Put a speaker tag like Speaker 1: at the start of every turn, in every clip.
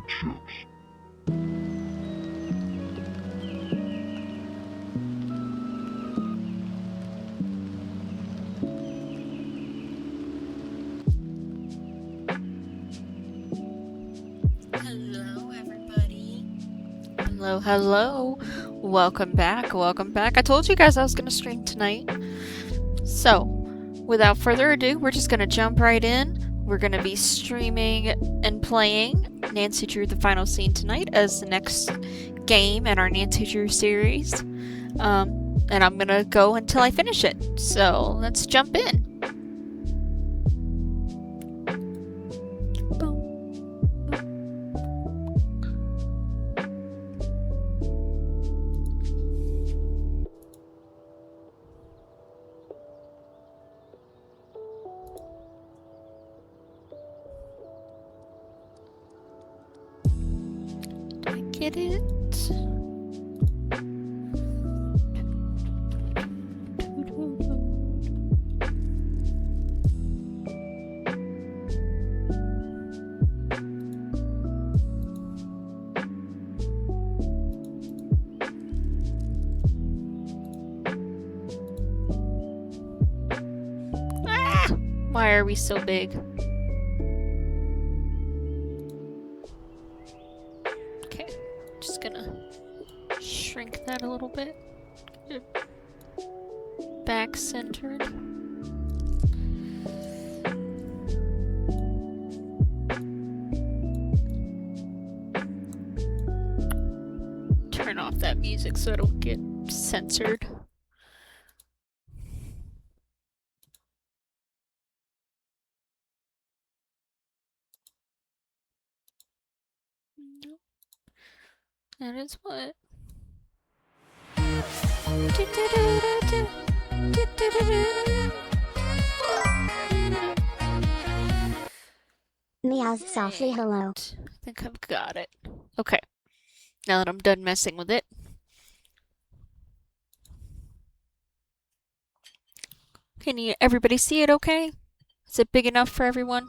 Speaker 1: chips.
Speaker 2: Hello, everybody. Hello, hello. Welcome back. Welcome back. I told you guys I was going to stream tonight. So, without further ado, we're just going to jump right in. We're going to be streaming and playing Nancy Drew the Final Scene tonight as the next game in our Nancy Drew series. And I'm going to go until I finish it. So, let's jump in. Get it? Ah! Why are we so big? Just gonna shrink that a little bit. Back centered. Turn off that music so it'll get censored. That is what.
Speaker 3: Meows softly hello.
Speaker 2: I think I've got it. Okay. Now that I'm done messing with it. Can everybody see it okay? Is it big enough for everyone?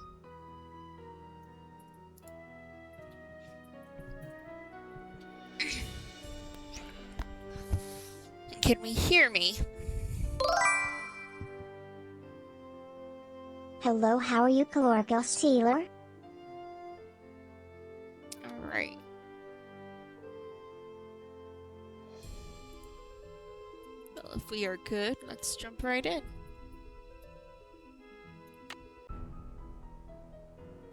Speaker 2: Can we hear me?
Speaker 3: Hello, how are you, Calorco Stealer?
Speaker 2: Alright. Well, if we are good, let's jump right in.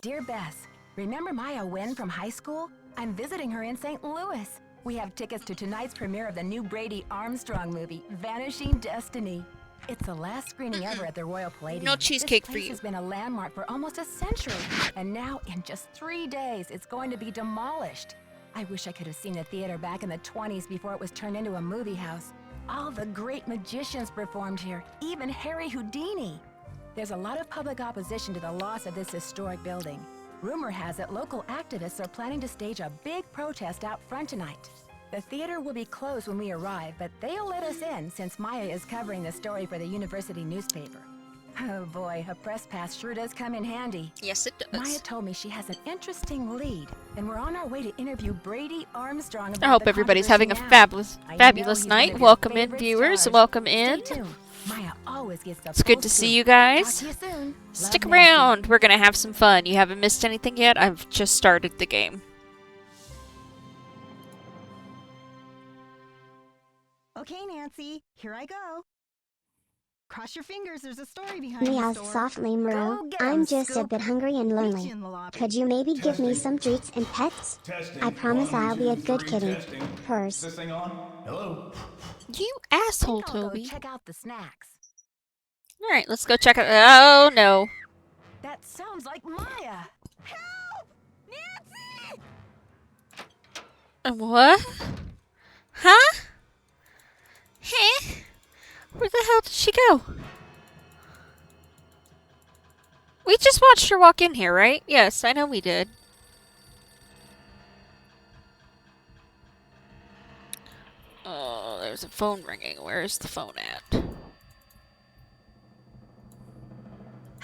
Speaker 4: Dear Bess, remember Maya Wen from high school? I'm visiting her in St. Louis. We have tickets to tonight's premiere of the new Brady Armstrong movie, Vanishing Destiny. It's the last screening ever at the Royal Palladium.
Speaker 2: No cheesecake
Speaker 4: this
Speaker 2: for
Speaker 4: place
Speaker 2: you.
Speaker 4: has been a landmark for almost a century, and now in just 3 days, it's going to be demolished. I wish I could have seen the theater back in the 20s before it was turned into a movie house. All the great magicians performed here, even Harry Houdini. There's a lot of public opposition to the loss of this historic building. Rumor has it local activists are planning to stage a big protest out front tonight. The theater will be closed when we arrive, but they'll let us in since Maya is covering the story for the university newspaper. Oh boy, a press pass sure does come in handy.
Speaker 2: Yes, it does.
Speaker 4: Maya told me she has an interesting lead, and we're on our way to interview Brady Armstrong about
Speaker 2: I hope
Speaker 4: the
Speaker 2: everybody's having a
Speaker 4: controversy now.
Speaker 2: fabulous
Speaker 4: he's one
Speaker 2: night.
Speaker 4: of your
Speaker 2: Welcome in,
Speaker 4: favorite
Speaker 2: viewers.
Speaker 4: stars.
Speaker 2: Welcome in.
Speaker 4: Stay tuned. Maya always gets the
Speaker 2: It's good
Speaker 4: full
Speaker 2: to see
Speaker 4: scoop.
Speaker 2: you guys.
Speaker 4: Talk to you soon.
Speaker 2: Stick
Speaker 4: Love, Nancy.
Speaker 2: around. We're gonna have some fun. You haven't missed anything yet. I've just started the game.
Speaker 5: Okay, Nancy, here I go. Cross your fingers, there's a story behind the
Speaker 3: Meows
Speaker 5: store.
Speaker 3: softly
Speaker 5: Go
Speaker 3: Murrow.
Speaker 5: get 'em,
Speaker 3: I'm just a
Speaker 5: Scoop.
Speaker 3: bit hungry and
Speaker 5: Meet
Speaker 3: lonely.
Speaker 5: you in the lobby.
Speaker 3: Could you maybe give me
Speaker 1: Testing.
Speaker 3: some treats and pets?
Speaker 1: Testing.
Speaker 3: I promise
Speaker 1: 1,
Speaker 3: I'll be a
Speaker 1: 2,
Speaker 3: good
Speaker 1: 3,
Speaker 3: kitty.
Speaker 1: testing. Is
Speaker 3: Purse.
Speaker 1: this thing on? Hello?
Speaker 2: You
Speaker 4: I
Speaker 2: asshole,
Speaker 4: think I'll go
Speaker 2: Toby.
Speaker 4: check out the snacks.
Speaker 2: Alright, let's go check it. Oh, no.
Speaker 4: That sounds like Maya. Help! Nancy!
Speaker 2: What? Huh? Huh? Where the hell did she go? We just watched her walk in here, right? Yes, I know we did. Oh, there's a phone ringing. Where is the phone at?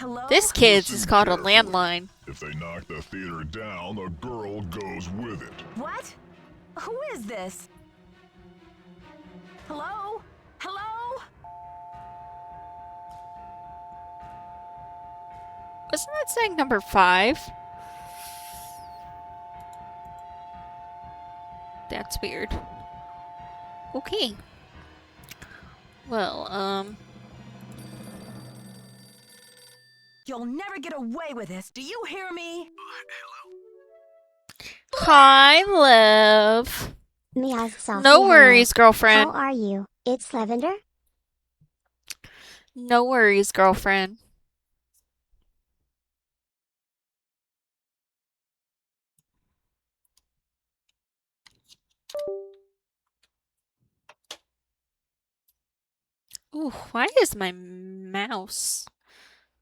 Speaker 4: Hello?
Speaker 2: This kid's is called a landline.
Speaker 1: If they knock the theater down, the girl goes with it.
Speaker 4: What? Who is this? Hello? Hello?
Speaker 2: Wasn't that saying number 5? That's weird. Okay. Well,
Speaker 4: You'll never get away with this. Do you hear me?
Speaker 2: hi, love.
Speaker 3: Meow's softly
Speaker 2: No
Speaker 3: hello.
Speaker 2: worries, girlfriend.
Speaker 3: How are you? It's Lavender.
Speaker 2: No worries, girlfriend. Ooh, why is my mouse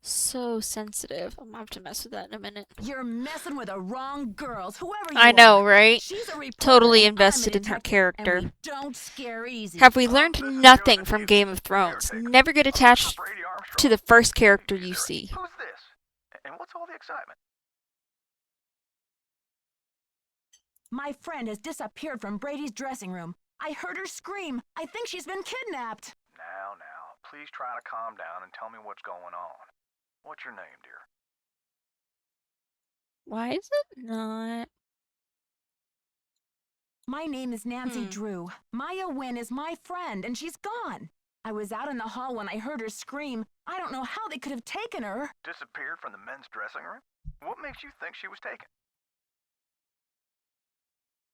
Speaker 2: so sensitive? I'm gonna have to mess with that in a minute.
Speaker 4: You're messing with the wrong girls, whoever you
Speaker 2: I know,
Speaker 4: are.
Speaker 2: right?
Speaker 4: She's a reporter
Speaker 2: Totally
Speaker 4: and I'm a
Speaker 2: invested in her
Speaker 4: detective,
Speaker 2: character.
Speaker 4: And we don't scare easy.
Speaker 2: Have we learned nothing from Game of Thrones? Never get attached to the first character you see.
Speaker 6: Who's this? And what's all the excitement?
Speaker 4: My friend has disappeared from Brady's dressing room. I heard her scream. I think she's been kidnapped.
Speaker 6: Now, please try to calm down and tell me what's going on. What's your name, dear?
Speaker 2: Why is it not?
Speaker 4: My name is Nancy Drew. Maya Wynn is my friend, and she's gone. I was out in the hall when I heard her scream. I don't know how they could have taken her.
Speaker 6: Disappeared from the men's dressing room? What makes you think she was taken?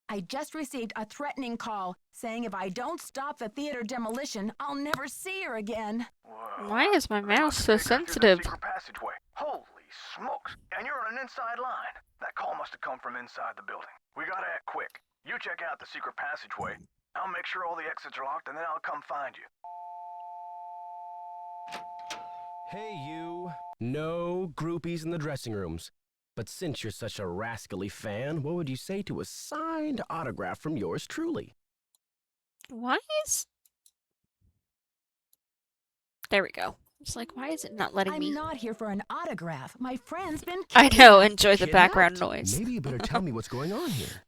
Speaker 4: I just received a threatening call saying if I don't stop the theater demolition, I'll never see her again.
Speaker 6: Whoa.
Speaker 2: Why is my
Speaker 6: They
Speaker 2: mouse
Speaker 6: must
Speaker 2: so
Speaker 6: have taken her through the
Speaker 2: sensitive?
Speaker 6: secret passageway. Holy smokes! And you're on an inside line. That call must have come from inside the building. We gotta act quick. You check out the secret passageway. I'll make sure all the exits are locked, and then I'll come find you.
Speaker 7: Hey, you. No groupies in the dressing rooms. But since you're such a rascally fan, what would you say to a signed autograph from yours truly?
Speaker 2: Why is... There we go. It's like, why is it not letting
Speaker 4: I'm
Speaker 2: me...
Speaker 4: not here for an autograph. My friend's been
Speaker 2: I
Speaker 4: kidnapped.
Speaker 2: know, enjoy the
Speaker 7: Kidnapped?
Speaker 2: background noise.
Speaker 7: Maybe you better tell me what's going on here.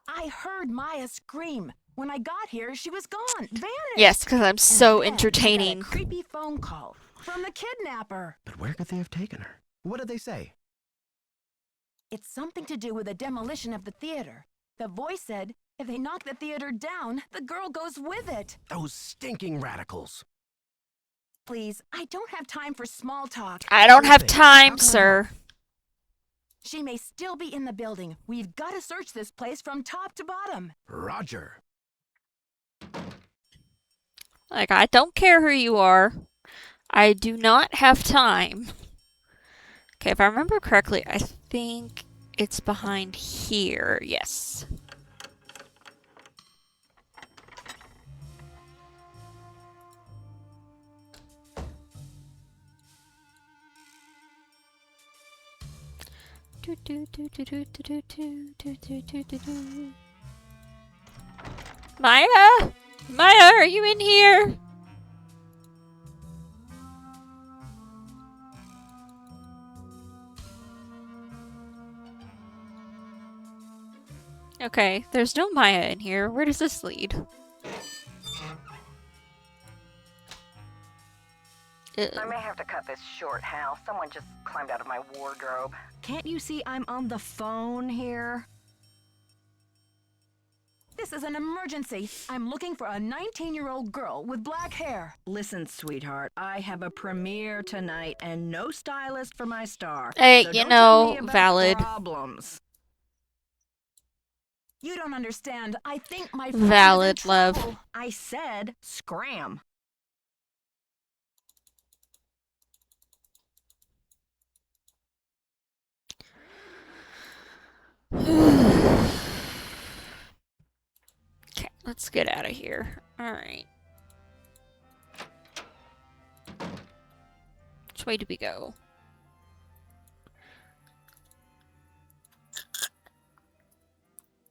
Speaker 4: I heard Maya scream. When I got here, she was gone, vanished.
Speaker 2: Yes, because I'm
Speaker 4: And
Speaker 2: so
Speaker 4: then I got
Speaker 2: entertaining.
Speaker 4: a creepy phone call from the kidnapper.
Speaker 7: But where could they have taken her? What did they say?
Speaker 4: It's something to do with the demolition of the theater. The voice said, if they knock the theater down, the girl goes with it.
Speaker 7: Those stinking radicals.
Speaker 4: Please, I don't have time for small talk.
Speaker 2: I don't
Speaker 7: Sure
Speaker 2: have
Speaker 7: thing.
Speaker 2: time,
Speaker 7: How can I
Speaker 2: sir.
Speaker 4: She may still be in the building. We've got to search this place from top to bottom.
Speaker 7: Roger.
Speaker 2: Like, I don't care who you are. I do not have time. Okay, if I remember correctly, I think it's behind here. Yes. Maya? Maya, are you in here? Okay, there's no Maya in here. Where does this lead?
Speaker 8: I may have to cut this short, Hal. Someone just climbed out of my wardrobe.
Speaker 5: Can't you see I'm on the phone here?
Speaker 4: This is an emergency. I'm looking for a 19-year-old girl with black hair.
Speaker 5: Listen, sweetheart, I have a premiere tonight and no stylist for my star.
Speaker 2: Hey,
Speaker 5: So
Speaker 2: you
Speaker 5: don't tell me
Speaker 2: know,
Speaker 5: about
Speaker 2: valid.
Speaker 5: Problems.
Speaker 4: You don't understand. I think my friend
Speaker 2: Valid,
Speaker 4: is in
Speaker 2: love.
Speaker 4: trouble.
Speaker 5: I said scram.
Speaker 2: Okay, let's get out of here. Alright. Which way do we go?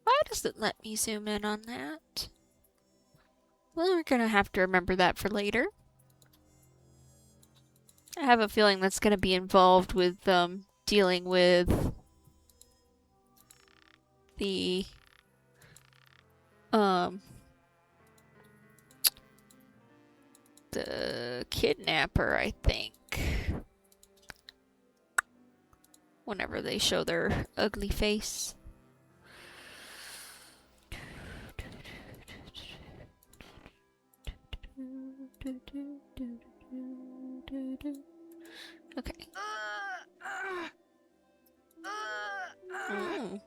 Speaker 2: Why does it let me zoom in on that? Well, we're gonna have to remember that for later. I have a feeling that's going to be involved with dealing with the kidnapper, I think. Whenever they show their ugly face. Okay. Mm.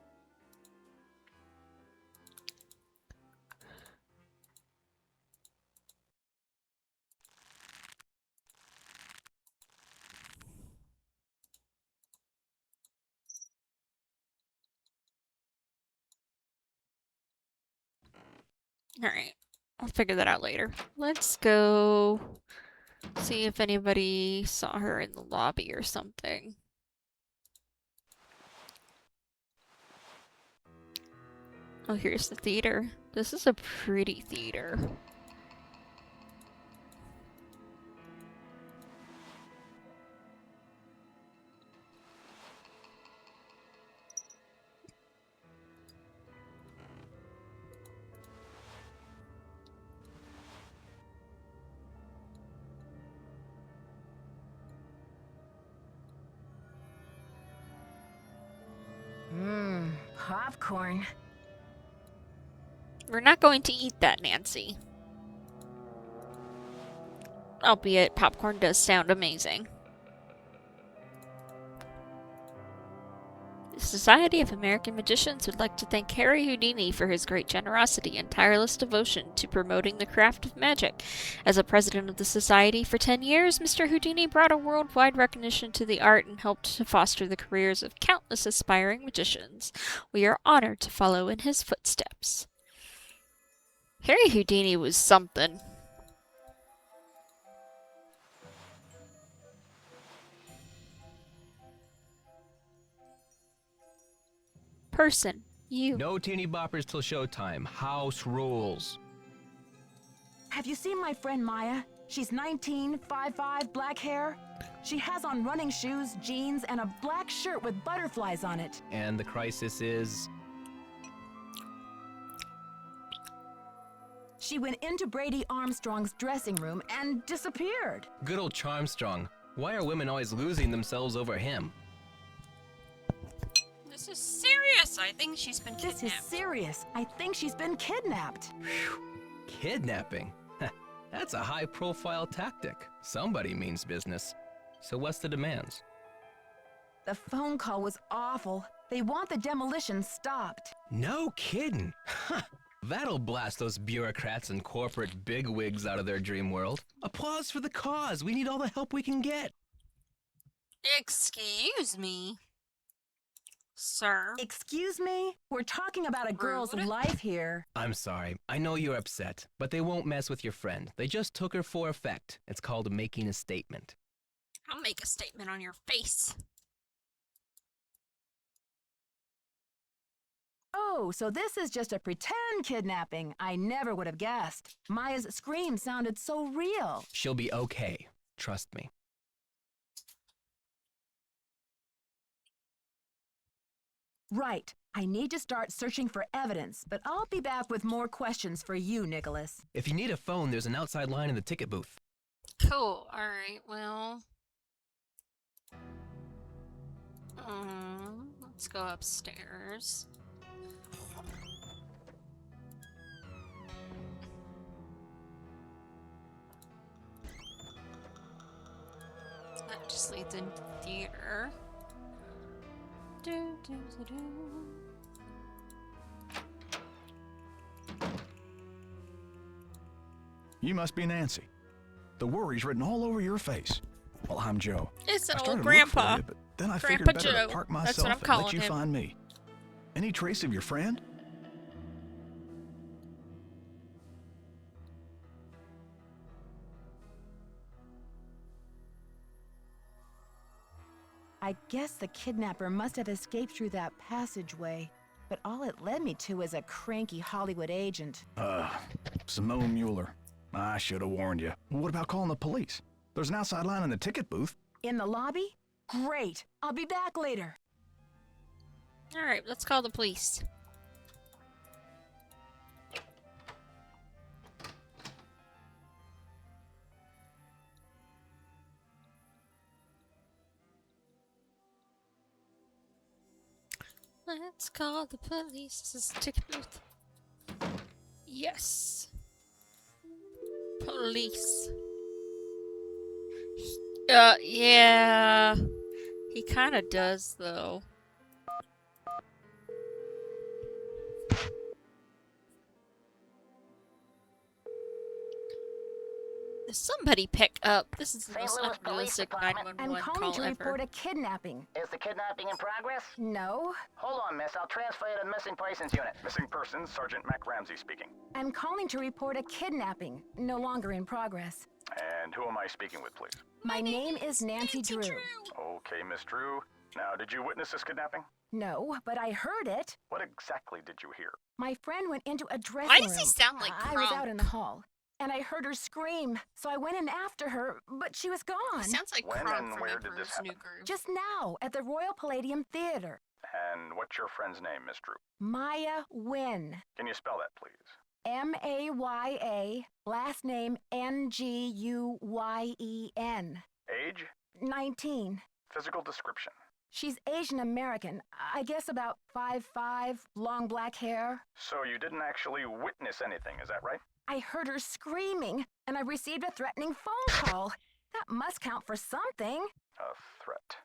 Speaker 2: Alright. I'll figure that out later. Let's go see if anybody saw her in the lobby or something. Oh, here's the theater. This is a pretty theater.
Speaker 4: Mmm, popcorn.
Speaker 2: We're not going to eat that, Nancy. Albeit, popcorn does sound amazing. The Society of American Magicians would like to thank Harry Houdini for his great generosity and tireless devotion to promoting the craft of magic. As a president of the Society for 10 years, Mr. Houdini brought a worldwide recognition to the art and helped to foster the careers of countless aspiring magicians. We are honored to follow in his footsteps. Harry Houdini was something. Person, you.
Speaker 7: No teeny boppers till showtime. House rules.
Speaker 4: Have you seen my friend Maya? She's 19, 5'5", black hair. She has on running shoes, jeans, and a black shirt with butterflies on it.
Speaker 7: And the crisis is...
Speaker 4: She went into Brady Armstrong's dressing room and disappeared.
Speaker 7: Good old Charmstrong. Why are women always losing themselves over him?
Speaker 2: This is serious. I think she's been kidnapped.
Speaker 4: This is serious. I think she's been kidnapped.
Speaker 7: Kidnapping? That's a high-profile tactic. Somebody means business. So what's the demands?
Speaker 4: The phone call was awful. They want the demolition stopped.
Speaker 7: No kidding. That'll blast those bureaucrats and corporate bigwigs out of their dream world. Applause for the cause. We need all the help we can get.
Speaker 2: Excuse me, sir.
Speaker 4: Excuse me? We're talking about a girl's
Speaker 2: Rude.
Speaker 4: life here.
Speaker 7: I'm sorry. I know you're upset, but they won't mess with your friend. They just took her for effect. It's called making a statement.
Speaker 2: I'll make a statement on your face.
Speaker 4: Oh, so this is just a pretend kidnapping. I never would have guessed. Maya's scream sounded so real.
Speaker 7: She'll be okay. Trust me.
Speaker 4: Right. I need to start searching for evidence, but I'll be back with more questions for you, Nicholas.
Speaker 7: If you need a phone, there's an outside line in the ticket booth.
Speaker 2: Cool. Alright, well. Let's go upstairs. That just leads into the theater.
Speaker 9: You must be Nancy. The worry's written all over your face. Well, I'm Joe.
Speaker 2: It's an
Speaker 9: I
Speaker 2: old
Speaker 9: started to look
Speaker 2: grandpa.
Speaker 9: for you, but then I
Speaker 2: Grandpa
Speaker 9: figured better
Speaker 2: Joe.
Speaker 9: to park
Speaker 2: That's
Speaker 9: myself
Speaker 2: what I'm
Speaker 9: and
Speaker 2: calling
Speaker 9: let you
Speaker 2: him.
Speaker 9: find me. Any trace of your friend?
Speaker 4: I guess the kidnapper must have escaped through that passageway, but all it led me to is a cranky Hollywood agent.
Speaker 9: Simone Mueller. I should have warned you. What about calling the police? There's an outside line in the ticket booth.
Speaker 4: In the lobby? Great. I'll be back later.
Speaker 2: Alright, let's call the police. Let's call the police. This is the ticket booth. Yes. Police. Yeah. He kind of does, though. Somebody pick up. This is the most unrealistic 911
Speaker 4: I'm calling
Speaker 2: call
Speaker 4: to
Speaker 2: ever.
Speaker 4: report a kidnapping.
Speaker 8: Is the kidnapping in progress?
Speaker 4: No.
Speaker 8: Hold on, miss. I'll transfer you to the missing persons unit.
Speaker 6: Missing persons, Sergeant Mac Ramsey speaking.
Speaker 4: I'm calling to report a kidnapping. No longer in progress.
Speaker 6: And who am I speaking with, please?
Speaker 4: My name is Nancy Drew.
Speaker 6: Okay, Miss Drew. Now, did you witness this kidnapping?
Speaker 4: No, but I heard it.
Speaker 6: What exactly did you hear?
Speaker 4: My friend went into a dressing
Speaker 2: Why
Speaker 4: room.
Speaker 2: does he sound like
Speaker 4: I was out
Speaker 2: Kronk?
Speaker 4: in the hall, and I heard her scream, so I went in after her, but she was gone.
Speaker 2: He sounds like
Speaker 6: When
Speaker 2: Kronk
Speaker 6: and
Speaker 2: from
Speaker 6: where did
Speaker 2: Emperor's
Speaker 6: this
Speaker 2: New
Speaker 6: happen?
Speaker 2: Groove.
Speaker 4: Just now, at the Royal Palladium Theater.
Speaker 6: And what's your friend's name, Miss Drew?
Speaker 4: Maya Wynn.
Speaker 6: Can you spell that, please?
Speaker 4: M-A-Y-A, last name N-G-U-Y-E-N.
Speaker 6: Age?
Speaker 4: 19.
Speaker 6: Physical description?
Speaker 4: She's Asian American. I guess about 5'5", long black hair.
Speaker 6: So you didn't actually witness anything, is that right?
Speaker 4: I heard her screaming, and I received a threatening phone call. That must count for something.
Speaker 6: A threat.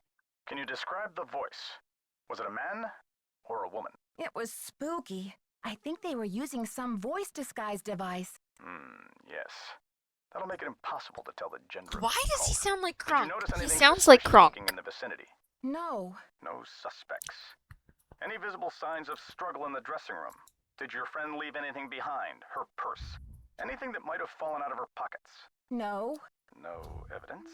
Speaker 6: Can you describe the voice? Was it a man or a woman?
Speaker 4: It was spooky. I think they were using some voice disguise device.
Speaker 6: Yes. That'll make it impossible to tell the gender of
Speaker 2: Why
Speaker 6: the
Speaker 2: does he
Speaker 6: caller.
Speaker 2: sound like
Speaker 6: Did you
Speaker 2: Kronk?
Speaker 6: notice
Speaker 2: He
Speaker 6: anything
Speaker 2: sounds like
Speaker 6: suspicious
Speaker 2: Kronk.
Speaker 6: lurking in the vicinity?
Speaker 4: No.
Speaker 6: No suspects. Any visible signs of struggle in the dressing room? Did your friend leave anything behind? Her purse? Anything that might have fallen out of her pockets?
Speaker 4: No.
Speaker 6: No evidence.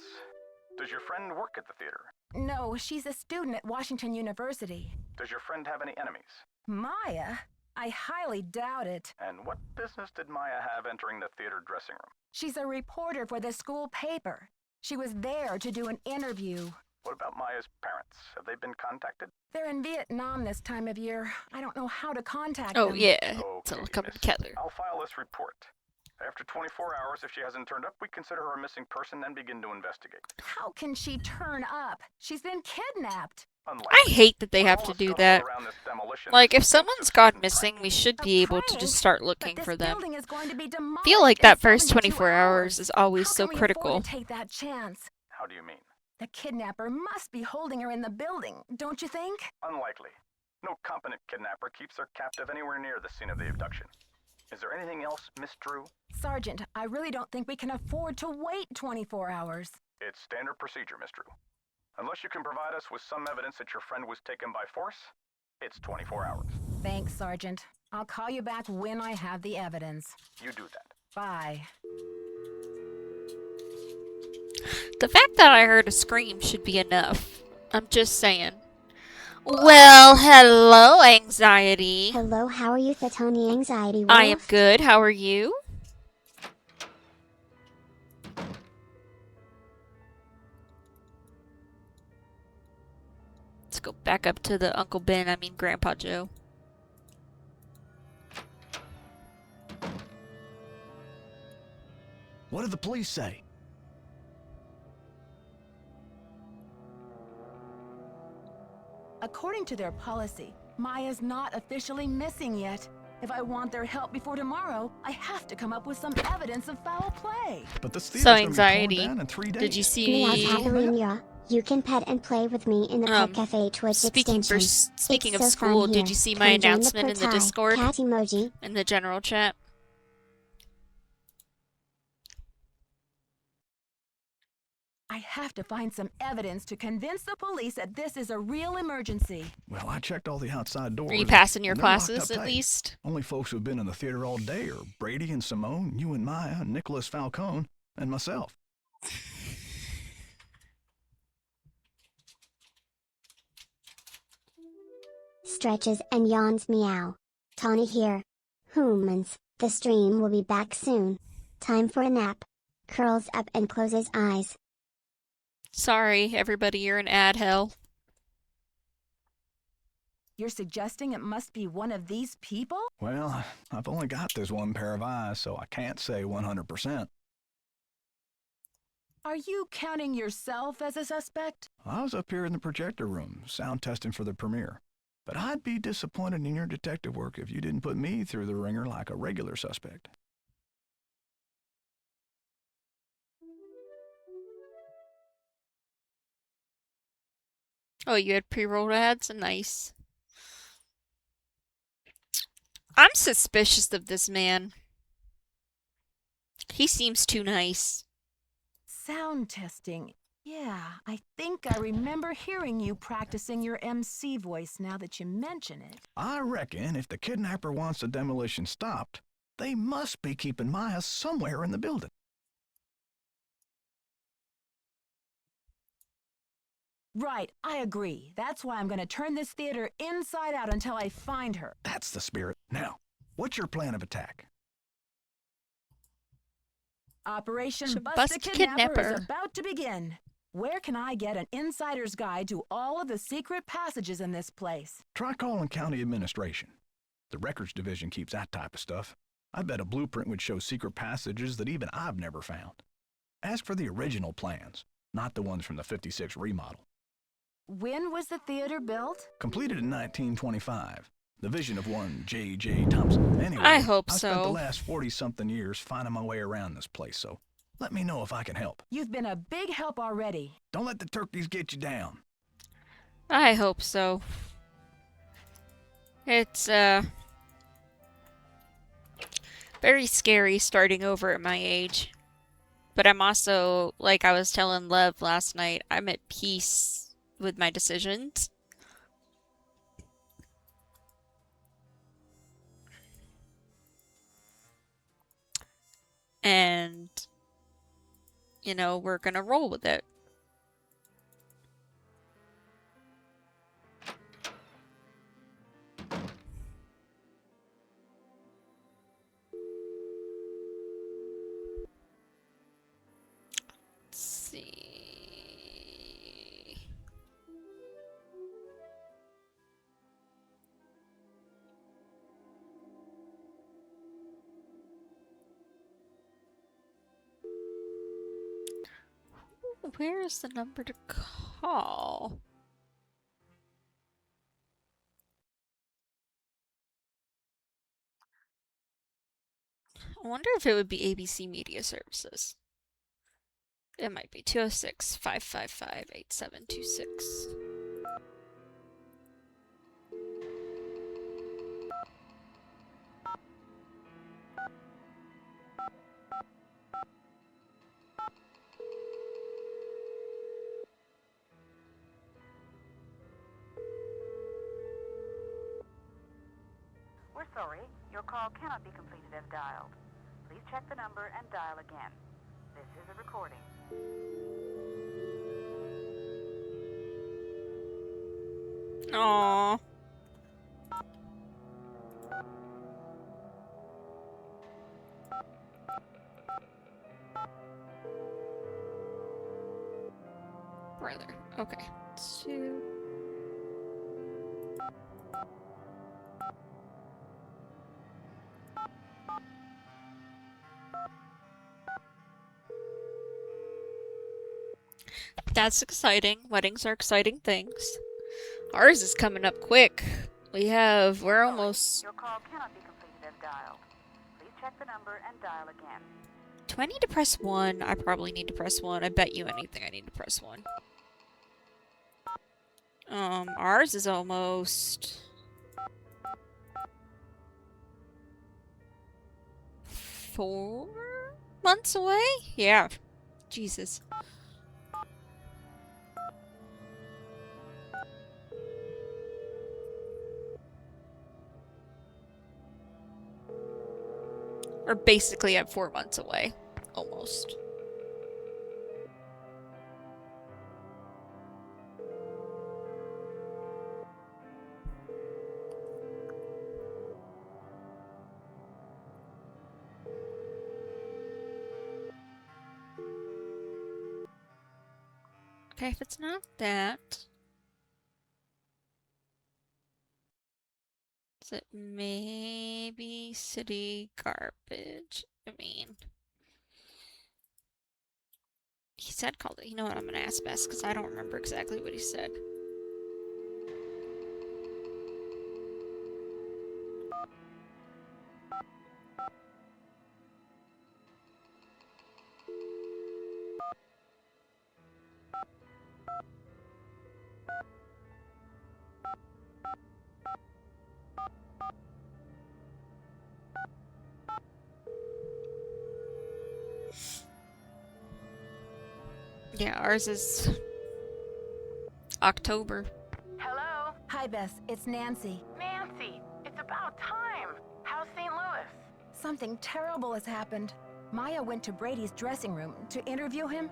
Speaker 6: Does your friend work at the theater?
Speaker 4: No, she's a student at Washington University.
Speaker 6: Does your friend have any enemies?
Speaker 4: Maya? I highly doubt it.
Speaker 6: And what business did Maya have entering the theater dressing room?
Speaker 4: She's a reporter for the school paper. She was there to do an interview.
Speaker 6: What about Maya's parents? Have they been contacted?
Speaker 4: They're in Vietnam this time of year. I don't know how to contact
Speaker 2: Oh,
Speaker 4: them.
Speaker 2: yeah.
Speaker 6: Okay,
Speaker 2: It's all coming
Speaker 6: miss.
Speaker 2: together.
Speaker 6: I'll file this report. After 24 hours, if she hasn't turned up, we consider her a missing person and begin to investigate.
Speaker 4: How can she turn up? She's been kidnapped.
Speaker 2: I hate that they have to do that. Like, if someone's gone missing, we should be able to just start looking for them. I feel like that first 24 hours is always so critical.
Speaker 4: Take that chance.
Speaker 6: How do you mean?
Speaker 4: The kidnapper must be holding her in the building, don't you think?
Speaker 6: Unlikely. No competent kidnapper keeps their captive anywhere near the scene of the abduction. Is there anything else, Miss Drew?
Speaker 4: Sergeant, I really don't think we can afford to wait 24 hours.
Speaker 6: It's standard procedure, Miss Drew. Unless you can provide us with some evidence that your friend was taken by force, it's 24 hours.
Speaker 4: Thanks, Sergeant. I'll call you back when I have the evidence.
Speaker 6: You do that.
Speaker 4: Bye.
Speaker 2: The fact that I heard a scream should be enough. I'm just saying. Well, hello, anxiety.
Speaker 3: Hello, how are you, Tony Anxiety Wolf?
Speaker 2: I am good. How are you? Let's go back up to the Uncle Ben, I mean Grandpa Joe.
Speaker 9: What did the police say?
Speaker 4: According to their policy, Maya's not officially missing yet. If I want their help before tomorrow, I have to come up with some evidence of foul play.
Speaker 9: But this
Speaker 2: So
Speaker 9: theater's gonna be torn
Speaker 2: anxiety.
Speaker 9: down in 3 days.
Speaker 2: Did you
Speaker 3: Meows
Speaker 2: see?
Speaker 3: happily meow. You can pet and play with me in the Pet Cafe Twitch
Speaker 2: Speaking
Speaker 3: extension.
Speaker 2: speaking
Speaker 3: It's
Speaker 2: of
Speaker 3: so fun
Speaker 2: school,
Speaker 3: here.
Speaker 2: did you see my
Speaker 3: Come join
Speaker 2: announcement in the
Speaker 3: Pie.
Speaker 2: Discord?
Speaker 3: Cat emoji.
Speaker 2: In the general chat?
Speaker 4: I have to find some evidence to convince the police that this is a real emergency.
Speaker 9: Well, I checked all the outside doors.
Speaker 2: Are you passing your
Speaker 9: and they're locked
Speaker 2: classes
Speaker 9: up
Speaker 2: at
Speaker 9: tight.
Speaker 2: least?
Speaker 9: Only folks who've been in the theater all day are Brady and Simone, you and Maya, Nicholas Falcone, and myself.
Speaker 3: Stretches and yawns meow. Tawny here. Humans, the stream will be back soon. Time for a nap. Curls up and closes eyes.
Speaker 2: Sorry, everybody, you're in ad hell.
Speaker 4: You're suggesting it must be one of these people?
Speaker 9: Well, I've only got this one pair of eyes, so I can't say 100%.
Speaker 4: Are you counting yourself as a suspect?
Speaker 9: I was up here in the projector room, sound testing for the premiere. But I'd be disappointed in your detective work if you didn't put me through the ringer like a regular suspect.
Speaker 2: Oh, you had pre-rolled ads? Nice. I'm suspicious of this man. He seems too nice.
Speaker 4: Sound testing. Yeah, I think I remember hearing you practicing your MC voice now that you mention it.
Speaker 9: I reckon if the kidnapper wants the demolition stopped, they must be keeping Maya somewhere in the building.
Speaker 4: Right, I agree. That's why I'm going to turn this theater inside out until I find her.
Speaker 9: That's the spirit. Now, what's your plan of attack?
Speaker 4: Operation Bust
Speaker 2: Bust
Speaker 4: the
Speaker 2: the
Speaker 4: Kidnapper
Speaker 2: Kidnapper.
Speaker 4: is about to begin. Where can I get an insider's guide to all of the secret passages in this place?
Speaker 9: Try calling county administration. The records division keeps that type of stuff. I bet a blueprint would show secret passages that even I've never found. Ask for the original plans, not the ones from the 56 remodel.
Speaker 4: When was the theater built?
Speaker 9: Completed in 1925. The vision of one J.J. Thompson. Anyway,
Speaker 2: I hope
Speaker 9: I spent the
Speaker 2: so.
Speaker 9: last 40-something years finding my way around this place, so let me know if I can help.
Speaker 4: You've been a big help already.
Speaker 9: Don't let the turkeys get you down.
Speaker 2: I hope so. It's, very scary starting over at my age. But I'm also, like I was telling Lev last night, I'm at peace with my decisions. And, you know, we're gonna roll with it. Let's see. Where is the number to call? I wonder if it would be ABC Media Services. It might be 206-555-8726.
Speaker 8: We're sorry. Your call cannot be completed as dialed. Please check the number and dial again. This is a recording.
Speaker 2: Aww. Brother. Okay. 2. That's exciting. Weddings are exciting things. Ours is coming up quick. We're almost...
Speaker 8: Your call cannot be completed as dialed. Please check the number and dial again.
Speaker 2: Do I need to press 1? I probably need to press 1. I bet you anything I need to press 1. Ours is almost... 4 months away? Yeah. Jesus. We're basically at 4 months away. Almost. Okay, if it's not that... Is it maybe city garbage? I mean... He said called it. You know what, I'm gonna ask Bess, because I don't remember exactly what he said. Yeah, ours is October.
Speaker 8: Hello?
Speaker 4: Hi, Bess. It's Nancy.
Speaker 8: Nancy, it's about time. How's St. Louis?
Speaker 4: Something terrible has happened. Maya went to Brady's dressing room to interview him.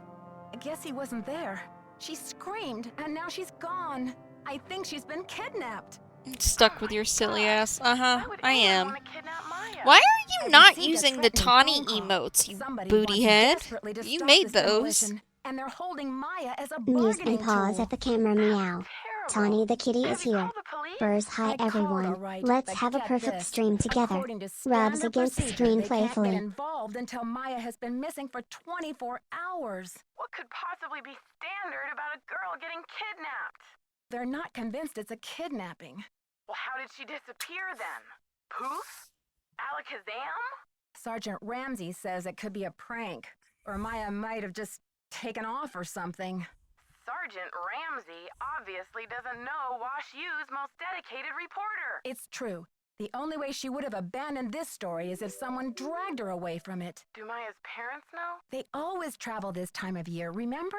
Speaker 4: I guess he wasn't there. She screamed, and now she's gone. I think she's been kidnapped.
Speaker 2: Stuck with your silly ass. Uh-huh,
Speaker 8: Why would
Speaker 2: I
Speaker 8: anyone
Speaker 2: am.
Speaker 8: want to kidnap Maya?
Speaker 2: Why are
Speaker 4: I
Speaker 2: you not
Speaker 4: received a
Speaker 2: using the
Speaker 4: threatening
Speaker 2: Tawny
Speaker 4: phone call.
Speaker 2: emotes, you
Speaker 4: Somebody
Speaker 2: booty
Speaker 4: wants
Speaker 2: head?
Speaker 4: desperately to
Speaker 2: You
Speaker 4: stop
Speaker 2: made
Speaker 4: this
Speaker 2: those.
Speaker 4: demolition, and they're holding Maya as a
Speaker 3: Amusement
Speaker 4: bargaining
Speaker 3: paws
Speaker 4: tool.
Speaker 3: at the camera meow.
Speaker 8: Terrible.
Speaker 3: Tawny the kitty
Speaker 8: Have
Speaker 3: is
Speaker 8: you
Speaker 3: here.
Speaker 8: called the police?
Speaker 3: Burrs, hi
Speaker 4: I called, all
Speaker 3: everyone.
Speaker 4: right,
Speaker 3: Let's
Speaker 4: but
Speaker 3: have a
Speaker 4: get
Speaker 3: perfect
Speaker 4: this.
Speaker 3: stream together.
Speaker 4: According to
Speaker 3: Rubs
Speaker 4: standard
Speaker 3: against
Speaker 4: procedure,
Speaker 3: screen
Speaker 4: they can't get
Speaker 3: playfully.
Speaker 4: involved until Maya has been missing for 24 hours.
Speaker 8: What could possibly be standard about a girl getting kidnapped?
Speaker 4: They're not convinced it's a kidnapping.
Speaker 8: Well, how did she disappear then? Poof? Alakazam?
Speaker 4: Sergeant Ramsey says it could be a prank, or Maya might have just taken off or something.
Speaker 8: Sergeant Ramsey obviously doesn't know Wash U's most dedicated reporter.
Speaker 4: It's true. The only way she would have abandoned this story is if someone dragged her away from it.
Speaker 8: Do Maya's parents know?
Speaker 4: They always travel this time of year, remember?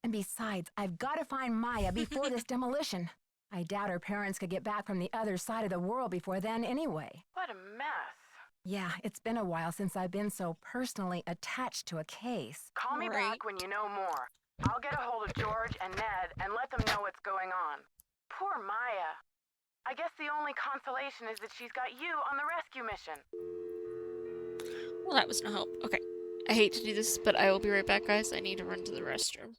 Speaker 4: And besides, I've got to find Maya before this demolition. I doubt her parents could get back from the other side of the world before then anyway.
Speaker 8: What a mess.
Speaker 4: Yeah, it's been a while since I've been so personally attached to a case.
Speaker 8: Call me
Speaker 2: Right.
Speaker 8: back when you know more. I'll get a hold of George and Ned and let them know what's going on. Poor Maya. I guess the only consolation is that she's got you on the rescue mission.
Speaker 2: Well, that was no help. Okay. I hate to do this, but I will be right back, guys. I need to run to the restroom.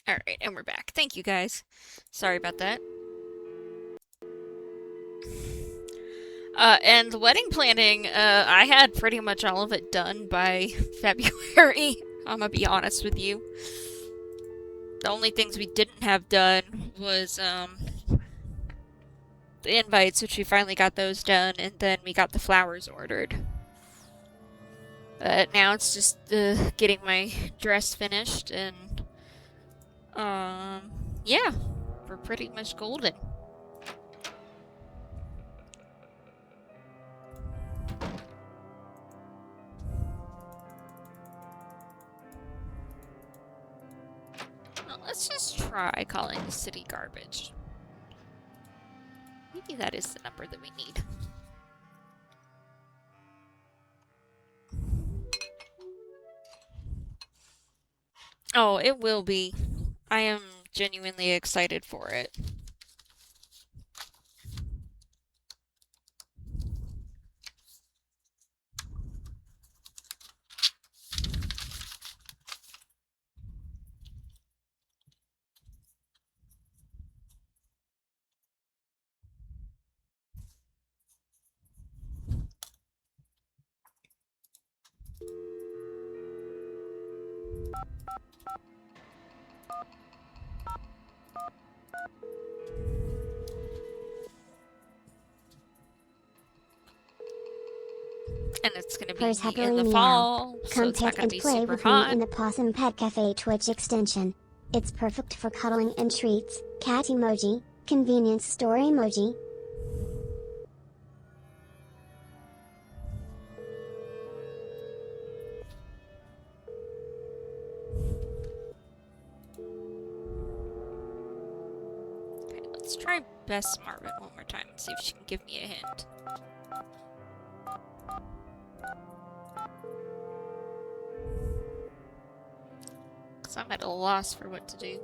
Speaker 2: Alright, and we're back. Thank you, guys. Sorry about that. And the wedding planning, I had pretty much all of it done by February. I'm gonna be honest with you. The only things we didn't have done was, the invites, which we finally got those done, and then we got the flowers ordered. Now it's just, getting my dress finished, and, yeah, we're pretty much golden. Well, let's just try calling the city garbage. Maybe that is the number that we need. Oh, it will be. I am genuinely excited for it. And it's gonna be
Speaker 3: Purrs happily
Speaker 2: in the
Speaker 3: meow.
Speaker 2: fall, so
Speaker 3: Come
Speaker 2: it's not
Speaker 3: pet
Speaker 2: gonna
Speaker 3: and
Speaker 2: be
Speaker 3: play
Speaker 2: super
Speaker 3: with
Speaker 2: hot.
Speaker 3: me in the Possum Pet Cafe Twitch extension. It's perfect for cuddling and treats. Cat emoji, convenience store emoji.
Speaker 2: Okay, let's try Bess Marvin one more time and see if she can give me a hint. Because I'm at a loss for what to do.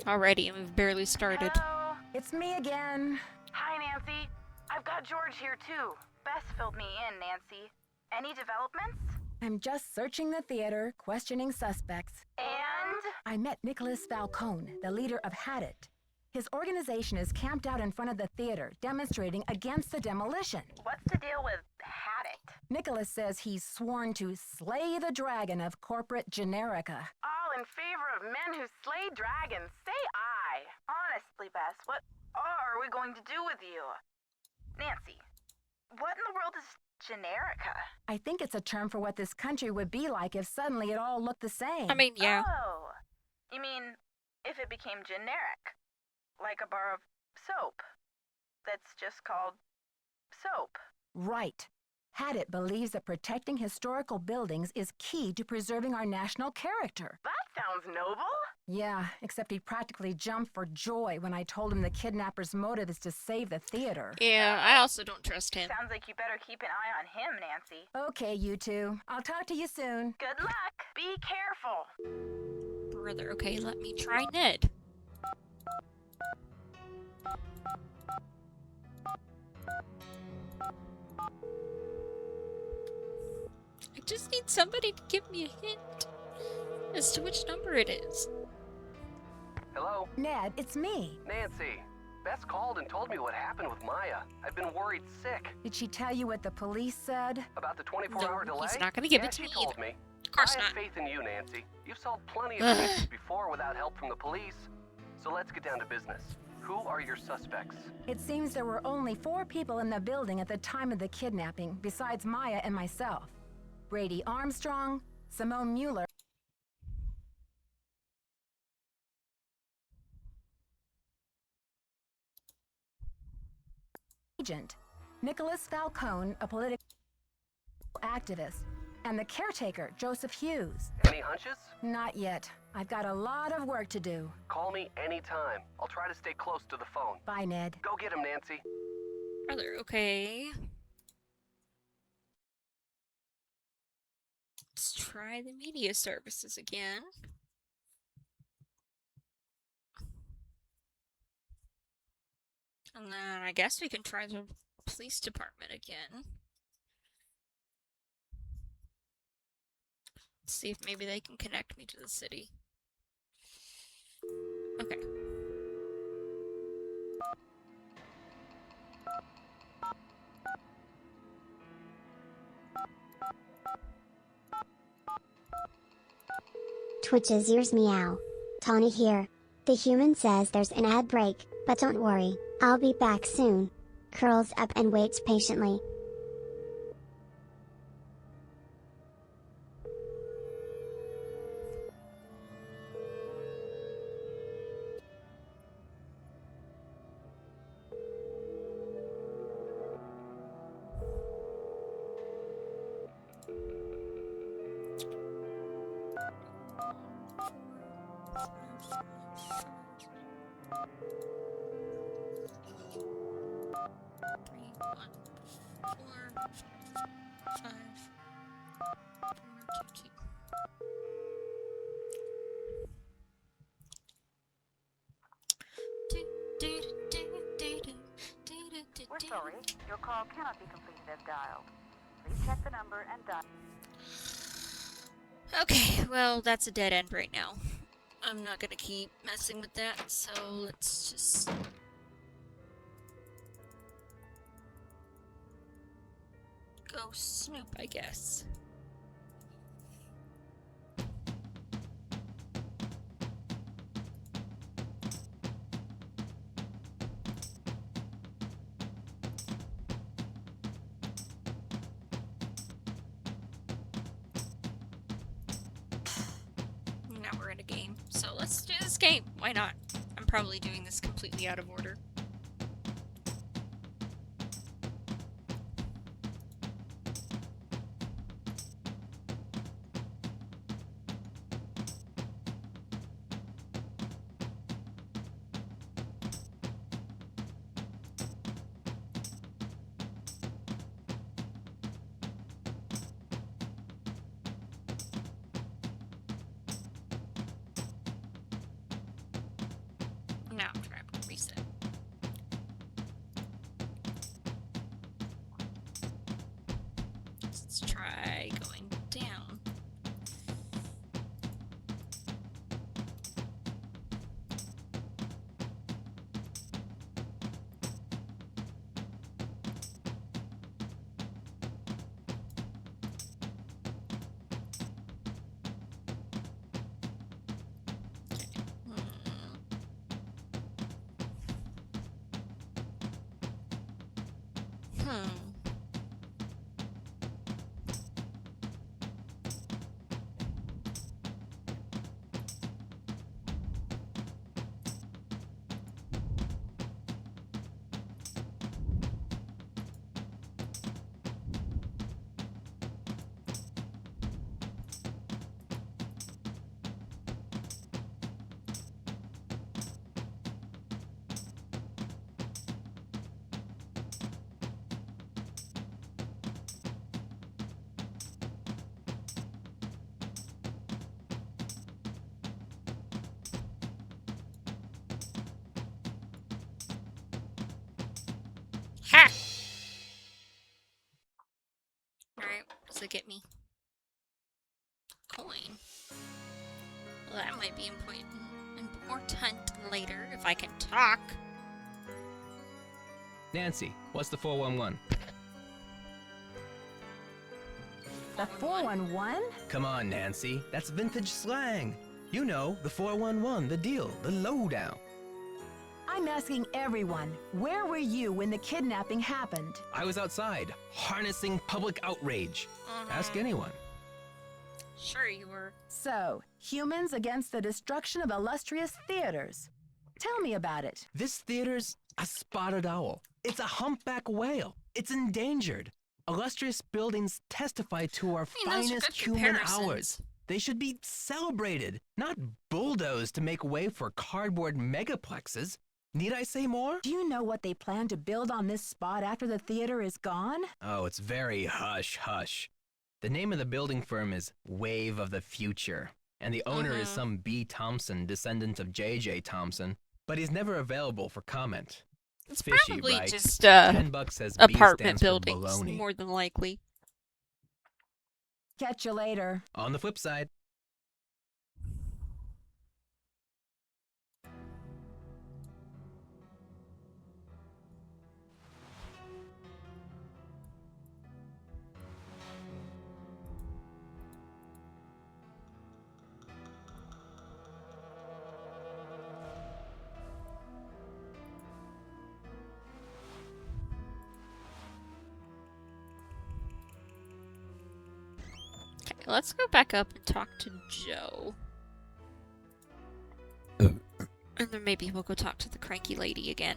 Speaker 2: Already, and we've barely started.
Speaker 4: Hello, it's me again.
Speaker 8: Hi, Nancy. I've got George here, too. Bess filled me in, Nancy. Any developments?
Speaker 4: I'm just searching the theater, questioning suspects.
Speaker 8: And?
Speaker 4: I met Nicholas Falcone, the leader of Had It. His organization is camped out in front of the theater, demonstrating against the demolition.
Speaker 8: What's the deal with Had It?
Speaker 4: Nicholas says he's sworn to slay the dragon of corporate generica.
Speaker 8: All in favor of men who slay dragons. Say I. Honestly, Bess, what are we going to do with you? Nancy, what in the world is generica?
Speaker 4: I think it's a term for what this country would be like if suddenly it all looked the same.
Speaker 2: I mean, yeah.
Speaker 8: Oh, you mean if it became generic? Like a bar of soap that's just called soap.
Speaker 4: Right. Had It believes that protecting historical buildings is key to preserving our national character.
Speaker 8: That sounds noble.
Speaker 4: Yeah, except he practically jumped for joy when I told him the kidnapper's motive is to save the theater.
Speaker 2: Yeah, I also don't trust him.
Speaker 8: Sounds like you better keep an eye on him, Nancy.
Speaker 4: Okay, you two. I'll talk to you soon.
Speaker 8: Good luck. Be careful.
Speaker 2: Brother, okay, let me try Ned. I just need somebody to give me a hint as to which number it is.
Speaker 7: Hello?
Speaker 4: Ned, it's me.
Speaker 7: Nancy. Bess called and told me what happened with Maya. I've been worried sick.
Speaker 4: Did she tell you what the police said?
Speaker 7: About the 24-hour
Speaker 2: No,
Speaker 7: delay?
Speaker 2: he's not gonna give
Speaker 7: Yeah,
Speaker 2: it to
Speaker 7: she
Speaker 2: me
Speaker 7: told
Speaker 2: either.
Speaker 7: me.
Speaker 2: Of course
Speaker 7: I have
Speaker 2: not.
Speaker 7: faith in you, Nancy. You've solved plenty of cases before without help from the police. So let's get down to business. Who are your suspects?
Speaker 4: It seems there were only 4 people in the building at the time of the kidnapping, besides Maya and myself. Brady Armstrong, Simone Mueller, agent, Nicholas Falcone, a political activist, and the caretaker, Joseph Hughes.
Speaker 7: Any hunches?
Speaker 4: Not yet. I've got a lot of work to do.
Speaker 7: Call me anytime. I'll try to stay close to the phone.
Speaker 4: Bye, Ned.
Speaker 7: Go get him, Nancy.
Speaker 2: Brother, okay. Let's try the media services again. And then I guess we can try the police department again. See if maybe they can connect me to the city. Okay.
Speaker 3: Twitch's ears meow. Tawny here. The human says there's an ad break, but don't worry, I'll be back soon. Curls up and waits patiently.
Speaker 8: We're sorry. Your call cannot be completed as dialed. Please check the number and dial.
Speaker 2: Okay, well, that's a dead end right now. I'm not gonna keep messing with that, so let's just... go snoop, I guess. Now we're in a game, so let's do this game. Why not? I'm probably doing this completely out of order. Now I'm trying to reset. Let's try going down. Hmm. Ha! Alright, what does it get me? Coin. Well, that might be important later if I can talk.
Speaker 7: Nancy, what's the 411?
Speaker 4: The 411?
Speaker 7: Come on, Nancy. That's vintage slang. You know, the 411, the deal, the lowdown.
Speaker 4: I'm asking everyone, where were you when the kidnapping happened?
Speaker 7: I was outside, harnessing public outrage. Ask anyone.
Speaker 2: Sure you were.
Speaker 4: So, humans against the destruction of illustrious theaters. Tell me about it.
Speaker 7: This theater's a spotted owl. It's a humpback whale. It's endangered. Illustrious buildings testify to our
Speaker 2: I mean, those are
Speaker 7: finest
Speaker 2: good
Speaker 7: human
Speaker 2: comparisons.
Speaker 7: hours. They should be celebrated, not bulldozed to make way for cardboard megaplexes. Need I say more?
Speaker 4: Do you know what they plan to build on this spot after the theater is gone?
Speaker 7: Oh, it's very hush-hush. The name of the building firm is Wave of the Future, and the owner is some B. Thompson, descendant of J.J. Thompson, but he's never available for comment.
Speaker 2: It's
Speaker 7: Fishy,
Speaker 2: probably
Speaker 7: right?
Speaker 2: just
Speaker 7: $10 says B
Speaker 2: apartment
Speaker 7: stands for
Speaker 2: buildings,
Speaker 7: baloney.
Speaker 2: more than likely.
Speaker 4: Catch you later.
Speaker 7: On the flip side,
Speaker 2: let's go back up and talk to Joe. And then maybe we'll go talk to the cranky lady again.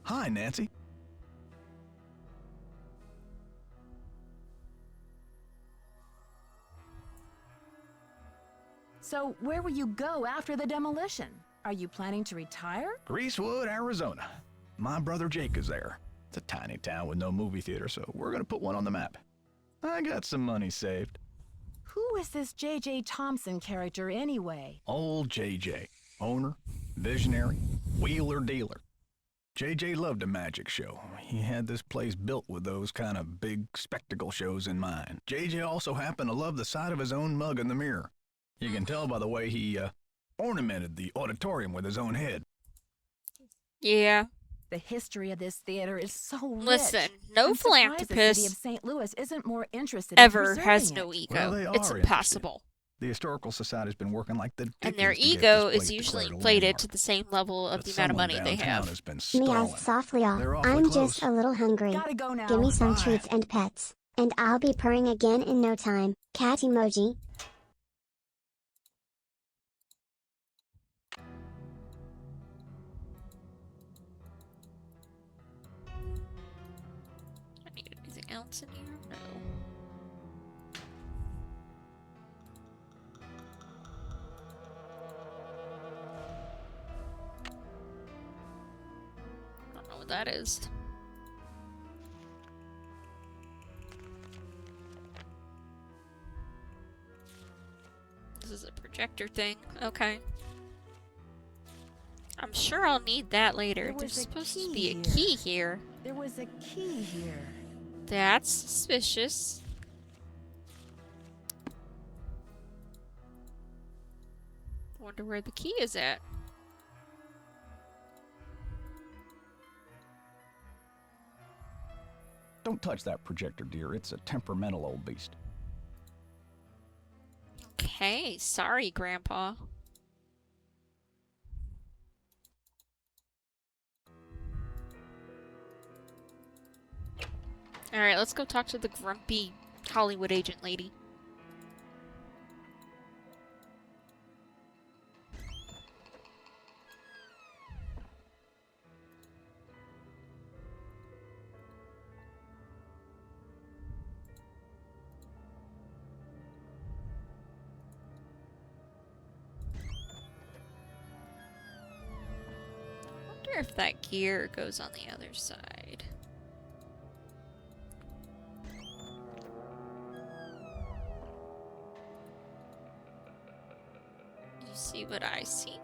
Speaker 9: Hi, Nancy.
Speaker 4: So, where will you go after the demolition? Are you planning to retire?
Speaker 9: Greasewood, Arizona. My brother Jake is there. It's a tiny town with no movie theater, so we're gonna put one on the map. I got some money saved.
Speaker 4: Who is this J.J. Thompson character anyway?
Speaker 9: Old JJ. Owner, visionary, wheeler dealer. JJ loved a magic show. He had this place built with those kind of big spectacle shows in mind. JJ also happened to love the sight of his own mug in the mirror. You can tell by the way he ornamented the auditorium with his own head.
Speaker 2: Yeah.
Speaker 4: The history of this theater is so rich.
Speaker 2: Listen, no
Speaker 4: I'm surprised the city of
Speaker 2: philanthropist
Speaker 4: St. Louis isn't more interested
Speaker 2: ever
Speaker 4: in
Speaker 2: has
Speaker 4: preserving
Speaker 2: no
Speaker 4: it.
Speaker 2: ego.
Speaker 9: Well, they
Speaker 2: It's
Speaker 9: are
Speaker 2: impossible.
Speaker 9: The Historical Society's been working like the
Speaker 2: And their
Speaker 9: dickens to get
Speaker 2: ego
Speaker 9: this
Speaker 2: is
Speaker 9: place
Speaker 2: usually
Speaker 9: declared a
Speaker 2: inflated
Speaker 9: landmark.
Speaker 2: to the same level of
Speaker 9: But
Speaker 2: the amount of
Speaker 9: someone
Speaker 2: money they
Speaker 9: downtown
Speaker 2: have.
Speaker 9: has been stalling.
Speaker 3: Meow softly off.
Speaker 9: They're awfully
Speaker 3: I'm
Speaker 9: close.
Speaker 3: just a little hungry.
Speaker 4: Gotta go now.
Speaker 3: Give me some
Speaker 9: Bye.
Speaker 3: treats and pets. And I'll be purring again in no time. Cat emoji.
Speaker 2: I need anything else in here? No. I don't know what that is. This is a projector thing. Okay. I'm sure I'll need that later.
Speaker 4: There was
Speaker 2: There's
Speaker 4: a
Speaker 2: supposed
Speaker 4: key
Speaker 2: to be a
Speaker 4: here.
Speaker 2: key here.
Speaker 4: There was a key here.
Speaker 2: That's suspicious. Wonder where the key is at.
Speaker 9: Don't touch that projector, dear. It's a temperamental old beast.
Speaker 2: Okay, sorry, Grandpa. Alright, let's go talk to the grumpy Hollywood agent lady. I wonder if that gear goes on the other side. You see what I see?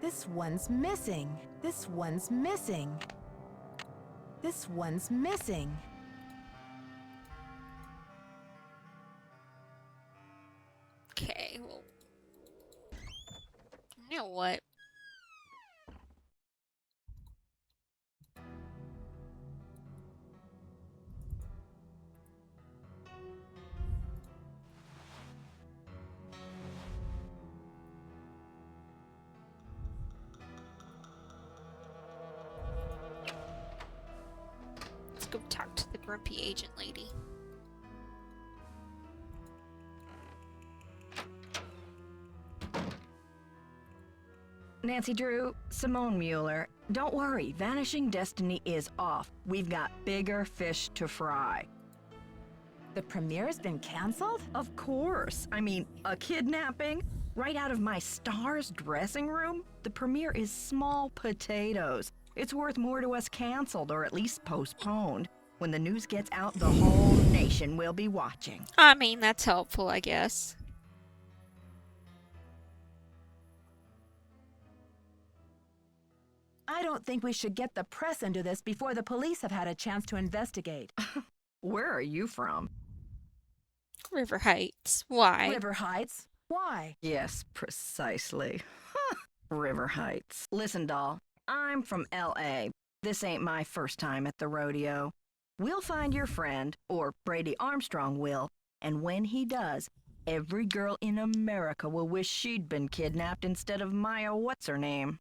Speaker 4: This one's missing. This one's missing. This one's missing.
Speaker 2: Okay, well. You know what? Let's go talk to the grumpy agent lady.
Speaker 10: Nancy Drew, Simone Mueller. Don't worry, Vanishing Destiny is off. We've got bigger fish to fry.
Speaker 4: The premiere's been canceled?
Speaker 10: Of course. I mean, a kidnapping? Right out of my star's dressing room? The premiere is small potatoes. It's worth more to us canceled, or at least postponed. When the news gets out, the whole nation will be watching.
Speaker 2: I mean, that's helpful, I guess.
Speaker 4: I don't think we should get the press into this before the police have had a chance to investigate.
Speaker 10: Where are you from?
Speaker 2: River Heights. Why?
Speaker 4: River Heights? Why?
Speaker 10: Yes, precisely. River Heights. Listen, doll, I'm from L.A. This ain't my first time at the rodeo. We'll find your friend, or Brady Armstrong will, and when he does, every girl in America will wish she'd been kidnapped instead of Maya what's-her-name.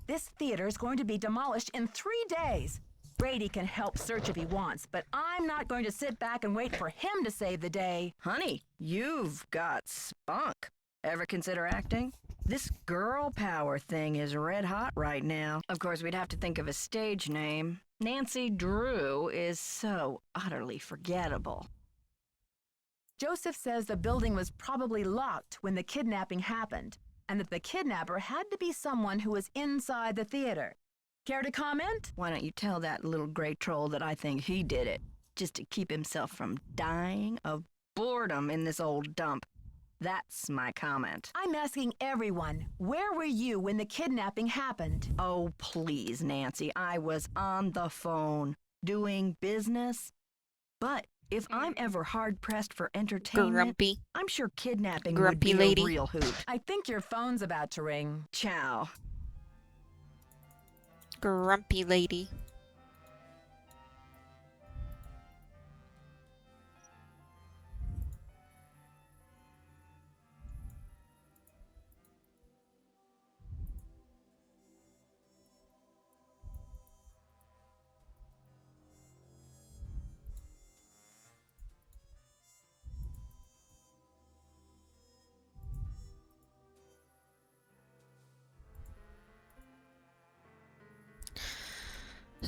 Speaker 4: This theater is going to be demolished in 3 days. Brady can help search if he wants, but I'm not going to sit back and wait for him to save the day.
Speaker 10: Honey, you've got spunk. Ever consider acting? This girl power thing is red hot right now. Of course, we'd have to think of a stage name. Nancy Drew is so utterly forgettable.
Speaker 4: Joseph says the building was probably locked when the kidnapping happened, and that the kidnapper had to be someone who was inside the theater. Care to comment?
Speaker 10: Why don't you tell that little gray troll that I think he did it, just to keep himself from dying of boredom in this old dump. That's my comment.
Speaker 4: I'm asking everyone, where were you when the kidnapping happened?
Speaker 10: Oh, please, Nancy, I was on the phone, doing business. But if I'm ever hard-pressed for entertainment,
Speaker 2: Grumpy.
Speaker 10: I'm sure kidnapping
Speaker 2: Grumpy
Speaker 10: would be
Speaker 2: lady.
Speaker 10: a real hoot.
Speaker 4: I think your phone's about to ring.
Speaker 10: Ciao.
Speaker 2: Grumpy lady.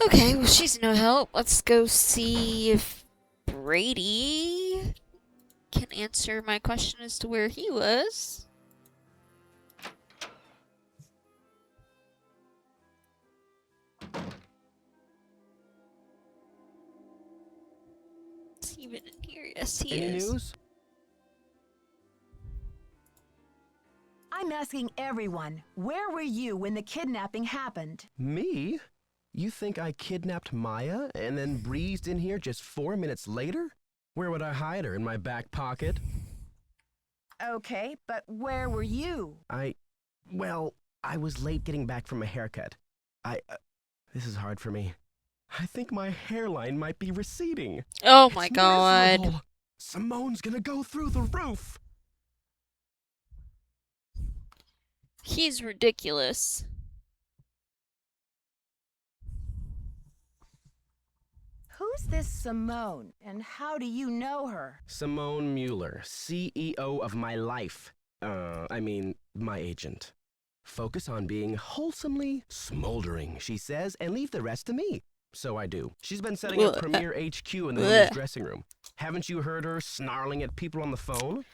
Speaker 2: Okay, well, she's no help. Let's go see if Brady can answer my question as to where he was. Is he even in here? Yes, he
Speaker 11: Any
Speaker 2: is.
Speaker 11: news?
Speaker 4: I'm asking everyone, where were you when the kidnapping happened?
Speaker 11: Me? You think I kidnapped Maya and then breezed in here just 4 minutes later? Where would I hide her? In my back pocket?
Speaker 4: Okay, but where were you?
Speaker 11: Well, I was late getting back from a haircut. This is hard for me. I think my hairline might be receding.
Speaker 2: Oh my
Speaker 11: It's
Speaker 2: god.
Speaker 11: miserable. Simone's gonna go through the roof.
Speaker 2: He's ridiculous.
Speaker 4: Who's this Simone, and how do you know her?
Speaker 11: Simone Mueller, CEO of my life. My agent. Focus on being wholesomely smoldering, she says, and leave the rest to me. So I do. She's been setting up Premier HQ in the women's dressing room. Haven't you heard her snarling at people on the phone?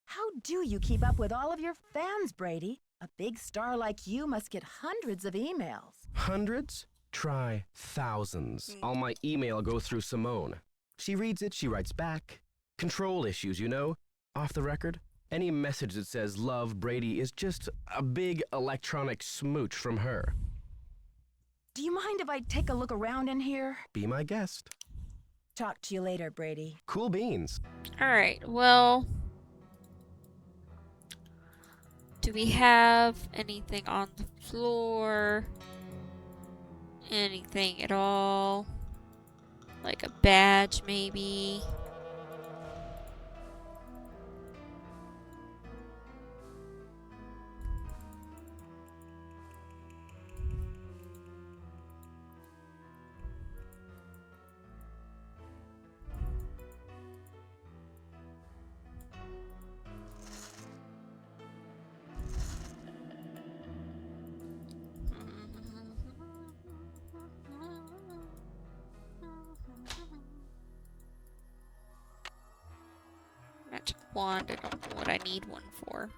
Speaker 4: How do you keep up with all of your fans, Brady? A big star like you must get hundreds of emails.
Speaker 11: Hundreds? Try thousands. All my email go through Simone. She reads it, she writes back. Control issues, you know? Off the record. Any message that says love Brady is just a big electronic smooch from her.
Speaker 4: Do you mind if I take a look around in here?
Speaker 11: Be my guest.
Speaker 4: Talk to you later, Brady.
Speaker 11: Cool beans.
Speaker 2: Alright, well... Do we have anything on the floor? Anything at all? Like a badge, maybe? Magic wand, I don't know what I need one for.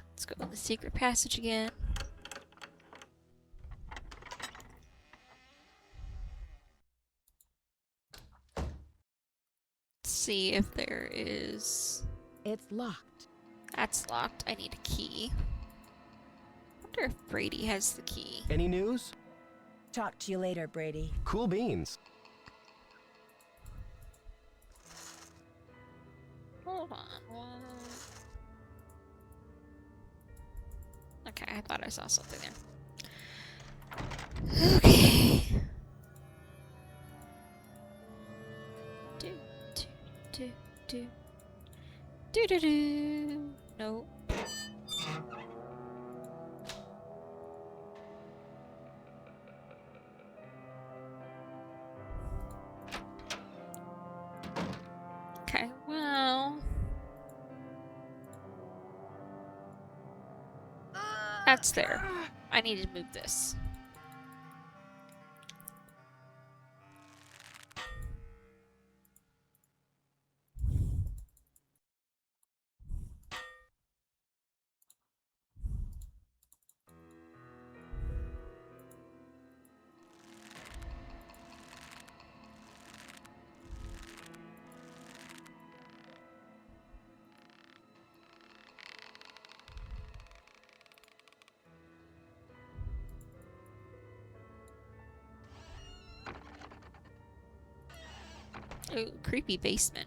Speaker 2: Let's go in the secret passage again. Let's see if there is...
Speaker 4: It's locked.
Speaker 2: That's locked. I need a key. I wonder if Brady has the key.
Speaker 11: Any news?
Speaker 4: Talk to you later, Brady.
Speaker 11: Cool beans.
Speaker 2: Hold on. Okay, I thought I saw something there. Okay. Do, do. Do, do, do. No. Okay, well. That's there. I need to move this. Ooh, creepy basement.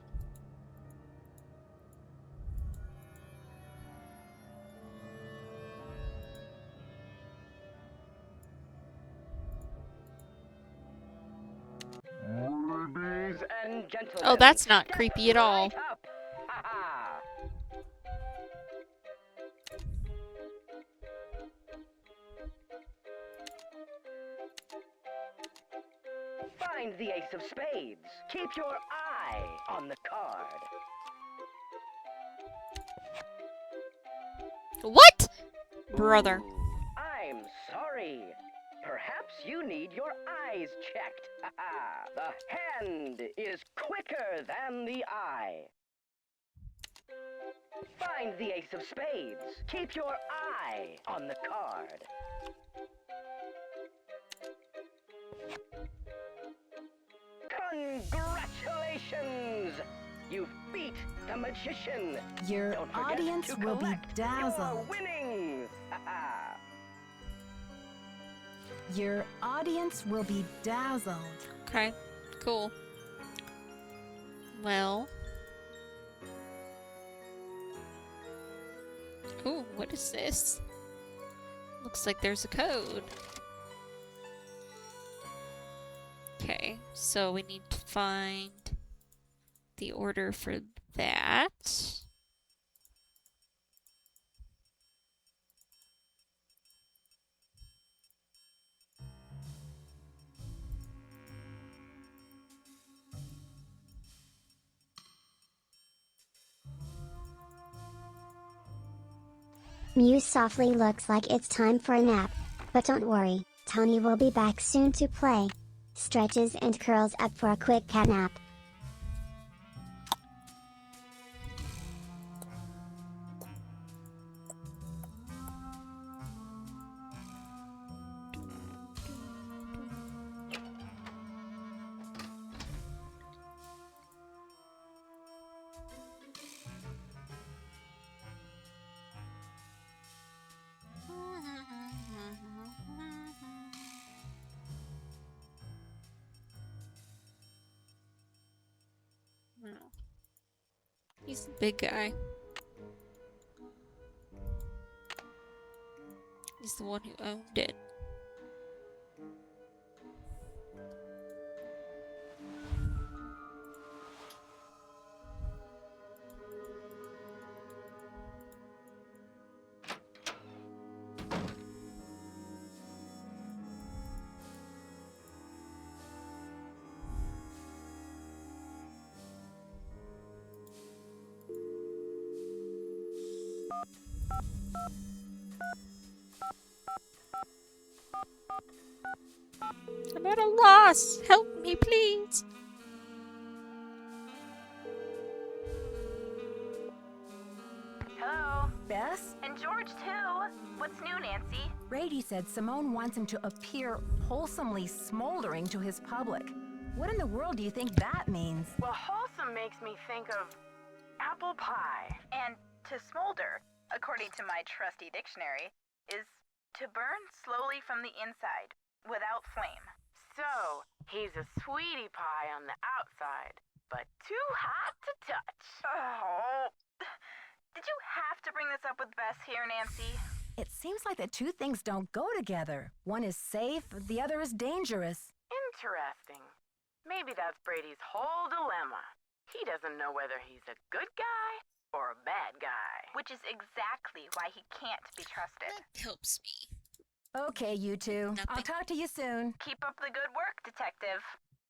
Speaker 12: Ladies and gentlemen.
Speaker 2: Oh, that's not creepy at all.
Speaker 12: Right up. Ha-ha. Find the ace of spades. Keep your eye on the card.
Speaker 2: What? Brother.
Speaker 12: Ooh, I'm sorry. Perhaps you need your eyes checked. Ha-ha. The hand is quicker than the eye. Find the ace of spades. Keep your eye on the card. Congratulations! You've beat the magician.
Speaker 4: Your
Speaker 12: Don't forget
Speaker 4: audience
Speaker 12: to
Speaker 4: will be
Speaker 12: collect
Speaker 4: dazzled.
Speaker 12: your winnings. Ha-ha.
Speaker 4: Your audience will be dazzled.
Speaker 2: Okay, cool. Well. Ooh, what is this? Looks like there's a code. Okay, so we need to find the order for that.
Speaker 3: Mew softly looks like it's time for a nap. But don't worry, Tony will be back soon to play. Stretches and curls up for a quick cat nap.
Speaker 2: No. He's the big guy. He's the one who owned it. I'm at a loss. Help me, please.
Speaker 8: Hello.
Speaker 4: Bess?
Speaker 8: And George, too. What's new, Nancy?
Speaker 4: Brady said Simone wants him to appear wholesomely smoldering to his public. What in the world do you think that means?
Speaker 8: Well, wholesome makes me think of apple pie. And to smolder, according to my trusty dictionary, is to burn slowly from the inside, without flame. So, he's a sweetie pie on the outside, but too hot to touch. Oh. Did you have to bring this up with Bess here, Nancy?
Speaker 4: It seems like the two things don't go together. One is safe, the other is dangerous.
Speaker 8: Interesting. Maybe that's Brady's whole dilemma.
Speaker 12: He doesn't know whether he's a good guy or a bad guy.
Speaker 8: Which is exactly why he can't be trusted.
Speaker 2: That helps me.
Speaker 4: Okay, you two.
Speaker 2: Nothing.
Speaker 4: I'll talk to you soon.
Speaker 8: Keep up the good work, Detective.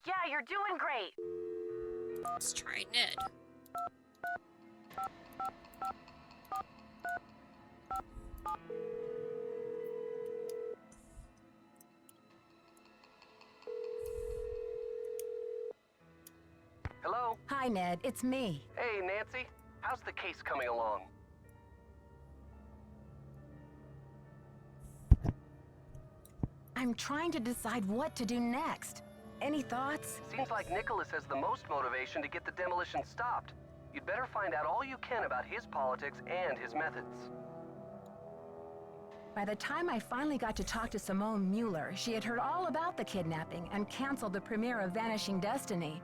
Speaker 12: Yeah, you're doing great.
Speaker 2: Let's try Ned.
Speaker 11: Hello?
Speaker 4: Hi, Ned. It's me.
Speaker 11: Hey, Nancy. How's the case coming along?
Speaker 4: I'm trying to decide what to do next. Any thoughts?
Speaker 11: Seems like Nicholas has the most motivation to get the demolition stopped. You'd better find out all you can about his politics and his methods.
Speaker 4: By the time I finally got to talk to Simone Mueller, she had heard all about the kidnapping and canceled the premiere of Vanishing Destiny.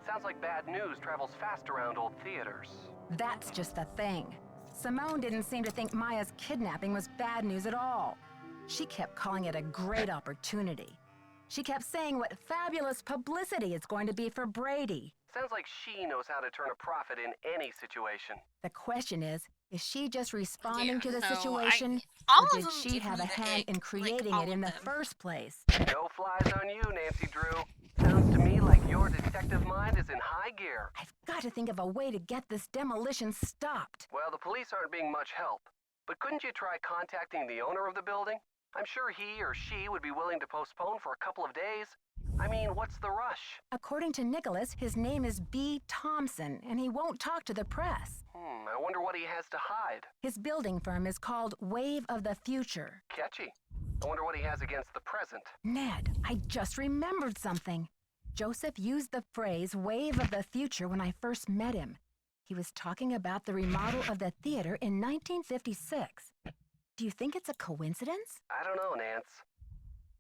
Speaker 11: Sounds like bad news travels fast around old theaters.
Speaker 4: That's just the thing. Simone didn't seem to think Maya's kidnapping was bad news at all. She kept calling it a great opportunity. She kept saying what fabulous publicity it's going to be for Brady.
Speaker 11: Sounds like she knows how to turn a profit in any situation.
Speaker 4: The question is she just responding to the
Speaker 2: no,
Speaker 4: situation?
Speaker 2: all
Speaker 4: Or
Speaker 2: of
Speaker 4: did
Speaker 2: them
Speaker 4: she
Speaker 2: give
Speaker 4: have
Speaker 2: me
Speaker 4: a
Speaker 2: the
Speaker 4: hand
Speaker 2: ick,
Speaker 4: in
Speaker 2: like,
Speaker 4: creating
Speaker 2: all
Speaker 4: it in
Speaker 2: of
Speaker 4: the
Speaker 2: them.
Speaker 4: first place?
Speaker 11: No flies on you, Nancy Drew. Sounds to me like your detective mind is in high gear.
Speaker 4: I've got to think of a way to get this demolition stopped.
Speaker 11: Well, the police aren't being much help. But couldn't you try contacting the owner of the building? I'm sure he or she would be willing to postpone for a couple of days. I mean, what's the rush?
Speaker 4: According to Nicholas, his name is B. Thompson, and he won't talk to the press.
Speaker 11: I wonder what he has to hide.
Speaker 4: His building firm is called Wave of the Future.
Speaker 11: Catchy. I wonder what he has against the present.
Speaker 4: Ned, I just remembered something. Joseph used the phrase Wave of the Future when I first met him. He was talking about the remodel of the theater in 1956. Do you think it's a coincidence?
Speaker 11: I don't know, Nance.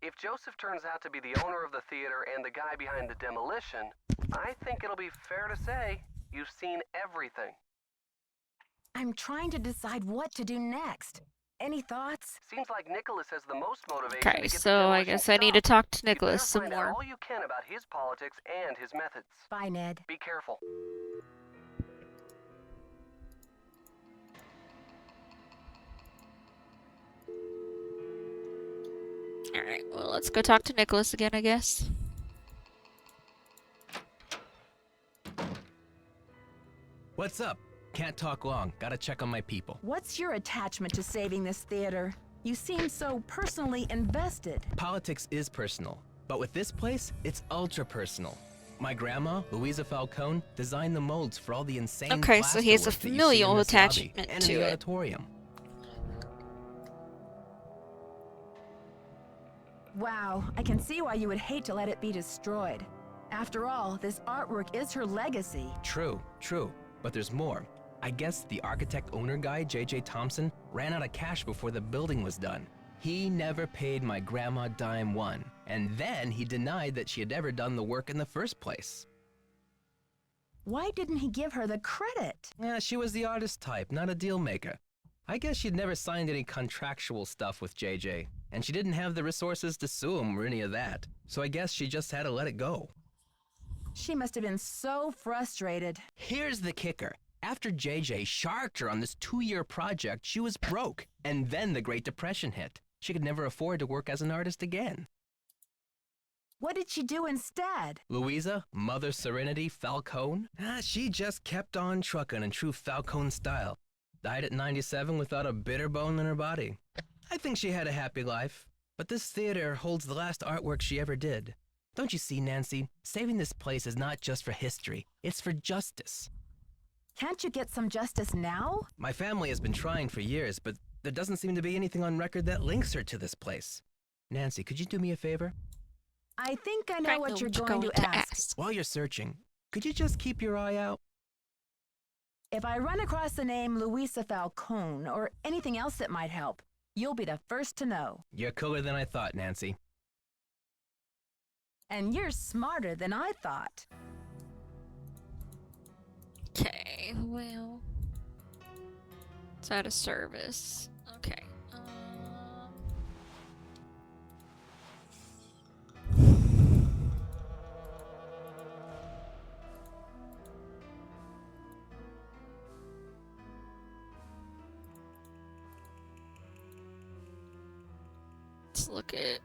Speaker 11: If Joseph turns out to be the owner of the theater and the guy behind the demolition, I think it'll be fair to say you've seen everything.
Speaker 4: I'm trying to decide what to do next. Any thoughts?
Speaker 11: Seems like Nicholas has the most motivation
Speaker 2: Okay,
Speaker 11: to get the
Speaker 2: so I
Speaker 11: demolition
Speaker 2: guess I need to
Speaker 11: stopped.
Speaker 2: talk to
Speaker 11: You better
Speaker 2: Nicholas some
Speaker 11: find out
Speaker 2: more.
Speaker 11: all you can about his politics and his methods.
Speaker 4: Bye, Ned.
Speaker 11: Be careful.
Speaker 2: Alright, well, let's go talk to Nicholas again, I guess.
Speaker 7: What's up? Can't talk long. Gotta check on my people.
Speaker 10: What's your attachment to saving this theater? You seem so personally invested.
Speaker 7: Politics is personal, but with this place, it's ultra personal. My grandma, Louisa Falcone, designed the molds for all the insane
Speaker 2: Okay, so he has a
Speaker 7: plasterwork that you see in
Speaker 2: familial
Speaker 7: this lobby
Speaker 2: attachment
Speaker 7: and
Speaker 2: to
Speaker 7: in the
Speaker 2: it.
Speaker 7: auditorium.
Speaker 10: Wow, I can see why you would hate to let it be destroyed. After all, this artwork is her legacy.
Speaker 7: True, but there's more. I guess the architect-owner guy, J.J. Thompson, ran out of cash before the building was done. He never paid my grandma dime one, and then he denied that she had ever done the work in the first place.
Speaker 10: Why didn't he give her the credit?
Speaker 7: Yeah, she was the artist type, not a deal maker. I guess she'd never signed any contractual stuff with JJ, and she didn't have the resources to sue him or any of that, so I guess she just had to let it go.
Speaker 10: She must have been so frustrated.
Speaker 7: Here's the kicker. After JJ sharked her on this 2-year project, she was broke, and then the Great Depression hit. She could never afford to work as an artist again.
Speaker 10: What did she do instead?
Speaker 7: Louisa, Mother Serenity Falcone? She just kept on trucking in true Falcone style. Died at 97 without a bitter bone in her body. I think she had a happy life, but this theater holds the last artwork she ever did. Don't you see, Nancy? Saving this place is not just for history, it's for justice.
Speaker 10: Can't you get some justice now?
Speaker 7: My family has been trying for years, but there doesn't seem to be anything on record that links her to this place. Nancy, could you do me a favor?
Speaker 10: I think I know what you're going to ask.
Speaker 7: While you're searching, could you just keep your eye out?
Speaker 10: If I run across the name Louisa Falcone or anything else that might help, you'll be the first to know.
Speaker 7: You're cooler than I thought, Nancy.
Speaker 10: And you're smarter than I thought.
Speaker 2: Okay, well... It's out of service. Okay. look at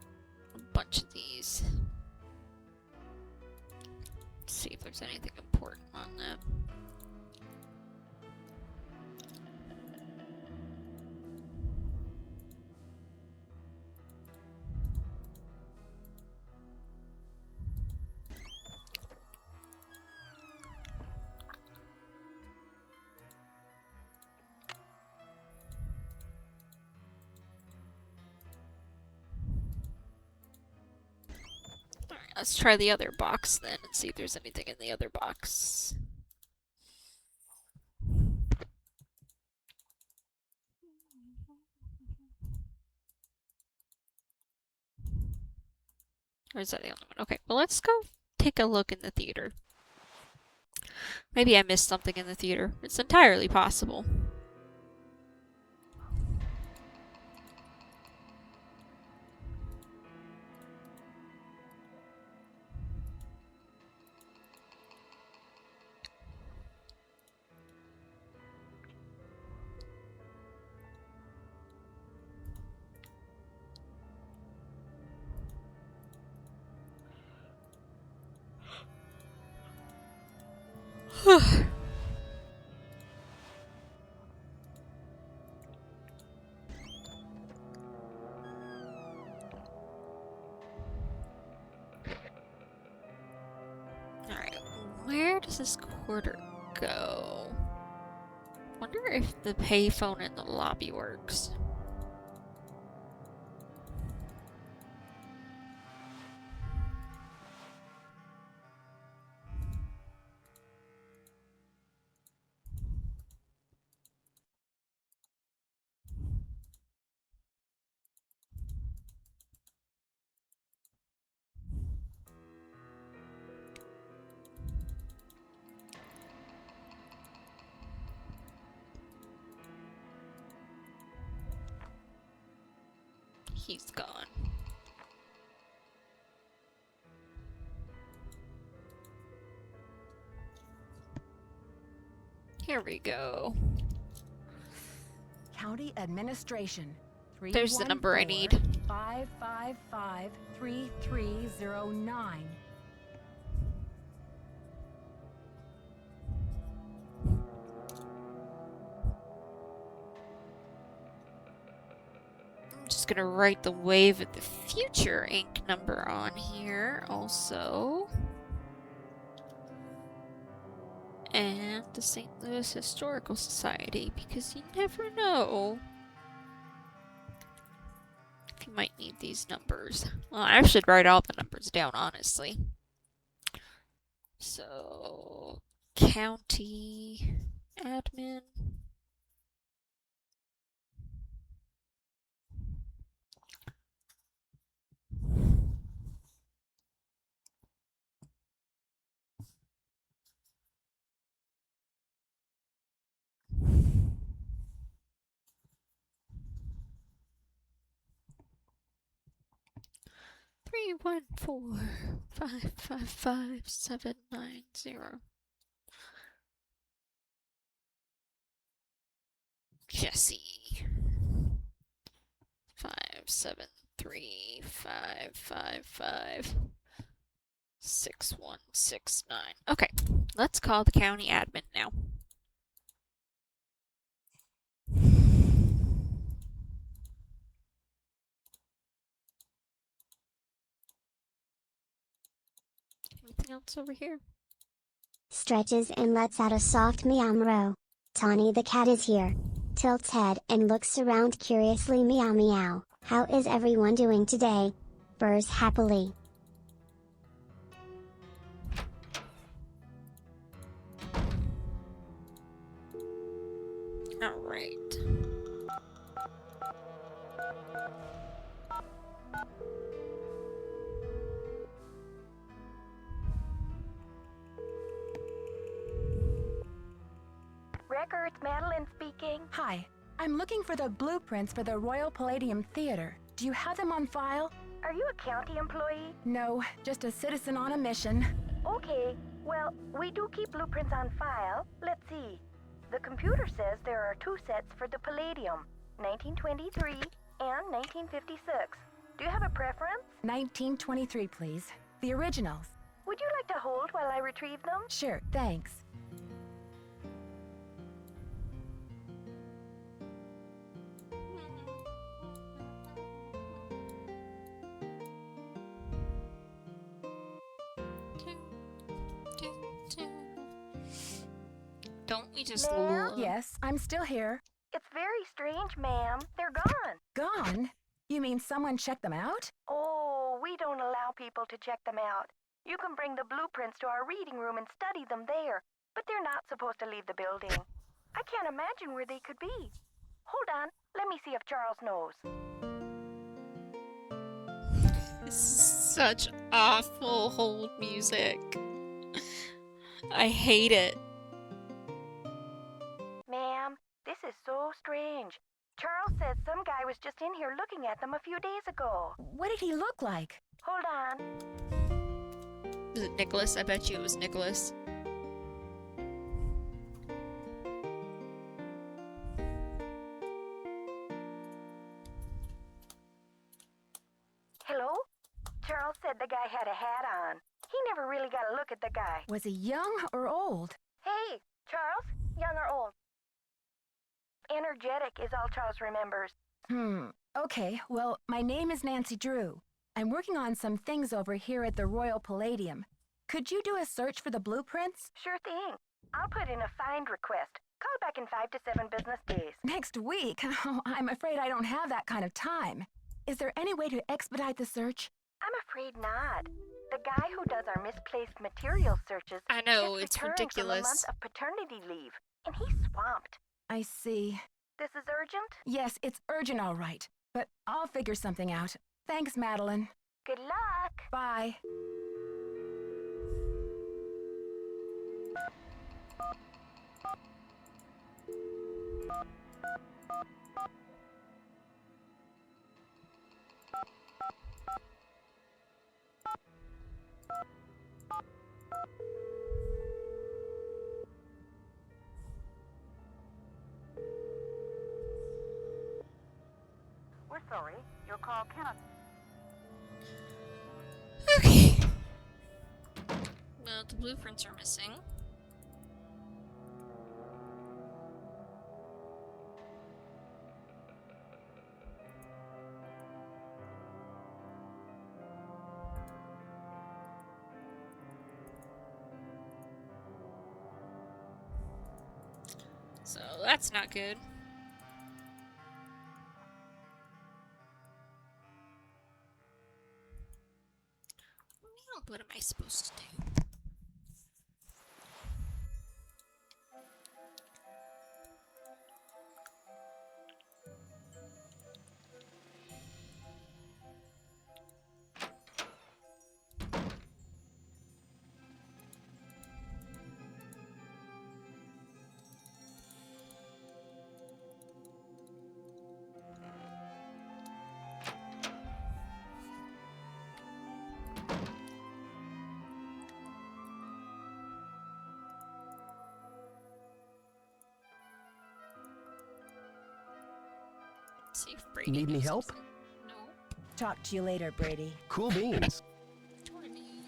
Speaker 2: a bunch of these. See if there's anything important on them. Let's try the other box then and see if there's anything in the other box. Or is that the only one? Okay, well let's go take a look in the theater. Maybe I missed something in the theater. It's entirely possible. Alright, where does this quarter go? Wonder if the payphone in the lobby works. He's gone. Here we go.
Speaker 4: County Administration.
Speaker 2: There's the number I need.
Speaker 4: 555-3309.
Speaker 2: I'm just gonna write the Wave of the Future Inc. number on here also. And the St. Louis Historical Society, because you never know if you might need these numbers. Well, I should write all the numbers down, honestly. So, county admin. Three, 1, 4, 5, 5, 5, 7, 9, 0. Jesse. 5, 7, 3, 5, 5, 5, 6, 1, 6, 9. Okay, let's call the county admin now. Anything else over here?
Speaker 3: Stretches and lets out a soft meow. Tawny the cat is here. Tilts head and looks around curiously. Meow meow. How is everyone doing today? Purrs happily.
Speaker 2: Alright.
Speaker 13: Records, Madeline speaking.
Speaker 4: Hi, I'm looking for the blueprints for the Royal Palladium Theater. Do you have them on file?
Speaker 13: Are you a county employee?
Speaker 4: No, just a citizen on a mission.
Speaker 13: Okay, well, we do keep blueprints on file. Let's see. The computer says there are 2 sets for the Palladium, 1923 and 1956. Do you have a preference?
Speaker 4: 1923, please. The originals.
Speaker 13: Would you like to hold while I retrieve them?
Speaker 4: Sure, thanks.
Speaker 2: Don't we just
Speaker 13: Ma'am?
Speaker 4: Yes, I'm still here.
Speaker 13: It's very strange, ma'am. They're gone.
Speaker 4: Gone? You mean someone checked them out?
Speaker 13: Oh, we don't allow people to check them out. You can bring the blueprints to our reading room and study them there, but they're not supposed to leave the building. I can't imagine where they could be. Hold on, let me see if Charles knows.
Speaker 2: This is such awful hold music. I hate it.
Speaker 13: Ma'am, this is so strange. Charles says some guy was just in here looking at them a few days ago.
Speaker 4: What did he look like?
Speaker 13: Hold on.
Speaker 2: Was it Nicholas? I bet you it was Nicholas.
Speaker 13: Hello? Charles said the guy had a hat on. He never really got a look at the guy.
Speaker 4: Was he young or old?
Speaker 13: Hey, Charles, young or old? Energetic is all Charles remembers.
Speaker 4: Okay, well, my name is Nancy Drew. I'm working on some things over here at the Royal Palladium. Could you do a search for the blueprints?
Speaker 13: Sure thing. I'll put in a find request. Call back in 5 to 7 business days.
Speaker 4: Next week? Oh, I'm afraid I don't have that kind of time. Is there any way to expedite the search?
Speaker 13: I'm afraid not. The guy who does our misplaced material searches
Speaker 2: I know,
Speaker 13: just
Speaker 2: it's
Speaker 13: returned from a
Speaker 2: ridiculous.
Speaker 13: month of paternity leave, and he's swamped.
Speaker 4: I see.
Speaker 13: This is urgent?
Speaker 4: Yes, it's urgent, all right. But I'll figure something out. Thanks, Madeline.
Speaker 13: Good luck.
Speaker 4: Bye.
Speaker 13: We're sorry. Your call cannot.
Speaker 2: Okay. Well, the blueprints are missing. So that's not good. Now, what am I supposed to do? See if Brady
Speaker 11: Need any
Speaker 2: knows
Speaker 11: help?
Speaker 2: something. No.
Speaker 4: Talk to you later, Brady.
Speaker 11: Cool beans.
Speaker 2: Do I need?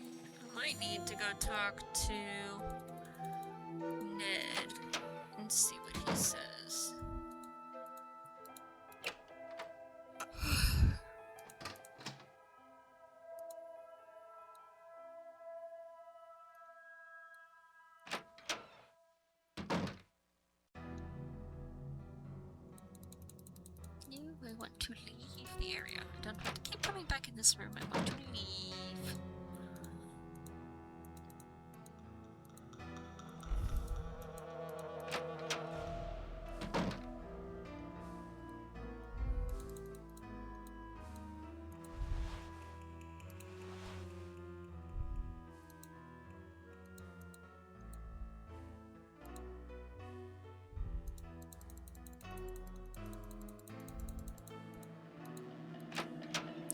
Speaker 2: I might need to go talk to Ned and see what he says. I want to leave the area. I don't want to keep coming back in this room. I want to leave.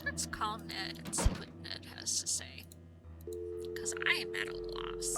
Speaker 2: Let's call Ned and see what Ned has to say. Because I am at a loss.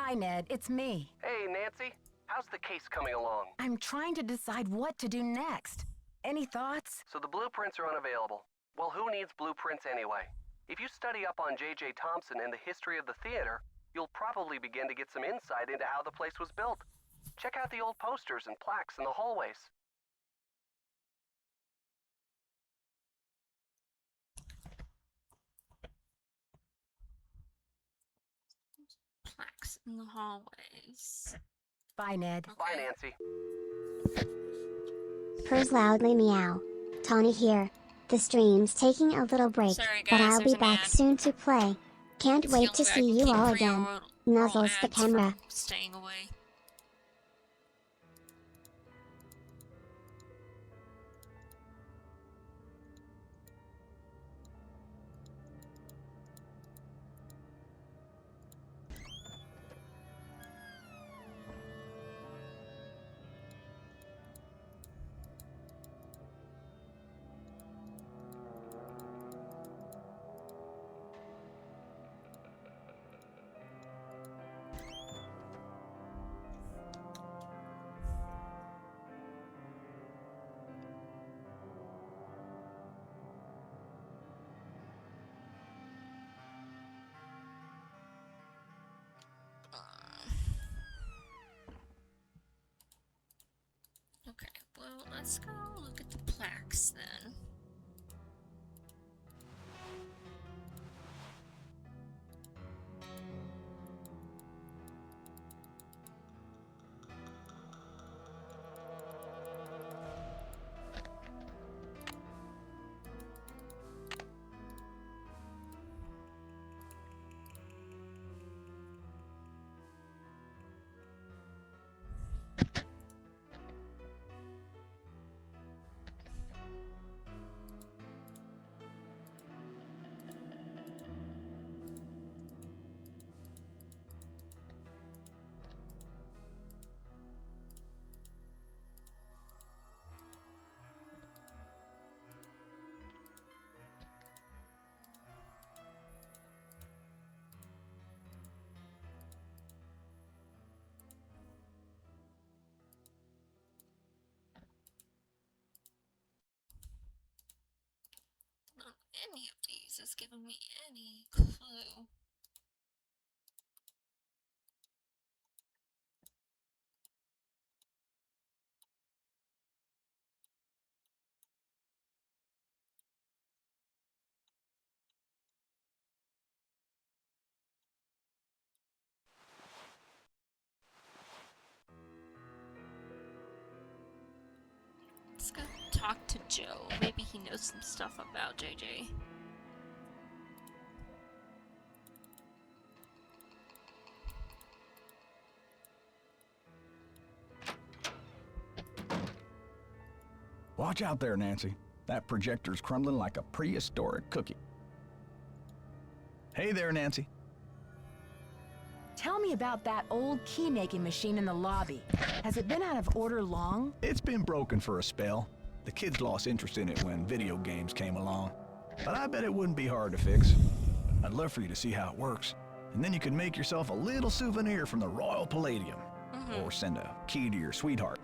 Speaker 4: Hi, Ned. It's me.
Speaker 12: Hey, Nancy. How's the case coming along?
Speaker 4: I'm trying to decide what to do next. Any thoughts?
Speaker 12: So the blueprints are unavailable. Well, who needs blueprints anyway? If you study up on J.J. Thompson and the history of the theater, you'll probably begin to get some insight into how the place was built. Check out the old posters and plaques in the hallways.
Speaker 2: Plaques in the hallways.
Speaker 4: Bye, Ned.
Speaker 12: Bye, Nancy.
Speaker 3: Purrs loudly meow. Tawny here. The stream's taking a little break,
Speaker 2: Sorry,
Speaker 3: but
Speaker 2: guys,
Speaker 3: I'll
Speaker 2: there's
Speaker 3: be
Speaker 2: a
Speaker 3: back
Speaker 2: man.
Speaker 3: soon to play. Can't
Speaker 2: It's the
Speaker 3: wait
Speaker 2: only
Speaker 3: to
Speaker 2: way I
Speaker 3: see
Speaker 2: can
Speaker 3: you
Speaker 2: keep
Speaker 3: all
Speaker 2: pre-roll-
Speaker 3: again.
Speaker 2: roll
Speaker 3: Nuzzles the
Speaker 2: ads from
Speaker 3: camera.
Speaker 2: staying away. Okay, well, let's go look at the plaques then. Not any of these is giving me any clue. Let's go talk to Joe. Maybe he knows some stuff about JJ.
Speaker 9: Watch out there, Nancy. That projector's crumbling like a prehistoric cookie. Hey there, Nancy.
Speaker 4: Tell me about that old key-making machine in the lobby. Has it been out of order long?
Speaker 9: It's been broken for a spell. The kids lost interest in it when video games came along. But I bet it wouldn't be hard to fix. I'd love for you to see how it works. And then you could make yourself a little souvenir from the Royal Palladium. Or send a key to your sweetheart.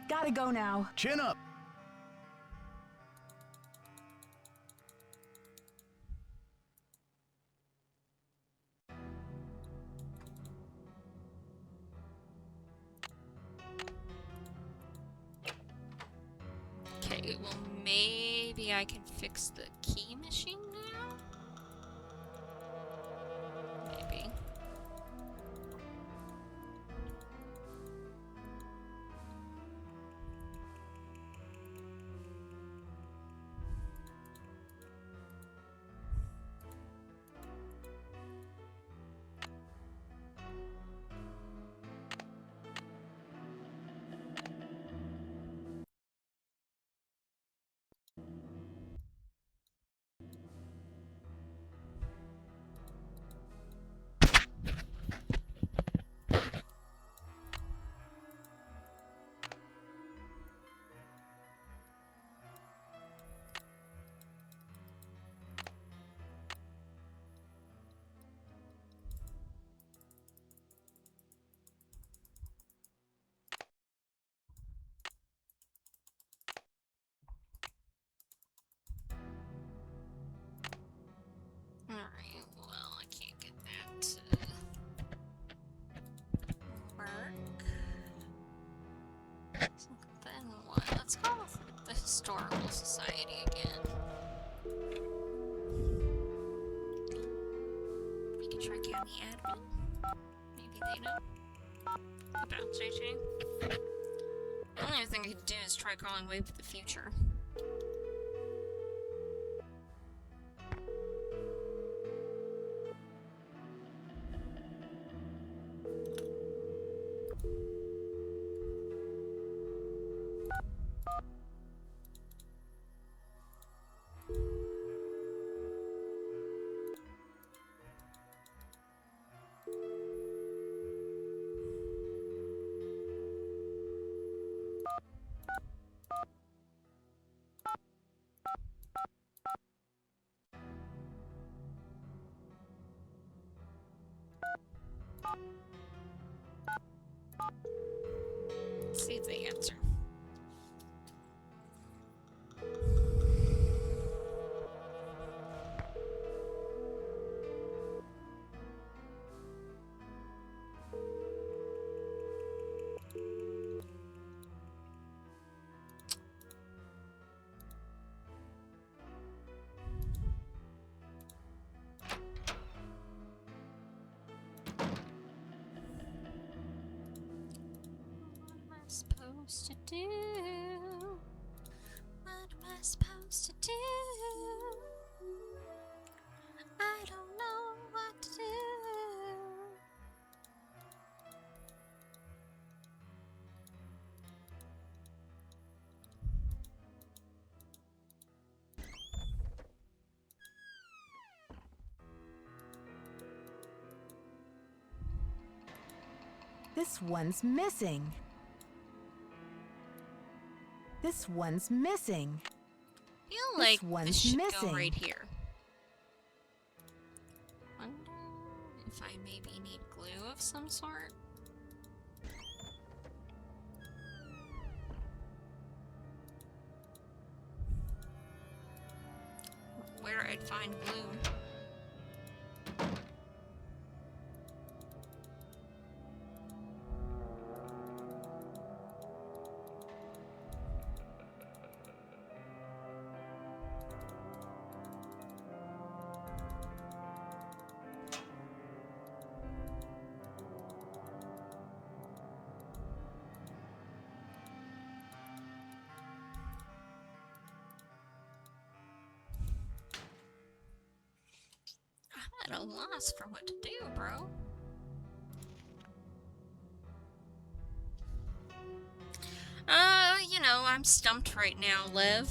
Speaker 4: Gotta go now.
Speaker 9: Chin up!
Speaker 2: Okay, well, maybe I can fix the key machine now? Maybe. Historical Society again. We can track down the admin. Maybe they know about JJ. The only thing I could do is try calling Wave of the Future. Let's see if they answer. Supposed to do? What am I supposed to do? I don't know what to do.
Speaker 4: This one's missing. This one's missing.
Speaker 2: I feel like this should
Speaker 4: missing.
Speaker 2: go right here. Wonder if I maybe need glue of some sort. Where I'd find glue. I'm at a loss for what to do, bro. You know, I'm stumped right now, Lev.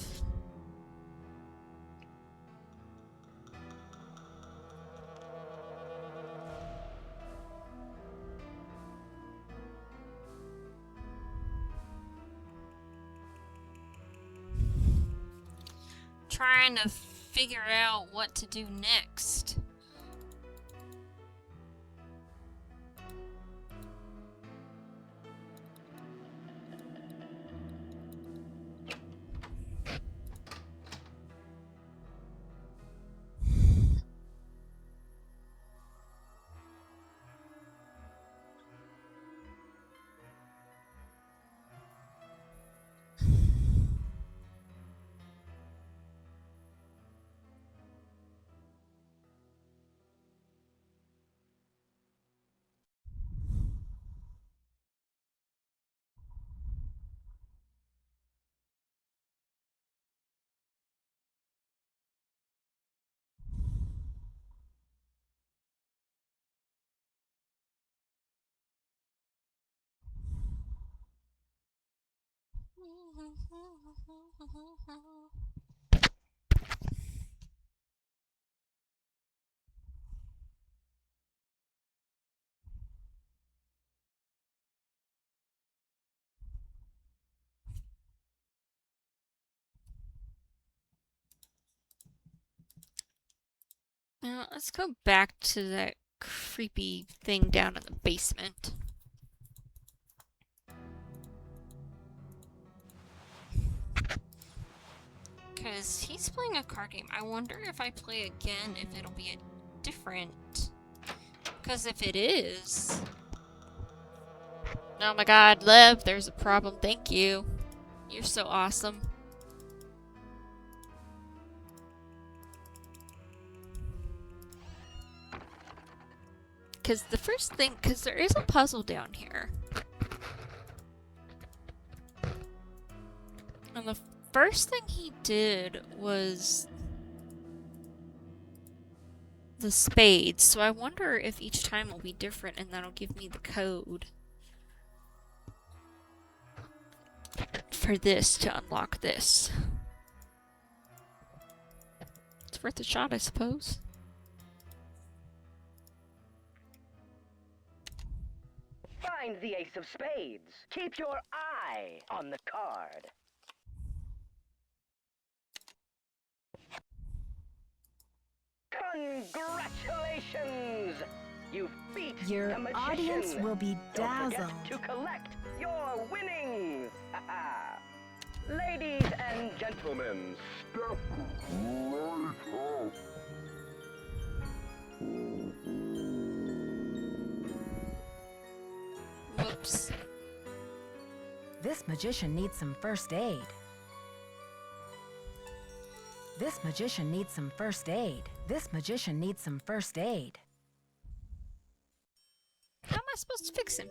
Speaker 2: Trying to figure out what to do next. Now, let's go back to that creepy thing down in the basement. Because he's playing a card game. I wonder if I play again, if it'll be a different... Because if it is... Oh my god, Lev, there's a problem. Thank you. You're so awesome. because the first thing, because there is a puzzle down here. And the first thing he did was the spades, so I wonder if each time will be different and that'll give me the code for this to unlock this. It's worth a shot, I suppose.
Speaker 14: Find the ace of spades. Keep your eye on the card. Congratulations! You've beat
Speaker 4: Your
Speaker 14: the magician.
Speaker 4: audience will be
Speaker 14: Don't
Speaker 4: dazzled.
Speaker 14: forget to collect your winnings. Ladies and gentlemen, step right up.
Speaker 2: Whoops.
Speaker 4: This magician needs some first aid. This magician needs some first aid. This magician needs some first aid.
Speaker 2: How am I supposed to fix him?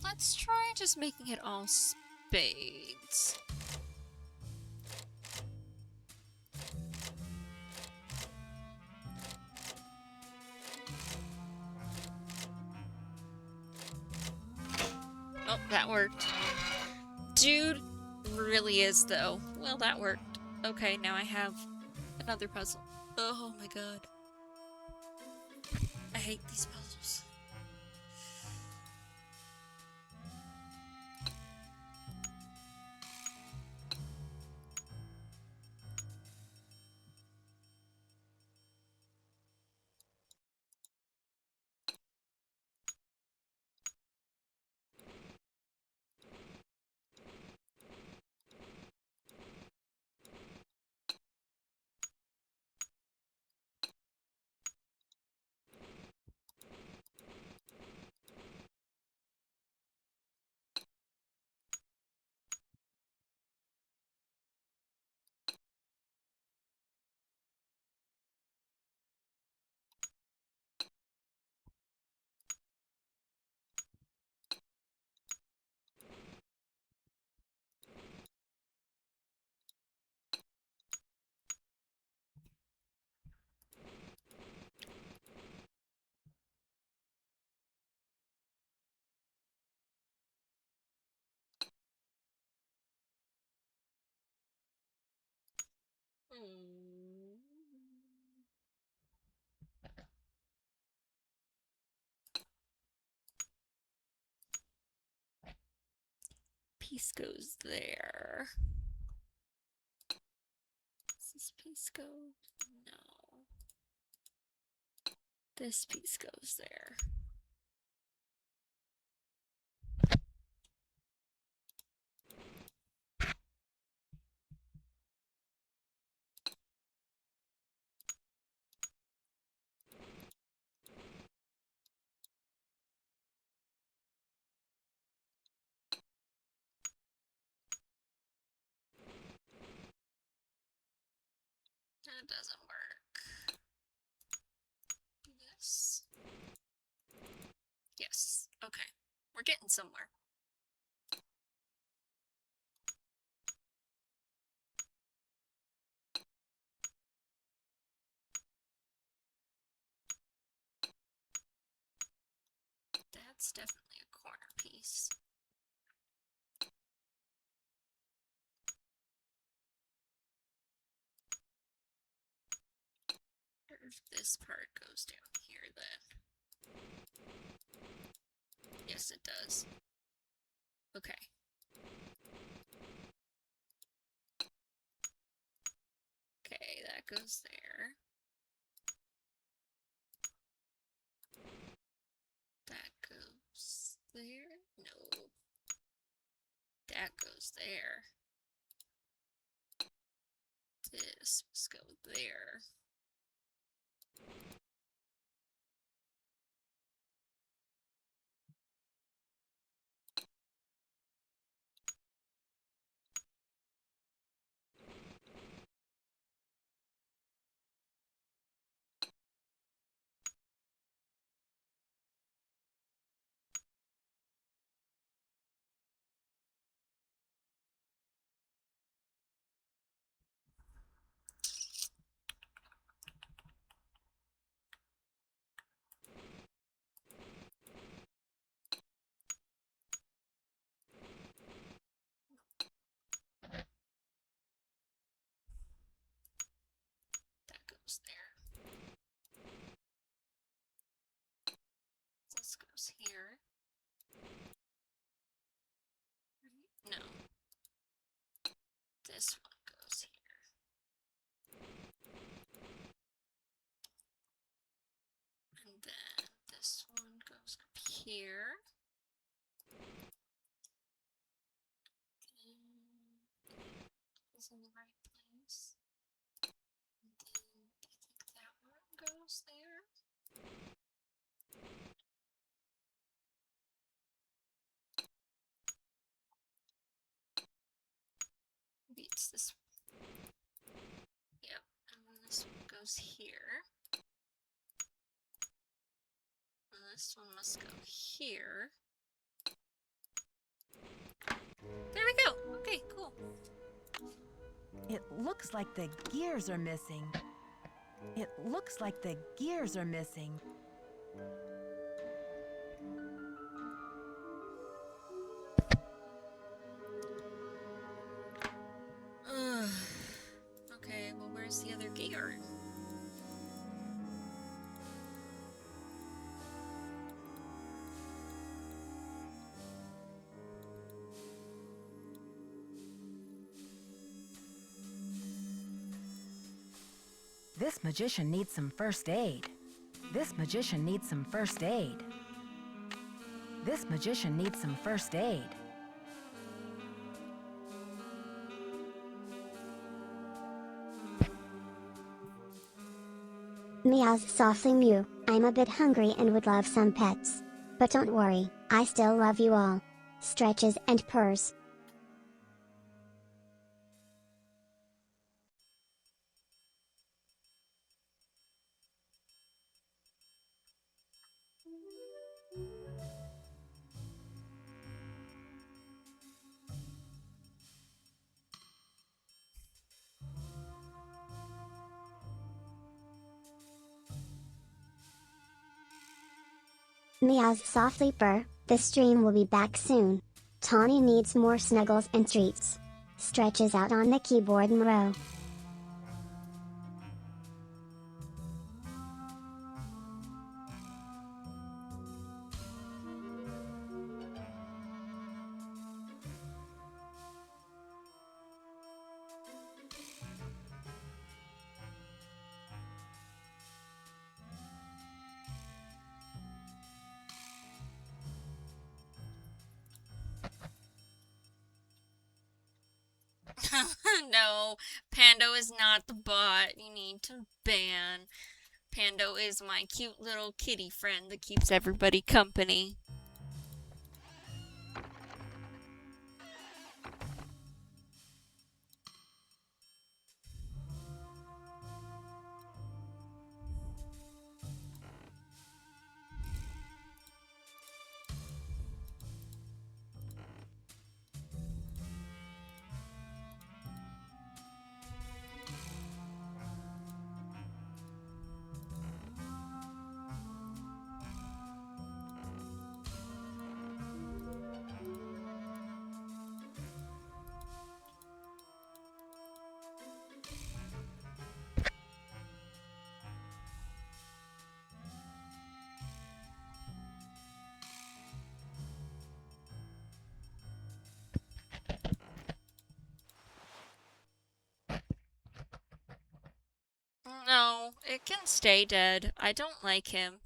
Speaker 2: Let's try just making it all spades. Oh, that worked. Dude really is, though. Well, that worked. Okay, now I have another puzzle. Oh my god. I hate these puzzles. Piece goes there. Does this piece go? No. This piece goes there. That doesn't work. This. Yes. Okay. We're getting somewhere. That's definitely a corner piece. If this part goes down here, then. Yes, it does. Okay. Okay, that goes there. That goes there. No. That goes there. This must go there. here. Is in the right place. And then I think that one goes there. Maybe it's this one. Yep, and then this one goes here. And this one must go here. There we go! Okay, cool.
Speaker 4: It looks like the gears are missing. It looks like the gears are missing.
Speaker 2: Okay, well, where's the other gear?
Speaker 4: This magician needs some first aid. This magician needs some first aid. This magician needs some first aid.
Speaker 3: Meows softly mew. I'm a bit hungry and would love some pets. But don't worry, I still love you all. Stretches and purrs. Meows softly purr. The stream will be back soon. Tawny needs more snuggles and treats. Stretches out on the keyboard and row.
Speaker 2: No, Pando is not the bot. You need to ban. Pando is my cute little kitty friend that keeps everybody company. No, it can stay dead. I don't like him.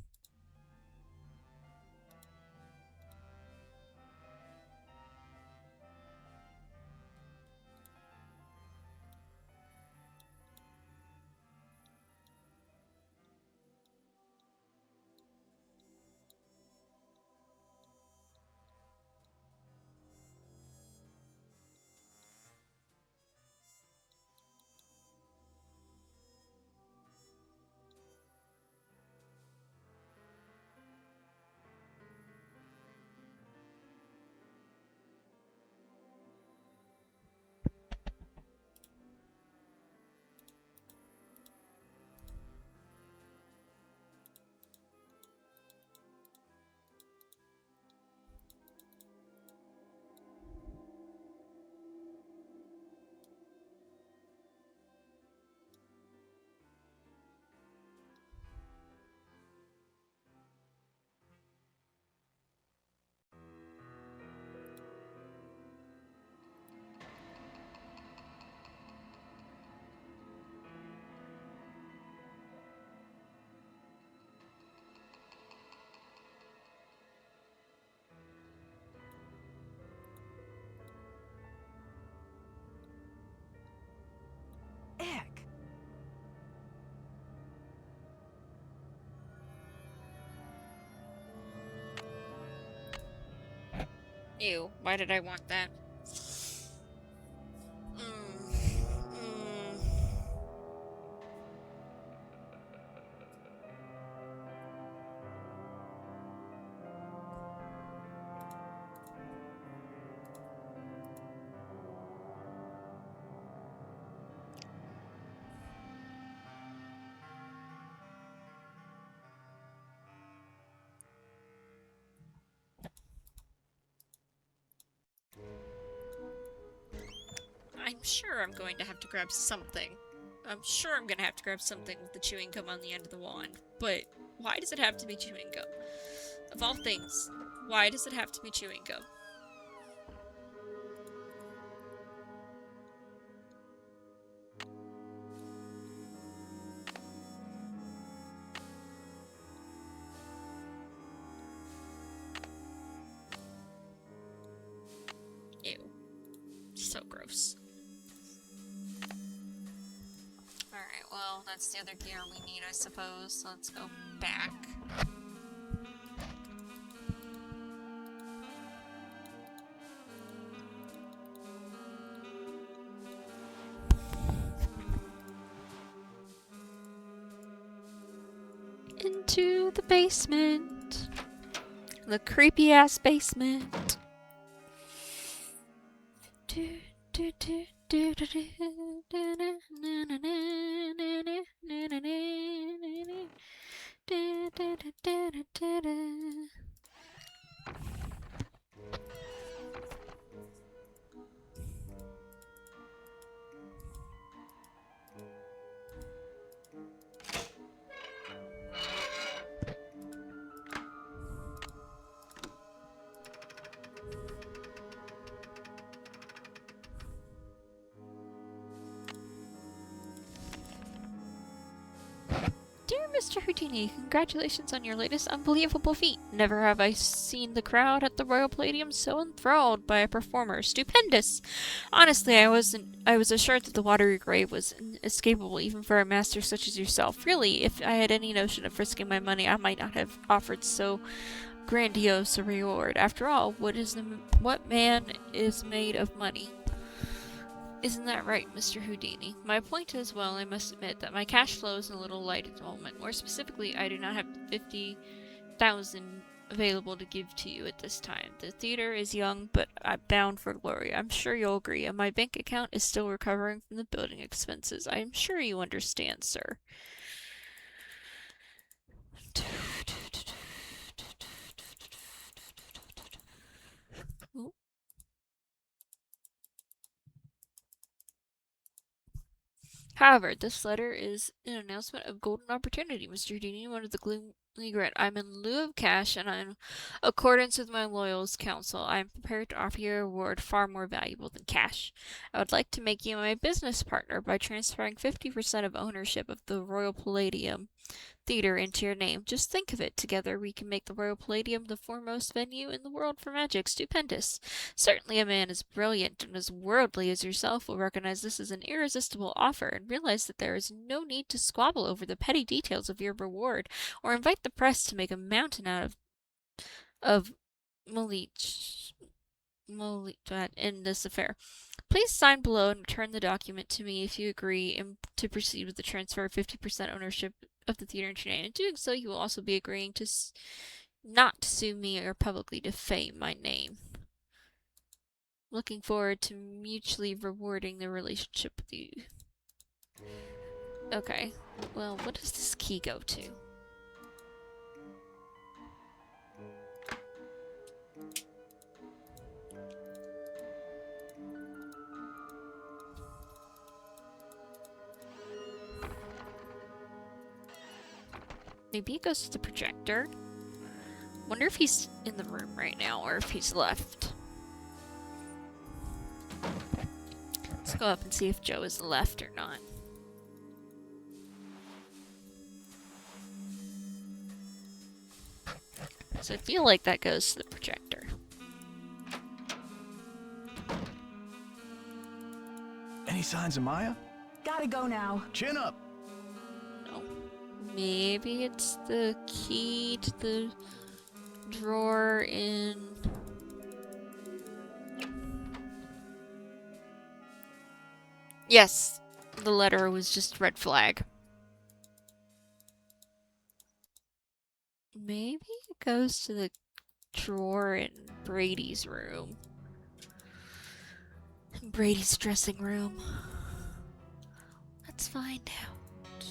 Speaker 2: Ew, why did I want that? I'm sure I'm going to have to grab something. I'm sure I'm going to have to grab something with the chewing gum on the end of the wand. But why does it have to be chewing gum? Of all things, why does it have to be chewing gum? Ew. So gross. Alright, well, that's the other gear we need, I suppose. So let's go back. Into the basement. The creepy ass basement. Dear Mr. Houdini, congratulations on your latest unbelievable feat. Never have I seen the crowd at the Royal Palladium so enthralled by a performer. Stupendous! Honestly, I was assured that the watery grave was inescapable even for a master such as yourself. Really, if I had any notion of risking my money, I might not have offered so grandiose a reward. After all, what man is made of money? Isn't that right, Mr. Houdini? My point is, well, I must admit that my cash flow is a little light at the moment. More specifically, I do not have 50,000 available to give to you at this time. The theater is young, but I'm bound for glory. I'm sure you'll agree, and my bank account is still recovering from the building expenses. I am sure you understand, sir. Oh. However, this letter is an announcement of golden opportunity, Mr. Houdini. One of the gloomy grant. I'm in lieu of cash, and in accordance with my loyal's counsel, I am prepared to offer you a reward far more valuable than cash. I would like to make you my business partner by transferring 50% of ownership of the Royal Palladium Theater into your name. Just think of it. Together we can make the Royal Palladium the foremost venue in the world for magic. Stupendous. Certainly a man as brilliant and as worldly as yourself will recognize this as an irresistible offer and realize that there is no need to squabble over the petty details of your reward or invite the press to make a mountain out of Malich in this affair. Please sign below and return the document to me if you agree to proceed with the transfer of 50% ownership of the theater into your name. In doing so, you will also be agreeing to not to sue me or publicly defame my name. Looking forward to mutually rewarding the relationship with you. Okay, well, what does this key go to? Maybe it goes to the projector. Wonder if he's in the room right now or if he's left. Let's go up and see if Joe is left or not. So I feel like that goes to the projector.
Speaker 9: Any signs of Maya?
Speaker 10: Gotta go now.
Speaker 9: Chin up!
Speaker 2: No. Maybe it's the key to the drawer in Yes, the letter was just red flag. Maybe it goes to the drawer in Brady's room. Brady's dressing room. Let's find out.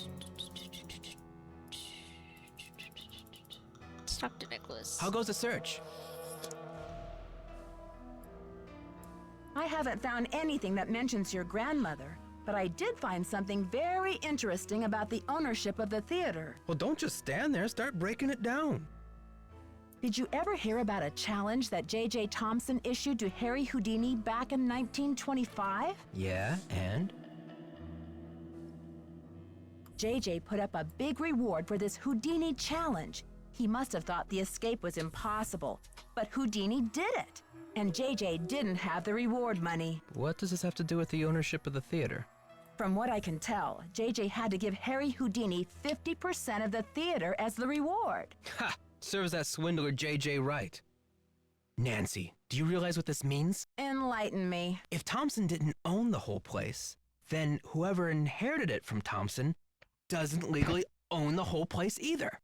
Speaker 2: Let's talk to Nicholas.
Speaker 7: How goes the search?
Speaker 4: I haven't found anything that mentions your grandmother, but I did find something very interesting about the ownership of the theater.
Speaker 7: Well, don't just stand there. Start breaking it down.
Speaker 4: Did you ever hear about a challenge that J.J. Thompson issued to Harry Houdini back in 1925?
Speaker 7: Yeah, and?
Speaker 4: J.J. put up a big reward for this Houdini challenge. He must have thought the escape was impossible, but Houdini did it. And J.J. didn't have the reward money.
Speaker 7: What does this have to do with the ownership of the theater?
Speaker 4: From what I can tell, J.J. had to give Harry Houdini 50% of the theater as the reward.
Speaker 7: Ha! Serves that swindler J.J. right. Nancy, do you realize what this means?
Speaker 4: Enlighten me.
Speaker 7: If Thompson didn't own the whole place, then whoever inherited it from Thompson doesn't legally own the whole place either.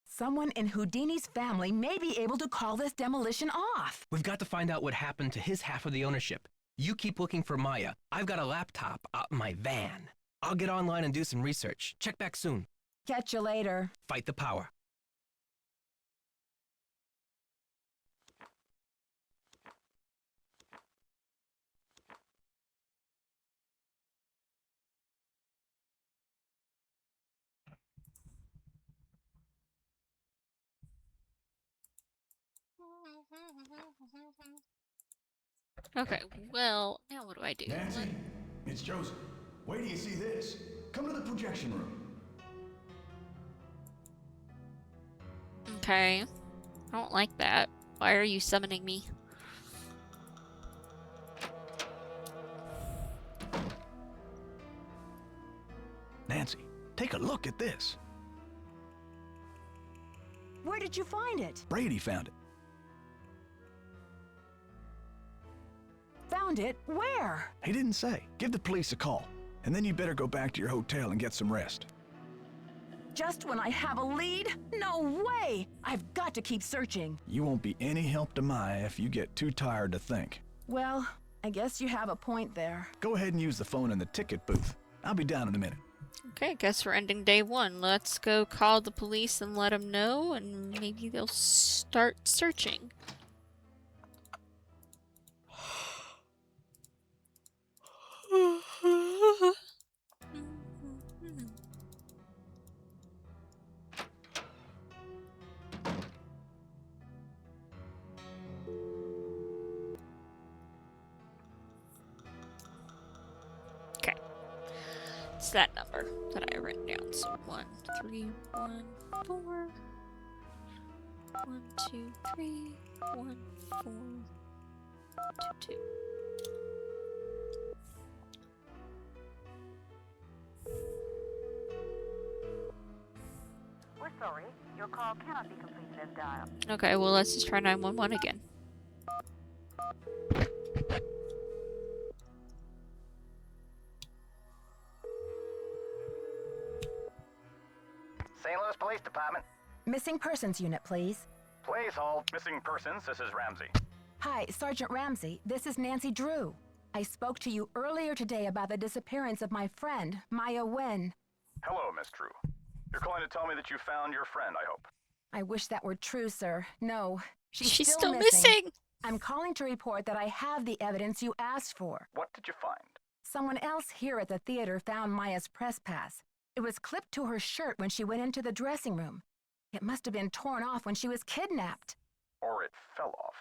Speaker 4: Someone in Houdini's family may be able to call this demolition off.
Speaker 7: We've got to find out what happened to his half of the ownership. You keep looking for Maya. I've got a laptop out in my van. I'll get online and do some research. Check back soon.
Speaker 4: Catch you later.
Speaker 7: Fight the power.
Speaker 2: Okay, well, now what do I do?
Speaker 9: Nancy, it's Joseph. Wait till you see this. Come to the projection room.
Speaker 2: Okay. I don't like that. Why are you summoning me?
Speaker 9: Nancy, take a look at this.
Speaker 4: Where did you find it?
Speaker 9: Brady found it.
Speaker 4: Found it? Where?
Speaker 9: He didn't say. Give the police a call, and then you better go back to your hotel and get some rest.
Speaker 4: Just when I have a lead? No way! I've got to keep searching.
Speaker 9: You won't be any help to Maya if you get too tired to think.
Speaker 4: Well, I guess you have a point there.
Speaker 9: Go ahead and use the phone in the ticket booth. I'll be down in a minute.
Speaker 2: Okay, guess we're ending day one. Let's go call the police and let them know, and maybe they'll start searching. Okay. It's that number that I written down. So 1 3 1 4 1 2 3 1 4 2 2.
Speaker 8: We're sorry, your call cannot be completed as dialed.
Speaker 2: Okay, well let's just try 911 again.
Speaker 6: St. Louis Police Department.
Speaker 4: Missing persons unit, please.
Speaker 6: Please hold. Missing persons, this is Ramsey.
Speaker 4: Hi, Sergeant Ramsey. This is Nancy Drew. I spoke to you earlier today about the disappearance of my friend, Maya Wen.
Speaker 6: Hello, Miss Drew. You're calling to tell me that you found your friend, I hope.
Speaker 4: I wish that were true, sir. No,
Speaker 2: She's still missing.
Speaker 4: I'm calling to report that I have the evidence you asked for.
Speaker 6: What did you find?
Speaker 4: Someone else here at the theater found Maya's press pass. It was clipped to her shirt when she went into the dressing room. It must have been torn off when she was kidnapped.
Speaker 6: Or it fell off.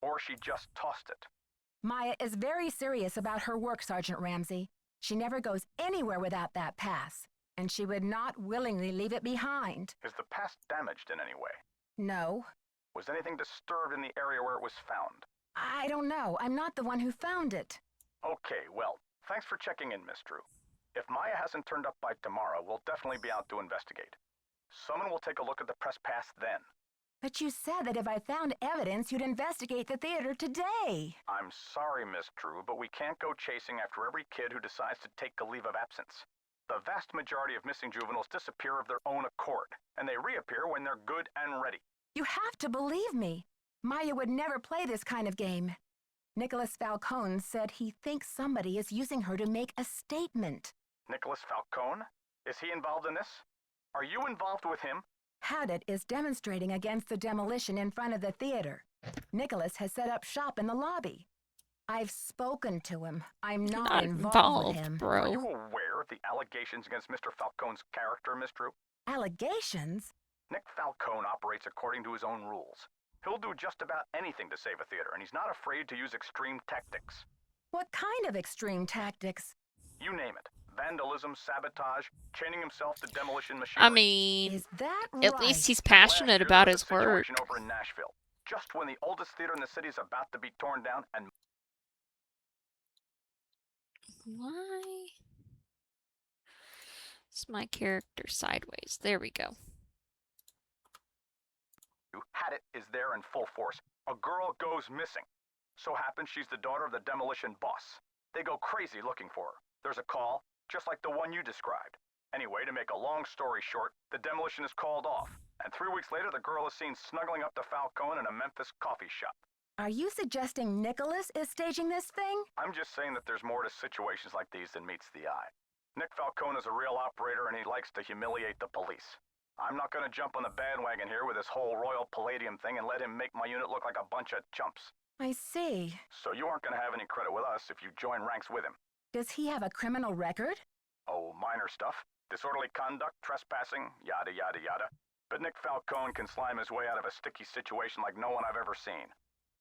Speaker 6: Or she just tossed it.
Speaker 4: Maya is very serious about her work, Sergeant Ramsey. She never goes anywhere without that pass, and she would not willingly leave it behind.
Speaker 6: Is the pass damaged in any way?
Speaker 4: No.
Speaker 6: Was anything disturbed in the area where it was found?
Speaker 4: I don't know. I'm not the one who found it.
Speaker 6: Okay, well, thanks for checking in, Miss Drew. If Maya hasn't turned up by tomorrow, we'll definitely be out to investigate. Someone will take a look at the press pass then.
Speaker 4: But you said that if I found evidence, you'd investigate the theater today.
Speaker 6: I'm sorry, Miss Drew, but we can't go chasing after every kid who decides to take a leave of absence. The vast majority of missing juveniles disappear of their own accord, and they reappear when they're good and ready.
Speaker 4: You have to believe me. Maya would never play this kind of game. Nicholas Falcone said he thinks somebody is using her to make a statement.
Speaker 6: Nicholas Falcone? Is he involved in this? Are you involved with him?
Speaker 4: Haddett is demonstrating against the demolition in front of the theater. Nicholas has set up shop in the lobby. I've spoken to him. I'm not involved with him.
Speaker 2: Bro.
Speaker 6: Are you aware of the allegations against Mr. Falcone's character, Miss Drew?
Speaker 4: Allegations?
Speaker 6: Nick Falcone operates according to his own rules. He'll do just about anything to save a theater, and he's not afraid to use extreme tactics.
Speaker 4: What kind of extreme tactics?
Speaker 6: You name it. Vandalism, sabotage, chaining himself to demolition machinery.
Speaker 2: I mean,
Speaker 4: is that
Speaker 2: at
Speaker 4: right?
Speaker 2: least he's passionate about his work.
Speaker 6: Over in Nashville, just when the oldest theater in the city is about to be torn down, and
Speaker 2: why is my character sideways? There we go.
Speaker 6: Haddett is there in full force. A girl goes missing. So happens she's the daughter of the demolition boss. They go crazy looking for her. There's a call, just like the one you described. Anyway, to make a long story short, the demolition is called off. And 3 weeks later, the girl is seen snuggling up to Falcone in a Memphis coffee shop.
Speaker 4: Are you suggesting Nicholas is staging this thing?
Speaker 6: I'm just saying that there's more to situations like these than meets the eye. Nick Falcone is a real operator, and he likes to humiliate the police. I'm not going to jump on the bandwagon here with this whole Royal Palladium thing and let him make my unit look like a bunch of chumps.
Speaker 4: I see.
Speaker 6: So you aren't going to have any credit with us if you join ranks with him.
Speaker 4: Does he have a criminal record?
Speaker 6: Oh, minor stuff. Disorderly conduct, trespassing, yada yada yada. But Nick Falcone can slime his way out of a sticky situation like no one I've ever seen.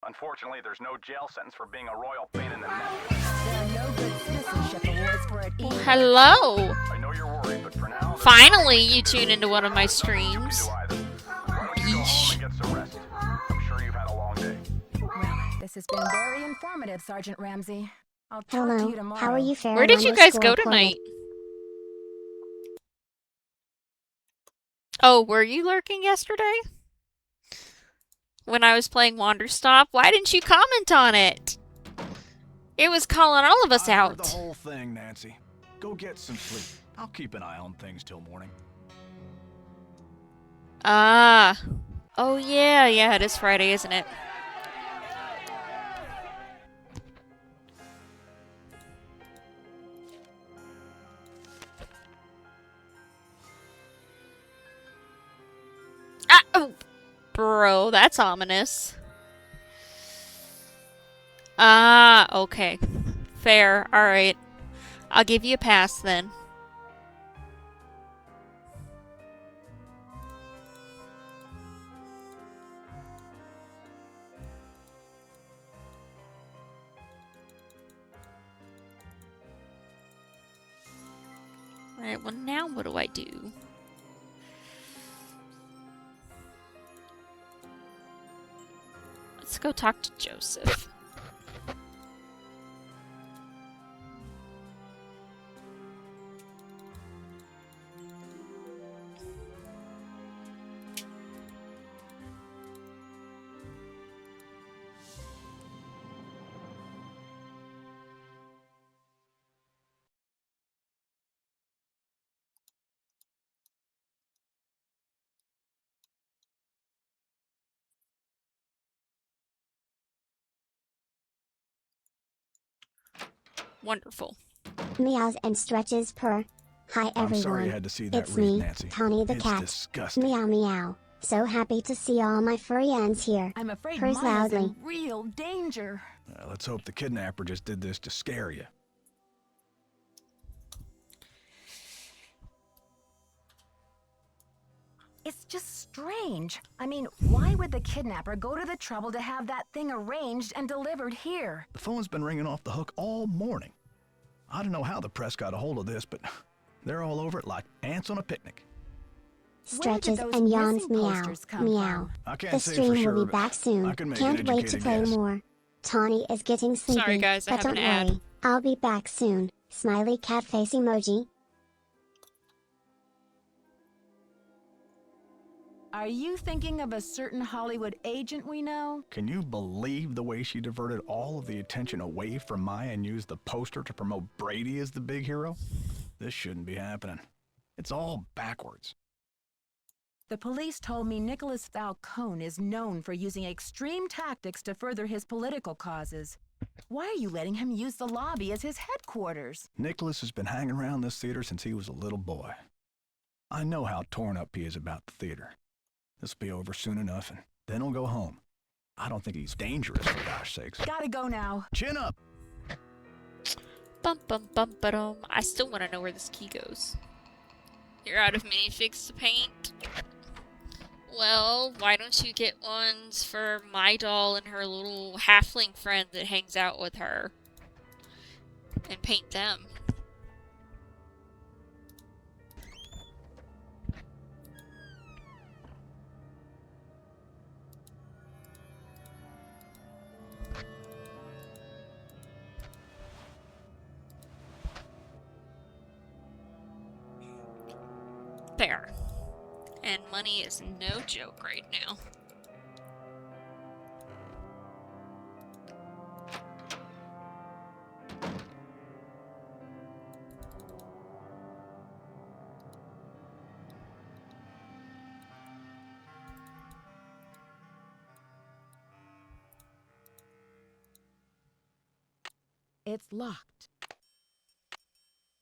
Speaker 6: Unfortunately, there's no jail sentence for being a royal pain in the neck.
Speaker 4: There are no good citizenship awards for it either.
Speaker 2: Hello!
Speaker 6: I know you're worried, but for now...
Speaker 2: Finally, you tune into one of my streams.
Speaker 6: Yeesh. I'm sure you've had a long day.
Speaker 4: Well, this has been very informative, Sergeant Ramsey. I'll talk to
Speaker 3: Hello,
Speaker 4: you tomorrow.
Speaker 3: how are you faring?
Speaker 2: Where did you guys go
Speaker 3: Score
Speaker 2: tonight? Oh, were you lurking yesterday? When I was playing Wanderstop? Why didn't you comment on it? It was calling all of us
Speaker 9: I
Speaker 2: out.
Speaker 9: heard the whole thing, Nancy. Go get some sleep. I'll keep an eye on things till morning.
Speaker 2: Ah. Oh yeah, it is Friday, isn't it? Ah, oh. Bro, that's ominous. Ah, okay. Fair, alright. I'll give you a pass then. Alright, well now what do I do? Let's go talk to Joseph. Wonderful.
Speaker 3: Meows and stretches purr. Hi everyone.
Speaker 9: I'm sorry you had to see that
Speaker 3: it's
Speaker 9: read,
Speaker 3: me,
Speaker 9: Nancy.
Speaker 3: Tawny the
Speaker 9: It's
Speaker 3: cat.
Speaker 9: disgusting.
Speaker 3: Meow meow. So happy to see all my furry ends here.
Speaker 4: I'm afraid
Speaker 3: Purrs
Speaker 4: Maya's
Speaker 3: loudly.
Speaker 4: in real danger.
Speaker 9: Let's hope the kidnapper just did this to scare you.
Speaker 4: It's just strange. I mean, why would the kidnapper go to the trouble to have that thing arranged and delivered here?
Speaker 9: The phone's been ringing off the hook all morning. I don't know how the press got a hold of this, but they're all over it like ants on a picnic.
Speaker 3: Stretches
Speaker 4: those
Speaker 3: and yawns
Speaker 4: missing
Speaker 3: meow.
Speaker 4: posters come
Speaker 3: Meow.
Speaker 9: I can't
Speaker 3: The
Speaker 9: say
Speaker 3: stream
Speaker 9: for sure,
Speaker 3: will be
Speaker 9: but
Speaker 3: back soon.
Speaker 9: I can make
Speaker 3: Can't
Speaker 9: an
Speaker 3: wait to
Speaker 9: educated
Speaker 3: play
Speaker 9: guess.
Speaker 3: more. Tawny is getting sleepy.
Speaker 2: Sorry, guys, I
Speaker 3: but
Speaker 2: have
Speaker 3: don't
Speaker 2: an ad.
Speaker 3: worry. I'll be back soon. Smiley cat face emoji.
Speaker 4: Are you thinking of a certain Hollywood agent we know?
Speaker 9: Can you believe the way she diverted all of the attention away from Maya and used the poster to promote Brady as the big hero? This shouldn't be happening. It's all backwards.
Speaker 4: The police told me Nicholas Falcone is known for using extreme tactics to further his political causes. Why are you letting him use the lobby as his headquarters?
Speaker 9: Nicholas has been hanging around this theater since he was a little boy. I know how torn up he is about the theater. This will be over soon enough, and then he'll go home. I don't think he's dangerous, for gosh sakes.
Speaker 4: Gotta go now.
Speaker 9: Chin up!
Speaker 2: Bum bum bum ba-dum. I still want to know where this key goes. You're out of minifigs to paint? Well, why don't you get ones for my doll and her little halfling friend that hangs out with her? And paint them. There. And money is no joke right now.
Speaker 4: It's locked.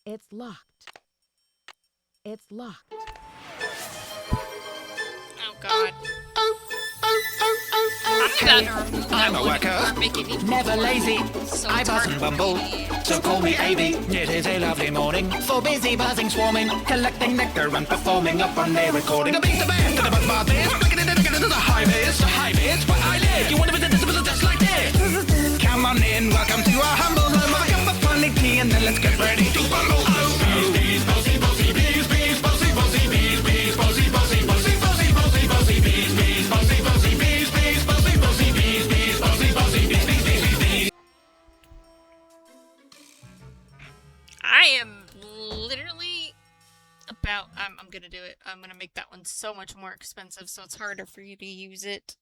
Speaker 4: It's locked. It's locked.
Speaker 2: Oh god. I'm a worker, never lazy. So I buzz and bumble, so call me Avy.
Speaker 15: It is a lovely morning for busy buzzing, swarming, collecting nectar and performing up on their recording. The beat the band, the buzz bar this, breaking it into the high vis, where I live. You want to visit this just like this? Come on in, welcome to our humble home. Have a cup of funny tea and then let's get ready to bundle. Oh, bees, bossy, bossy, bees, bees, bossy, bossy, bees, bees, bossy, bossy, bossy, bossy, bossy, bossy, bees, bees, bossy, bossy, bees, bees, bossy, bossy, bees, bees, bossy, bossy, bees, bees, bees, bees.
Speaker 2: I am literally about... I'm gonna do it. I'm gonna make that one so much more expensive so it's harder for you to use it.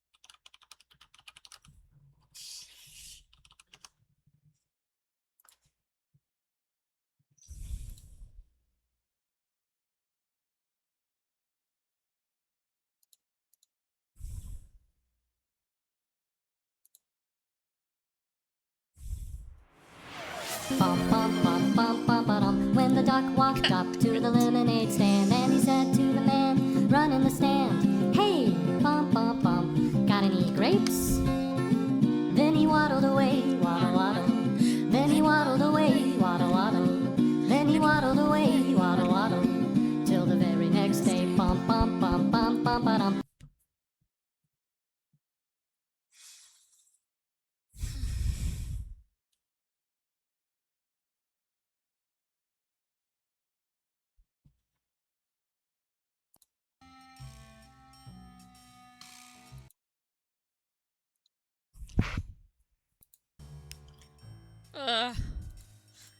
Speaker 16: Bum, bum, bum, bum, bum, ba-dum. When the duck walked up to the lemonade stand, and he said to the man running the stand, "Hey, bum, bum, bum, got any grapes?" Then he waddled away, waddle, waddle. Then he waddled away, waddle, waddle. Then he waddled away, waddle, waddle. Till the very next day, bum, bum, bum, bum, bum, ba-dum.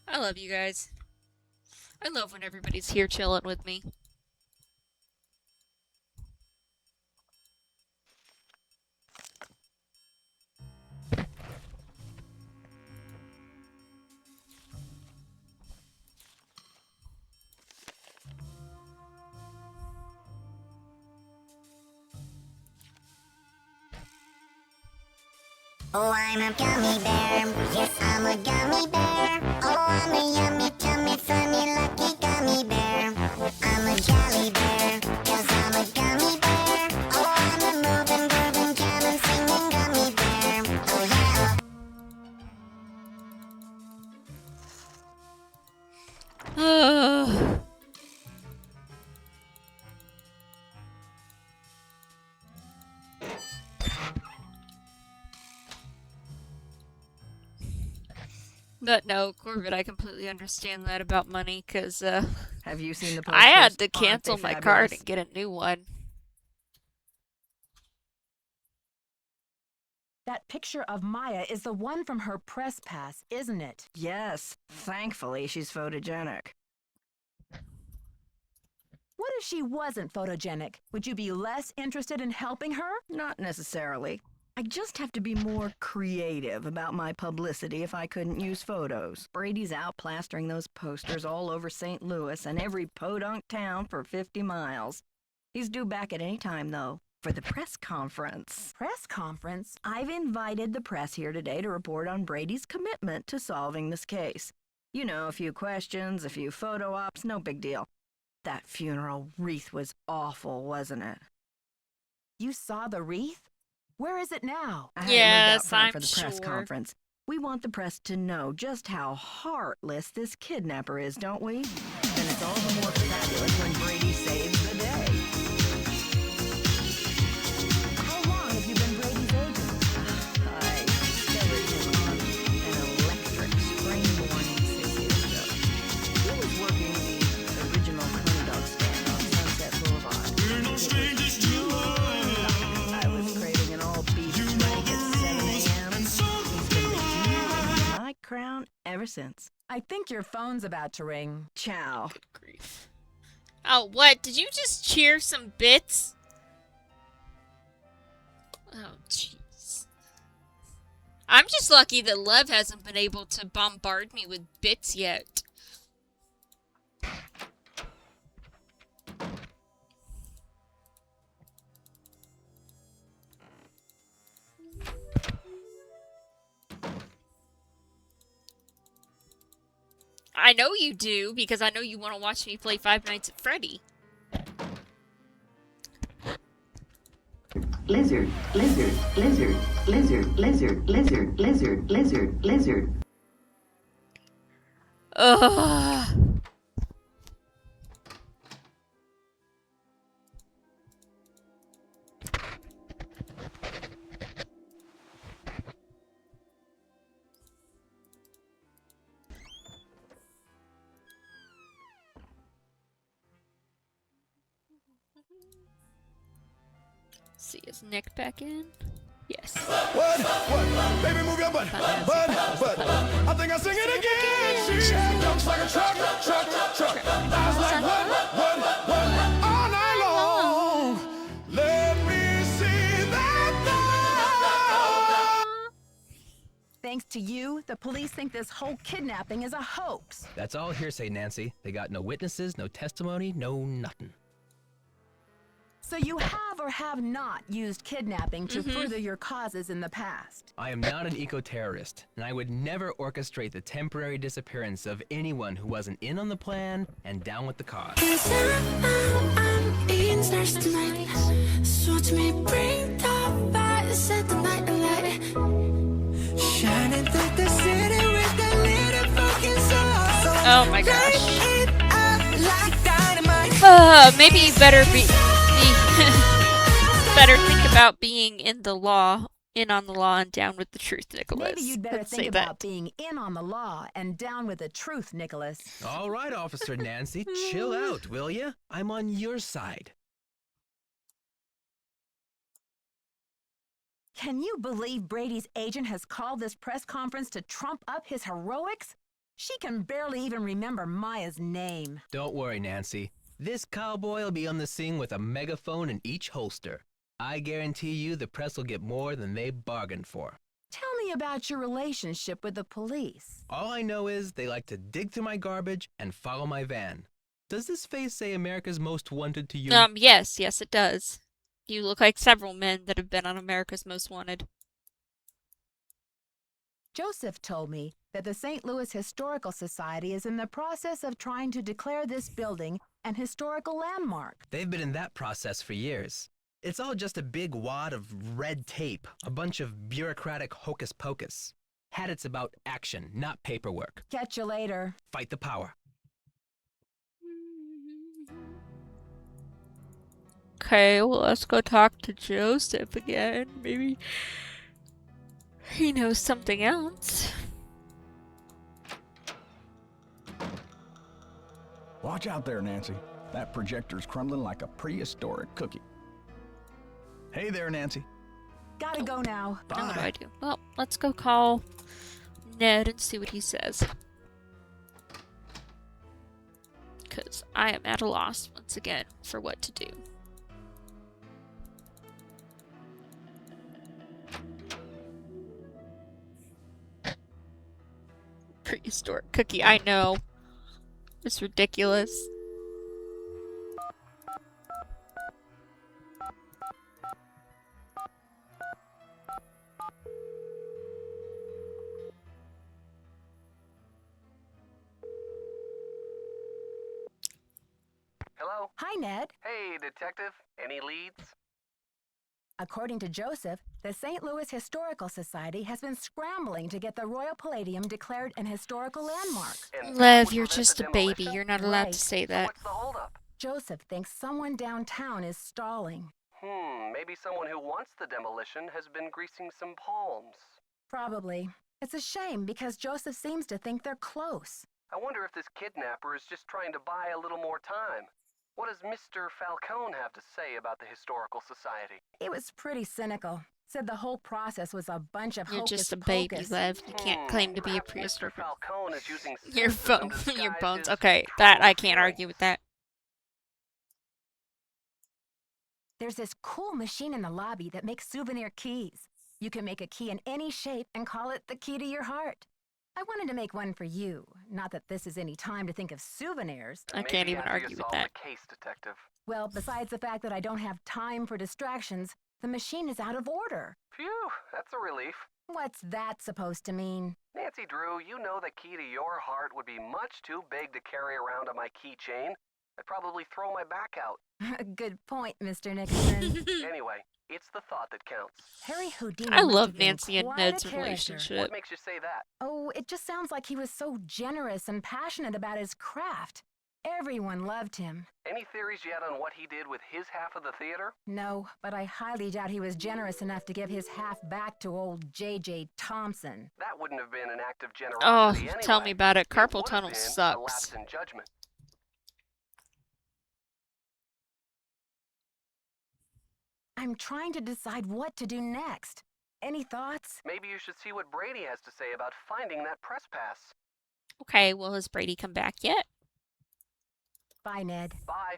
Speaker 2: I love you guys. I love when everybody's here chilling with me.
Speaker 3: Oh, I'm a gummy bear. Yes, I'm a gummy bear. Oh, I'm a yummy, tummy, funny, lucky gummy bear. I'm a jolly bear, 'cause I'm a gummy bear. Oh, I'm a moving, grooving, jamming, singing gummy bear. Oh, yeah.
Speaker 2: But no, Corbett, I completely understand that about money, because,
Speaker 10: Have you seen the
Speaker 2: I had
Speaker 10: posters?
Speaker 2: to
Speaker 10: Aren't they
Speaker 2: cancel my
Speaker 10: fabulous?
Speaker 2: card and get a new one.
Speaker 4: That picture of Maya is the one from her press pass, isn't it?
Speaker 10: Yes, thankfully she's photogenic.
Speaker 4: What if she wasn't photogenic? Would you be less interested in helping her?
Speaker 10: Not necessarily. I just have to be more creative about my publicity if I couldn't use photos. Brady's out plastering those posters all over St. Louis and every podunk town for 50 miles. He's due back at any time, though, for the press conference.
Speaker 4: Press conference?
Speaker 10: I've invited the press here today to report on Brady's commitment to solving this case. You know, a few questions, a few photo ops, no big deal. That funeral wreath was awful, wasn't it?
Speaker 4: You saw the wreath? Where is it now?
Speaker 10: I had it moved out front for the press conference. We want the press to know just how heartless this kidnapper is, don't we? Then it's all the more fabulous when Brady saves the day. How long have you been Brady's agent? I discovered him on an electric spring morning 6 years ago. He was working the original Coney Dog stand on Sunset Boulevard. We're no strangers to love. I was craving an all-beef steak at 7 a.m. He's been the jewel in my crown ever since.
Speaker 4: I think your phone's about to ring.
Speaker 10: Ciao.
Speaker 2: Good grief. Oh, what? Did you just cheer some bits? Oh, jeez. I'm just lucky that Love hasn't been able to bombard me with bits yet. I know you do, because I know you want to watch me play Five Nights at Freddy.
Speaker 17: Lizard, lizard, lizard, lizard, lizard, lizard, lizard, lizard, lizard.
Speaker 2: Ugh. See, is Nick back in? Yes.
Speaker 15: What? Baby, move your butt. I think I'll sing it again. She jumps like a truck. Eyes like what? All night long. Let me see that.
Speaker 4: Thanks to you, the police think this whole kidnapping is a hoax.
Speaker 7: That's all hearsay, Nancy. They got no witnesses, no testimony, no nothing.
Speaker 4: So you have or have not used kidnapping to further your causes in the past?
Speaker 7: I am not an eco-terrorist, and I would never orchestrate the temporary disappearance of anyone who wasn't in on the plan and down with the cause.
Speaker 15: I'm eating stars tonight. So watch me bring the fire, set the night alight. Shining through the city with the little fucking sun.
Speaker 2: Oh my gosh.
Speaker 15: Like
Speaker 2: maybe you better better think about being in on the law and down with the truth, Nicholas.
Speaker 4: Maybe you'd better
Speaker 2: Let's
Speaker 4: think
Speaker 2: say
Speaker 4: about
Speaker 2: that.
Speaker 4: being in on the law and down with the truth, Nicholas.
Speaker 7: All right, Officer Nancy, chill out, will ya? I'm on your side.
Speaker 4: Can you believe Brady's agent has called this press conference to trump up his heroics? She can barely even remember Maya's name.
Speaker 7: Don't worry, Nancy. This cowboy will be on the scene with a megaphone in each holster. I guarantee you the press will get more than they bargained for.
Speaker 4: Tell me about your relationship with the police.
Speaker 7: All I know is they like to dig through my garbage and follow my van. Does this face say America's Most Wanted to you?
Speaker 2: Yes, it does. You look like several men that have been on America's Most Wanted.
Speaker 4: Joseph told me that the St. Louis Historical Society is in the process of trying to declare this building an historical landmark.
Speaker 7: They've been in that process for years. It's all just a big wad of red tape, a bunch of bureaucratic hocus pocus. Had it's about action, not paperwork.
Speaker 4: Catch you later.
Speaker 7: Fight the power.
Speaker 2: Okay, well, let's go talk to Joseph again. Maybe he knows something else.
Speaker 9: Watch out there, Nancy. That projector's crumbling like a prehistoric cookie. Hey there, Nancy.
Speaker 4: Gotta go now.
Speaker 2: Now what do I do? Well, let's go call Ned and see what he says. Because So I am at a loss once again for what to do. Prehistoric cookie, I know. It's ridiculous.
Speaker 12: Hello?
Speaker 4: Hi, Ned.
Speaker 12: Hey, detective. Any leads?
Speaker 4: According to Joseph, the St. Louis Historical Society has been scrambling to get the Royal Palladium declared an historical landmark.
Speaker 2: Lev, you're just a baby. You're not allowed to say that.
Speaker 12: What's the holdup?
Speaker 4: Joseph thinks someone downtown is stalling.
Speaker 12: Maybe someone who wants the demolition has been greasing some palms.
Speaker 4: Probably. It's a shame because Joseph seems to think they're close.
Speaker 12: I wonder if this kidnapper is just trying to buy a little more time. What does Mr. Falcone have to say about the Historical Society?
Speaker 4: He was pretty cynical. Said the whole process was a bunch of
Speaker 2: You're
Speaker 4: hocus
Speaker 2: just a baby,
Speaker 4: pocus.
Speaker 2: Lev. You can't claim to be a
Speaker 12: Perhaps Mr.
Speaker 2: prehistoric.
Speaker 12: Falcone is using
Speaker 2: Your
Speaker 12: cynicism
Speaker 2: phone,
Speaker 12: to
Speaker 2: your
Speaker 12: disguise
Speaker 2: bones.
Speaker 12: his
Speaker 2: Okay,
Speaker 12: true
Speaker 2: that I can't
Speaker 12: feelings.
Speaker 2: argue with that.
Speaker 4: There's this cool machine in the lobby that makes souvenir keys. You can make a key in any shape and call it the key to your heart. I wanted to make one for you. Not that this is any time to think of souvenirs.
Speaker 2: I can't even argue with that.
Speaker 12: Case, detective.
Speaker 4: Well, besides the fact that I don't have time for distractions, the machine is out of order.
Speaker 12: Phew, that's a relief.
Speaker 4: What's that supposed to mean?
Speaker 12: Nancy Drew, you know the key to your heart would be much too big to carry around on my keychain. I'd probably throw my back out.
Speaker 4: Good point, Mr. Nicholson.
Speaker 12: Anyway, it's the thought that counts.
Speaker 4: Harry Houdini
Speaker 2: I
Speaker 4: must
Speaker 2: love
Speaker 4: have been
Speaker 2: Nancy and
Speaker 4: quite
Speaker 2: Ned's
Speaker 4: a character.
Speaker 2: relationship.
Speaker 12: What makes you say that?
Speaker 4: Oh, it just sounds like he was so generous and passionate about his craft. Everyone loved him.
Speaker 12: Any theories yet on what he did with his half of the theater?
Speaker 4: No, but I highly doubt he was generous enough to give his half back to old J.J. Thompson.
Speaker 12: That wouldn't have been an act of
Speaker 2: Oh,
Speaker 12: generosity anyway.
Speaker 2: tell me about it. Carpal
Speaker 12: would have
Speaker 2: tunnel
Speaker 12: been a
Speaker 2: sucks.
Speaker 12: lapse in judgment.
Speaker 4: I'm trying to decide what to do next. Any thoughts?
Speaker 12: Maybe you should see what Brady has to say about finding that press pass.
Speaker 2: Okay, well, has Brady come back yet?
Speaker 4: Bye, Ned.
Speaker 12: Bye.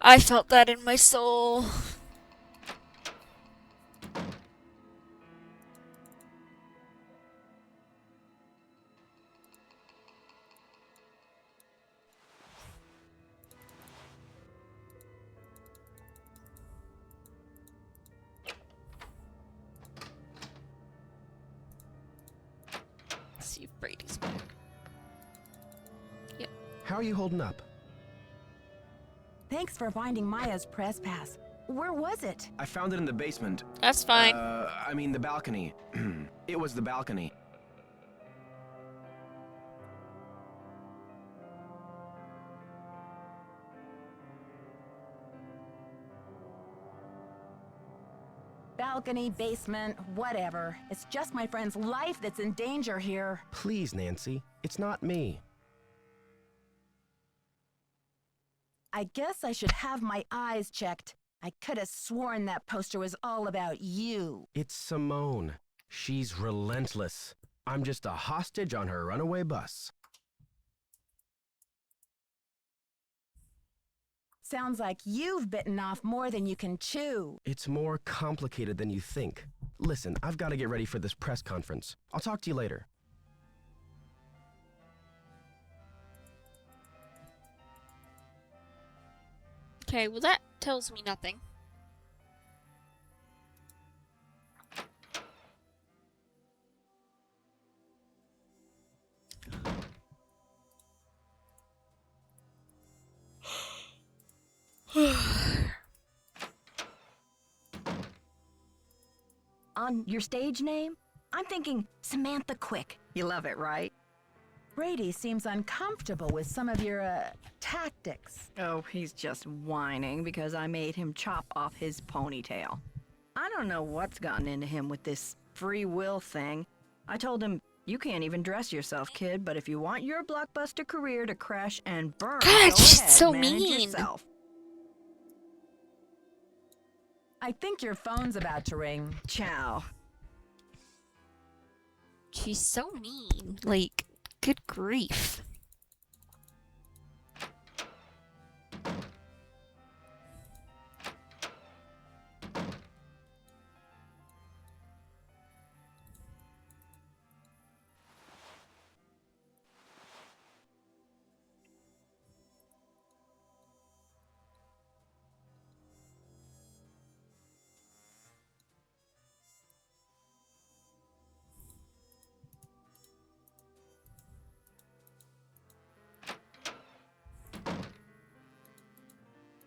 Speaker 2: I felt that in my soul. Let's see if Brady's back. Yep.
Speaker 11: How are you holding up?
Speaker 4: Thanks for finding Maya's press pass. Where was it?
Speaker 18: I found it in the basement.
Speaker 2: That's fine.
Speaker 18: I mean the balcony. It was the balcony.
Speaker 4: Balcony, basement, whatever. It's just my friend's life that's in danger here.
Speaker 11: Please, Nancy. It's not me.
Speaker 4: I guess I should have my eyes checked. I could have sworn that poster was all about you.
Speaker 11: It's Simone. She's relentless. I'm just a hostage on her runaway bus.
Speaker 4: Sounds like you've bitten off more than you can chew.
Speaker 11: It's more complicated than you think. Listen, I've got to get ready for this press conference. I'll talk to you later.
Speaker 2: Okay, well that tells me nothing.
Speaker 10: On your stage name? I'm thinking Samantha Quick. You love it, right?
Speaker 4: Brady seems uncomfortable with some of your, tactics.
Speaker 10: Oh, he's just whining because I made him chop off his ponytail. I don't know what's gotten into him with this free will thing. I told him, you can't even dress yourself, kid, but if you want your blockbuster career to crash and burn,
Speaker 2: God,
Speaker 10: go
Speaker 2: she's
Speaker 10: ahead,
Speaker 2: so
Speaker 10: manage
Speaker 2: mean.
Speaker 10: yourself.
Speaker 4: I think your phone's about to ring.
Speaker 10: Ciao.
Speaker 2: She's so mean. Like, good grief.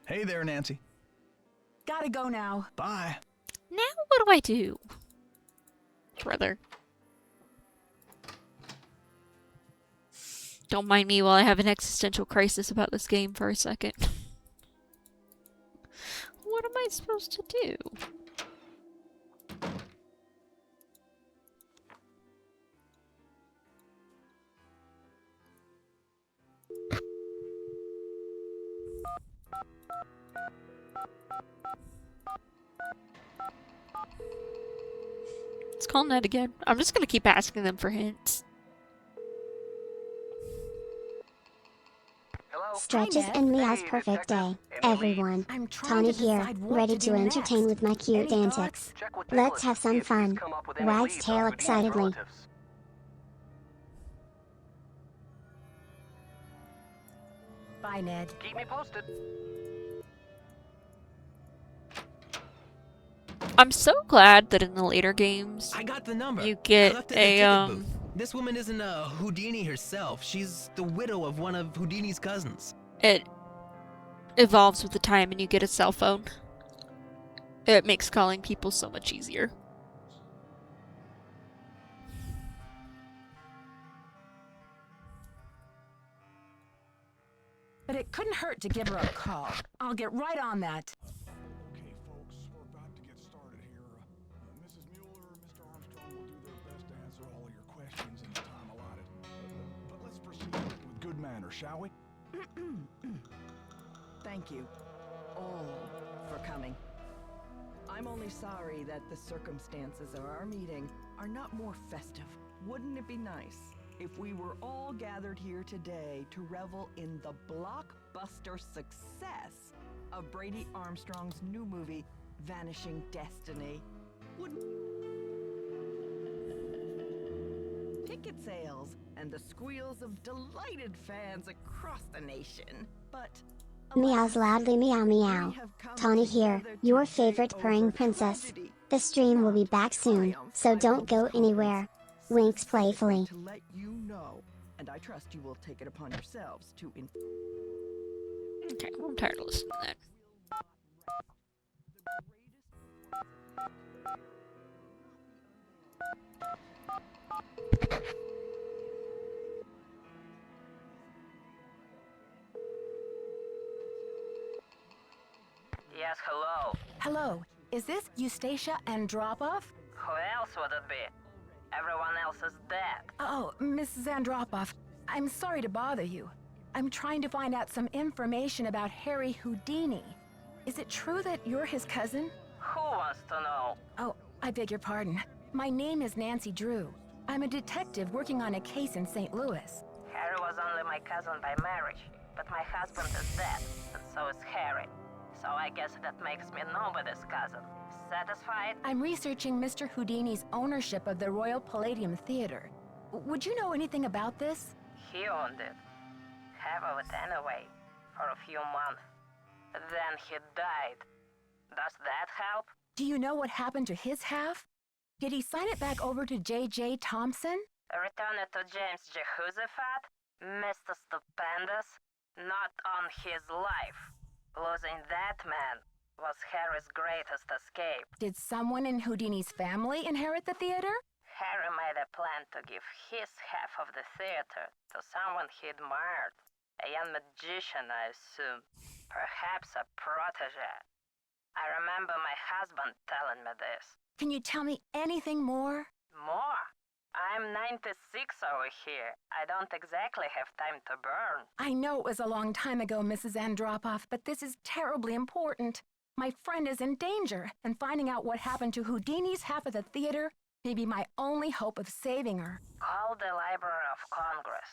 Speaker 9: Hey there, Nancy.
Speaker 4: Gotta go now.
Speaker 9: Bye.
Speaker 2: Now what do I do? Brother. Don't mind me while I have an existential crisis about this game for a second. What am I supposed to do? Let's call Ned again. I'm just gonna keep asking them for hints.
Speaker 3: Stretches and Mia's perfect day. Everyone, Tawny here, ready to entertain with my cute antics. Let's have some fun. Wags tail excitedly.
Speaker 4: Bye, Ned.
Speaker 12: Keep me posted.
Speaker 2: I'm so glad that in the later games,
Speaker 7: I got the number.
Speaker 2: you
Speaker 7: I
Speaker 2: get
Speaker 7: left it at the
Speaker 2: a,
Speaker 7: ticket booth. This woman isn't Houdini herself. She's the widow of one of Houdini's cousins.
Speaker 2: it evolves with the time and you get a cell phone. It makes calling people so much easier.
Speaker 4: But it couldn't hurt to give her a call. I'll get right on that.
Speaker 9: Okay, folks, we're about to get started here. Mrs. Mueller and Mr. Armstrong will do their best to answer all of your questions in the time allotted. But let's proceed with good manners, shall we?
Speaker 10: Thank you, all, for coming. I'm only sorry that the circumstances of our meeting are not more festive. Wouldn't it be nice if we were all gathered here today to revel in the blockbuster success of Brady Armstrong's new movie, Vanishing Destiny? Ticket sales and the squeals of delighted fans across the nation. But
Speaker 3: Meows loudly meow meow. Tawny here, your favorite purring princess. The stream will be back soon, so don't go anywhere. Winks playfully.
Speaker 10: To let you know, and I trust you will take it upon yourselves to
Speaker 2: Okay, well, I'm tired of listening to that.
Speaker 8: Yes, hello.
Speaker 4: Hello, is this Eustacia Andropov?
Speaker 8: Who else would it be? Everyone else is dead.
Speaker 4: Oh, Mrs. Andropov, I'm sorry to bother you. I'm trying to find out some information about Harry Houdini. Is it true that you're his cousin?
Speaker 8: Who wants to know?
Speaker 4: Oh, I beg your pardon. My name is Nancy Drew. I'm a detective working on a case in St. Louis.
Speaker 8: Harry was only my cousin by marriage, but my husband is dead, and so is Harry. So I guess that makes me nobody's cousin. Satisfied?
Speaker 4: I'm researching Mr. Houdini's ownership of the Royal Palladium Theater. Would you know anything about this?
Speaker 8: He owned it. Half of it anyway, for a few months. Then he died. Does that help?
Speaker 4: Do you know what happened to his half? Did he sign it back over to J.J. Thompson?
Speaker 8: Return it to James Jehoshaphat? Mr. Stupendous? Not on his life. Losing that man was Harry's greatest escape.
Speaker 4: Did someone in Houdini's family inherit the theater?
Speaker 8: Harry made a plan to give his half of the theater to someone he admired. A young magician, I assume. Perhaps a protege. I remember my husband telling me this.
Speaker 4: Can you tell me anything more?
Speaker 8: More? I'm 96 over here. I don't exactly have time to burn.
Speaker 4: I know it was a long time ago, Mrs. Andropov, but this is terribly important. My friend is in danger, and finding out what happened to Houdini's half of the theater may be my only hope of saving her.
Speaker 8: Call the Library of Congress.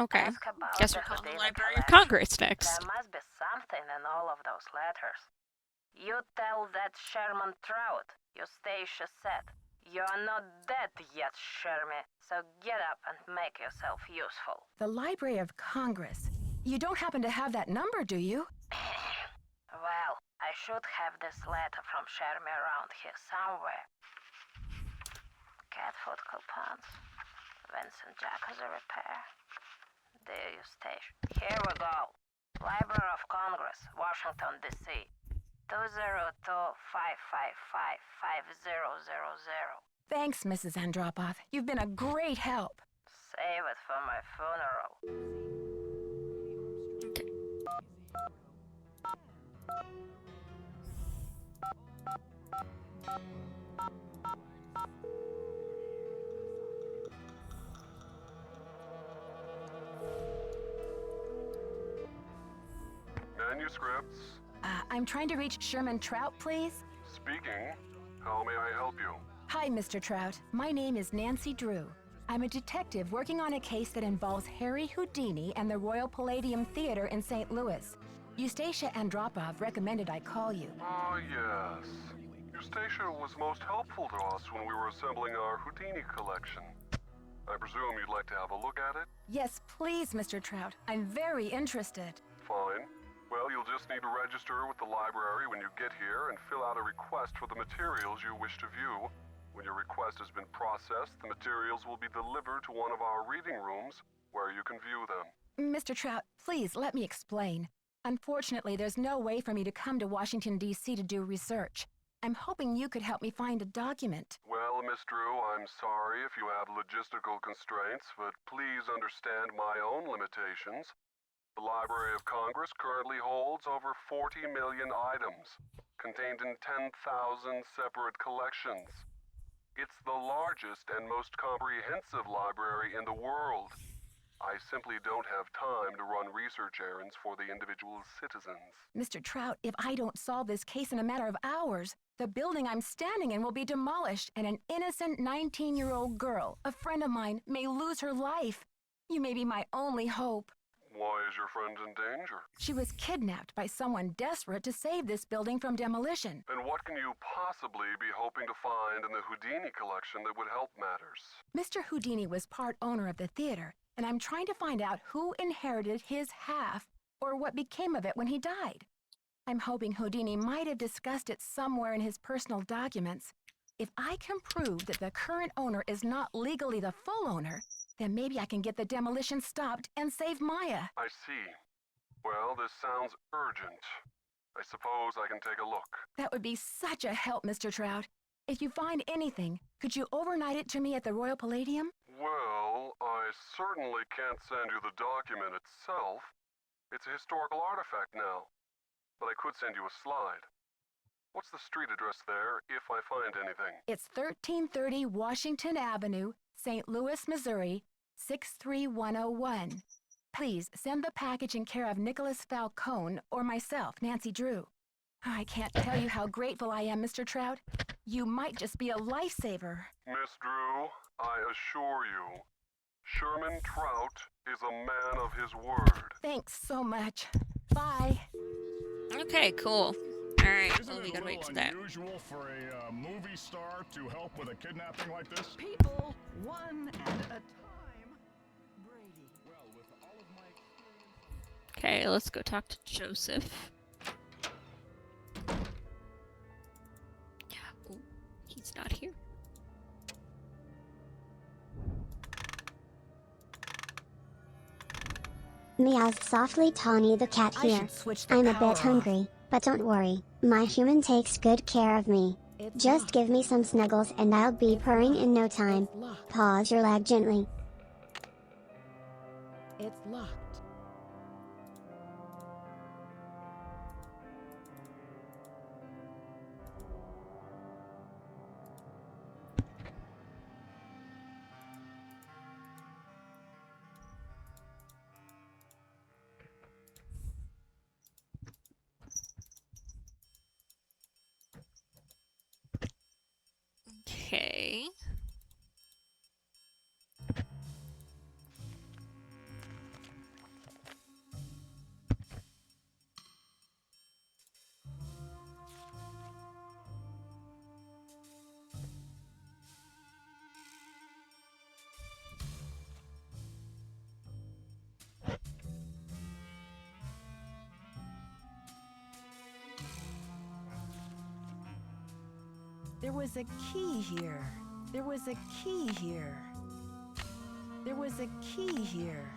Speaker 2: Okay.
Speaker 8: Ask about
Speaker 2: Guess
Speaker 8: the
Speaker 2: we're calling the
Speaker 8: Houdini
Speaker 2: Library of
Speaker 8: collection.
Speaker 2: Congress next.
Speaker 8: There must be something in all of those letters. You tell that Sherman Trout, Eustacia said. You're not dead yet, Shermy, so get up and make yourself useful.
Speaker 4: The Library of Congress. You don't happen to have that number, do you?
Speaker 8: Well, I should have this letter from Shermy around here somewhere. Cat food coupons. Vincent Jacuzzi repair. Dear Eustacia. Here we go. Library of Congress, Washington.
Speaker 13: Washington, D.C. 202-555-5000.
Speaker 4: Thanks, Mrs. Andropoff. You've been a great help.
Speaker 13: Save it for my funeral.
Speaker 12: Manuscripts.
Speaker 4: I'm trying to reach Sherman Trout, please.
Speaker 12: Speaking. How may I help you?
Speaker 4: Hi, Mr. Trout. My name is Nancy Drew. I'm a detective working on a case that involves Harry Houdini and the Royal Palladium Theater in St. Louis. Eustacia Andropov recommended I call you.
Speaker 12: Ah, yes. Eustacia was most helpful to us when we were assembling our Houdini collection. I presume you'd like to have a look at it?
Speaker 4: Yes, please, Mr. Trout. I'm very interested.
Speaker 12: Fine. Well, you'll just need to register with the library when you get here and fill out a request for the materials you wish to view. When your request has been processed, the materials will be delivered to one of our reading rooms where you can view them.
Speaker 4: Mr. Trout, please let me explain. Unfortunately, there's no way for me to come to Washington, D.C. to do research. I'm hoping you could help me find a document.
Speaker 12: Well, Miss Drew, I'm sorry if you have logistical constraints, but please understand my own limitations. The Library of Congress currently holds over 40 million items, contained in 10,000 separate collections. It's the largest and most comprehensive library in the world. I simply don't have time to run research errands for the individual citizens.
Speaker 4: Mr. Trout, if I don't solve this case in a matter of hours, the building I'm standing in will be demolished and an innocent 19-year-old girl, a friend of mine, may lose her life. You may be my only hope.
Speaker 12: Why is your friend in danger?
Speaker 4: She was kidnapped by someone desperate to save this building from demolition.
Speaker 12: And what can you possibly be hoping to find in the Houdini collection that would help matters?
Speaker 4: Mr. Houdini was part owner of the theater, and I'm trying to find out who inherited his half or what became of it when he died. I'm hoping Houdini might have discussed it somewhere in his personal documents. If I can prove that the current owner is not legally the full owner, then maybe I can get the demolition stopped and save Maya.
Speaker 12: I see. Well, this sounds urgent. I suppose I can take a look.
Speaker 4: That would be such a help, Mr. Trout. If you find anything, could you overnight it to me at the Royal Palladium?
Speaker 12: Well, I certainly can't send you the document itself. It's a historical artifact now. But I could send you a slide. What's the street address there, if I find anything?
Speaker 4: It's 1330 Washington Avenue, St. Louis, Missouri, 63101. Please send the package in care of Nicholas Falcone or myself, Nancy Drew. I can't tell you how grateful I am, Mr. Trout. You might just be a lifesaver.
Speaker 12: Miss Drew, I assure you, Sherman Trout is a man of his word.
Speaker 4: Thanks so much. Bye.
Speaker 2: Okay, cool. Alright,
Speaker 1: Isn't
Speaker 2: well, we
Speaker 1: it a
Speaker 2: gotta wait
Speaker 1: little
Speaker 2: for that.
Speaker 1: unusual for a movie star to help with a kidnapping like this?
Speaker 10: People, one at a time. Brady.
Speaker 1: Well, with all of my experience...
Speaker 2: Okay, let's go talk to Joseph. Ooh, he's not here.
Speaker 3: Meows softly, Tawny the cat
Speaker 4: I
Speaker 3: here.
Speaker 4: should switch the
Speaker 3: I'm a
Speaker 4: power
Speaker 3: bit hungry, but don't worry, my human takes good care of me.
Speaker 4: It's
Speaker 3: Just
Speaker 4: locked.
Speaker 3: give me some snuggles and I'll be purring in no time.
Speaker 4: It's locked.
Speaker 3: Pause your lag gently.
Speaker 4: It's locked.
Speaker 2: Okay.
Speaker 4: There was a key here. There was a key here. There was a key here.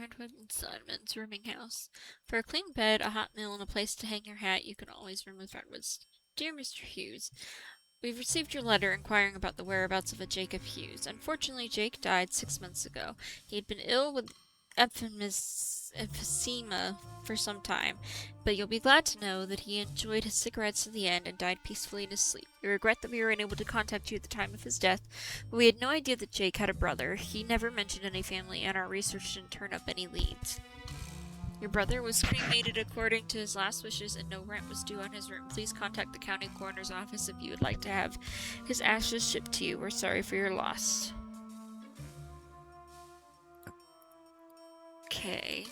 Speaker 2: hardwood inside men's rooming house. For a clean bed, a hot meal, and a place to hang your hat, you can always room with Redwoods. Dear Mr. Hughes, we've received your letter inquiring about the whereabouts of a Jacob Hughes. Unfortunately, Jake died 6 months ago. He had been ill with emphysema for some time, but you'll be glad to know that he enjoyed his cigarettes to the end and died peacefully in his sleep. We regret that we were unable to contact you at the time of his death, but we had no idea that Jake had a brother. He never mentioned any family, and our research didn't turn up any leads. Your brother was cremated according to his last wishes, and no rent was due on his room. Please contact the county coroner's office if you would like to have his ashes shipped to you. We're sorry for your loss. Okay.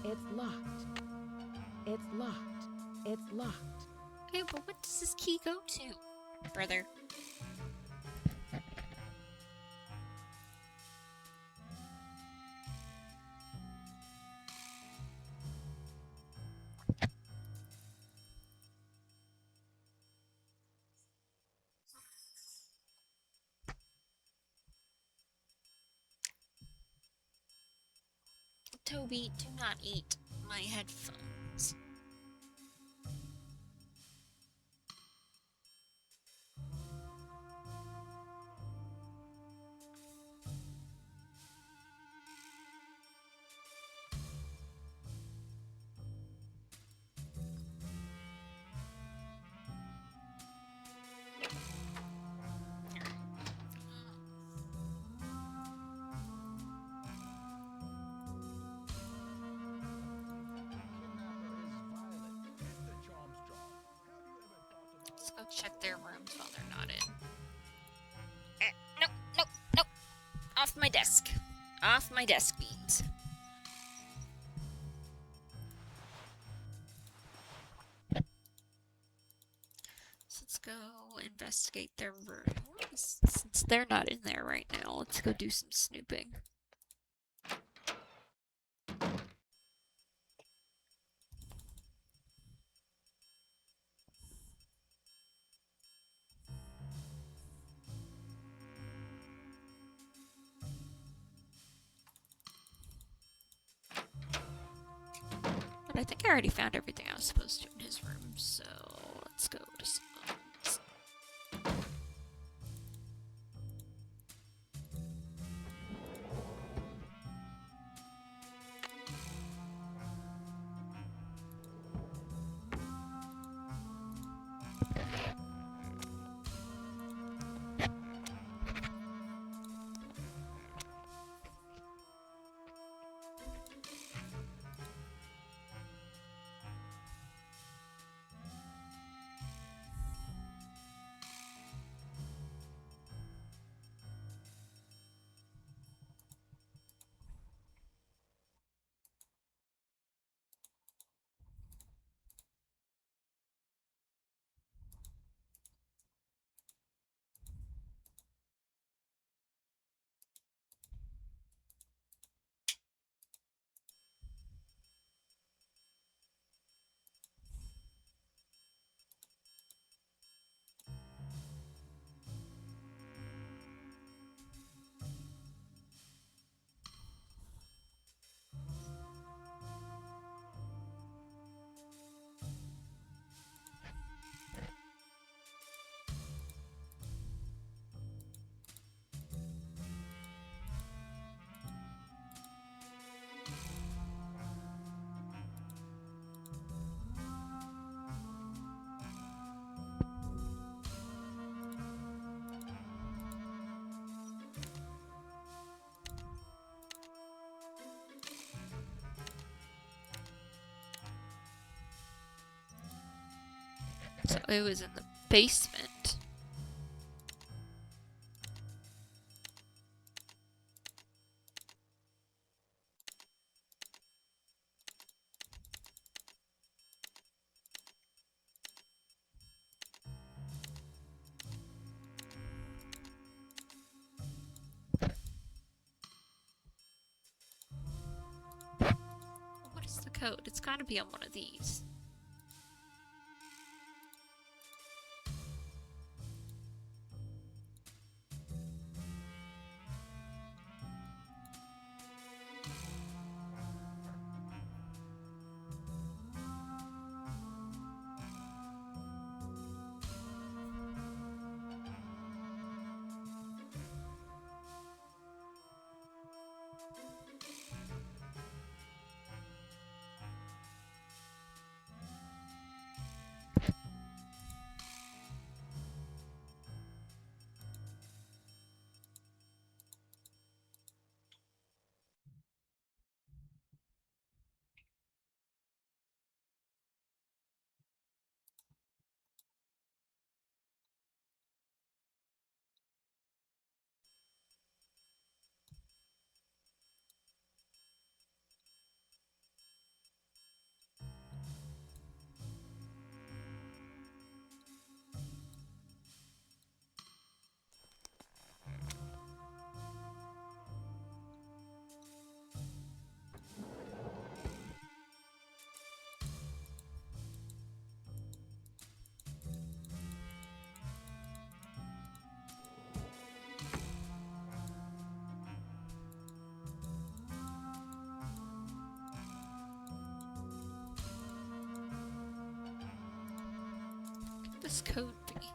Speaker 4: It's locked. It's locked. It's locked.
Speaker 2: Okay, but what does this key go to, brother? Toby, do not eat my headphones. Let's go check their rooms while they're not in. Nope, nope, nope. Off my desk. Off my desk, beans. So let's go investigate their rooms. Since they're not in there right now, let's go do some snooping. But I think I already found everything I was supposed to in his room, so let's go to some. So it was in the basement. What is the code? It's gotta be on one of these. This code be?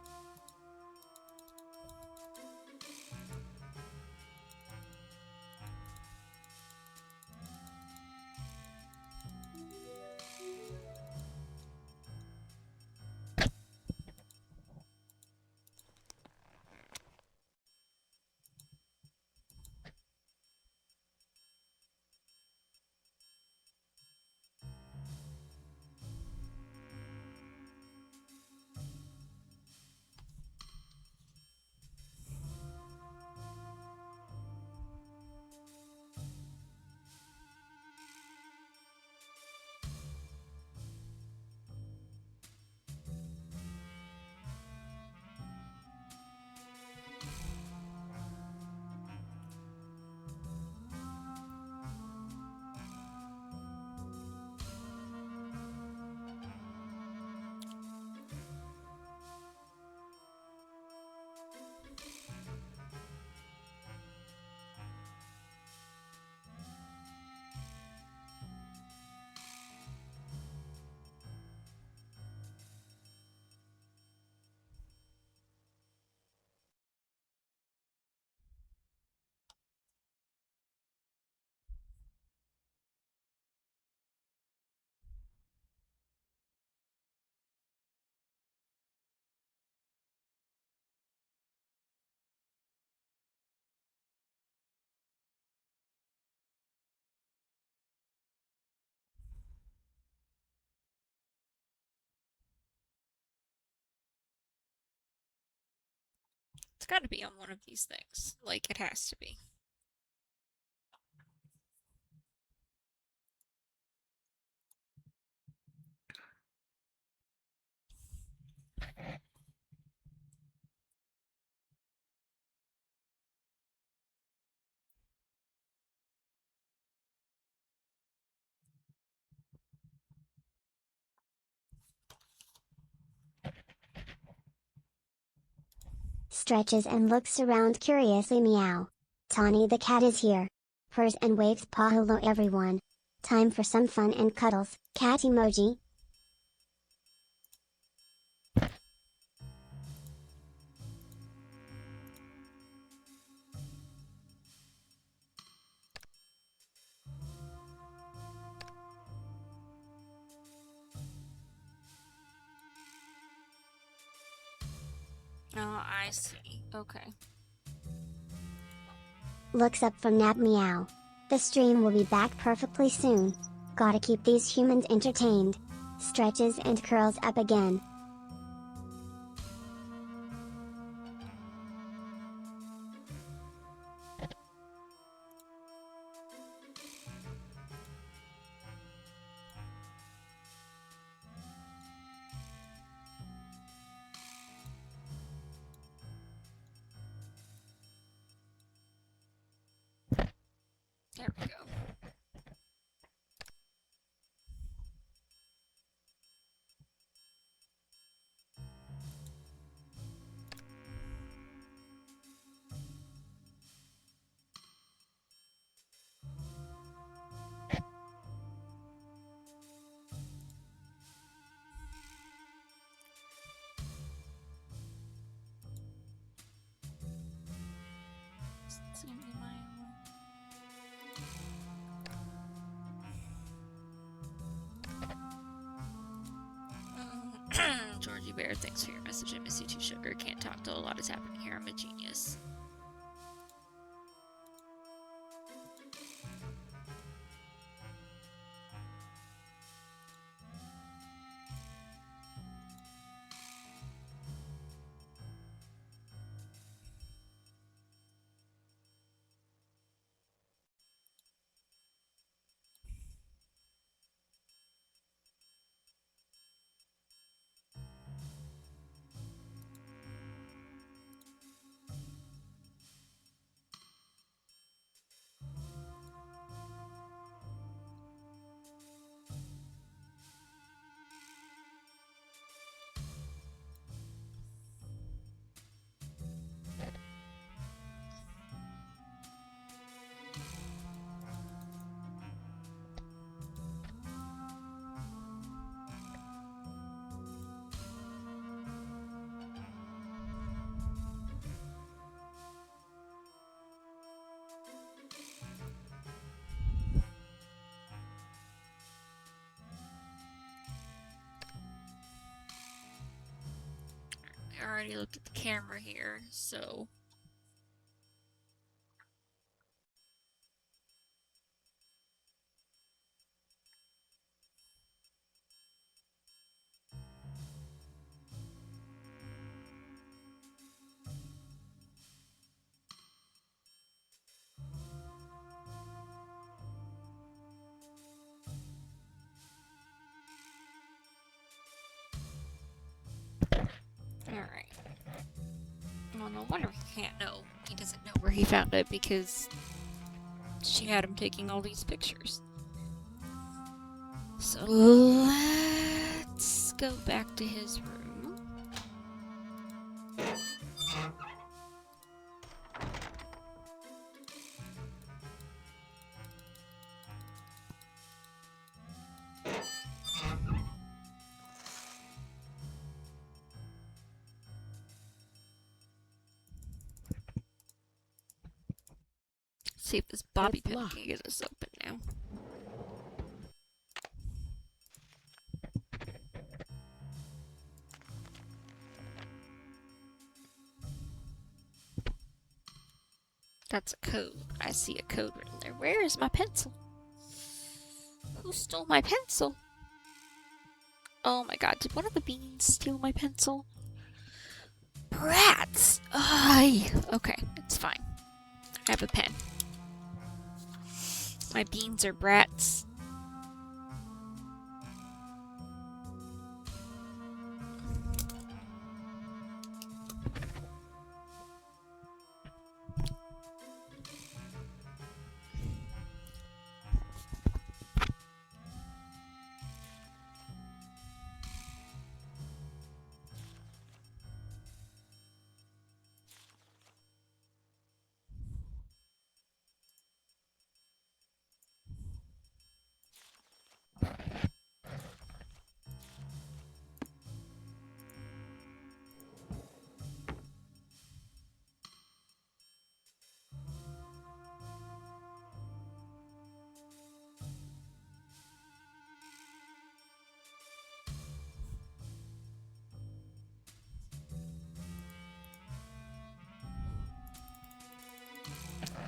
Speaker 2: It's gotta be on one of these things. Like, it has to be.
Speaker 3: Stretches and looks around curiously. Meow. Tawny the cat is here. Purrs and waves paw. Hello everyone. Time for some fun and cuddles. Cat emoji.
Speaker 2: Oh, I see. Okay.
Speaker 3: Looks up from nap. Meow. The stream will be back perfectly soon. Gotta keep these humans entertained. Stretches and curls up again.
Speaker 2: There we go. Georgie Bear, thanks for your message. I miss you too, Sugar. Can't talk till a lot is happening here. I'm a genius. I already looked at the camera here, so... Alright. Well, no wonder he can't know. He doesn't know where he found it because she had him taking all these pictures. So let's go back to his room. See if this bobby pin can get us open now. That's a code. I see a code written there. Where is my pencil? Who stole my pencil? Oh my god, did one of the beans steal my pencil? Brats! Ay. Okay, it's fine. I have a pen. My beans are brats.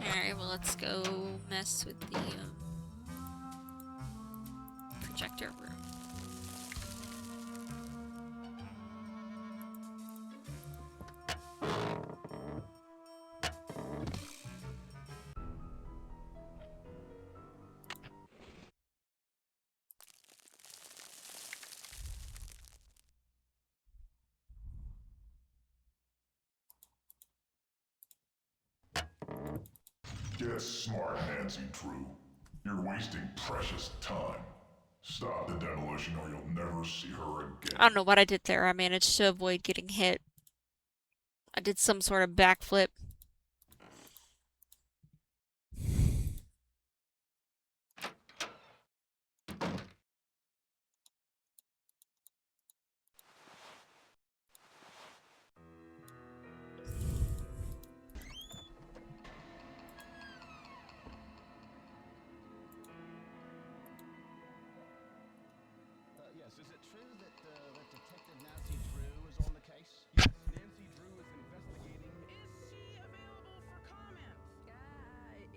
Speaker 2: Alright, well let's go mess with the projector room.
Speaker 1: Get smart, Nancy Drew. You're wasting precious time. Stop the demolition or you'll never see her again.
Speaker 2: I don't know what I did there. I managed to avoid getting hit. I did some sort of backflip.
Speaker 19: Yes, is it true that Detective Nancy Drew is on the case? Yes, Nancy Drew is investigating.
Speaker 4: Is she available for comment?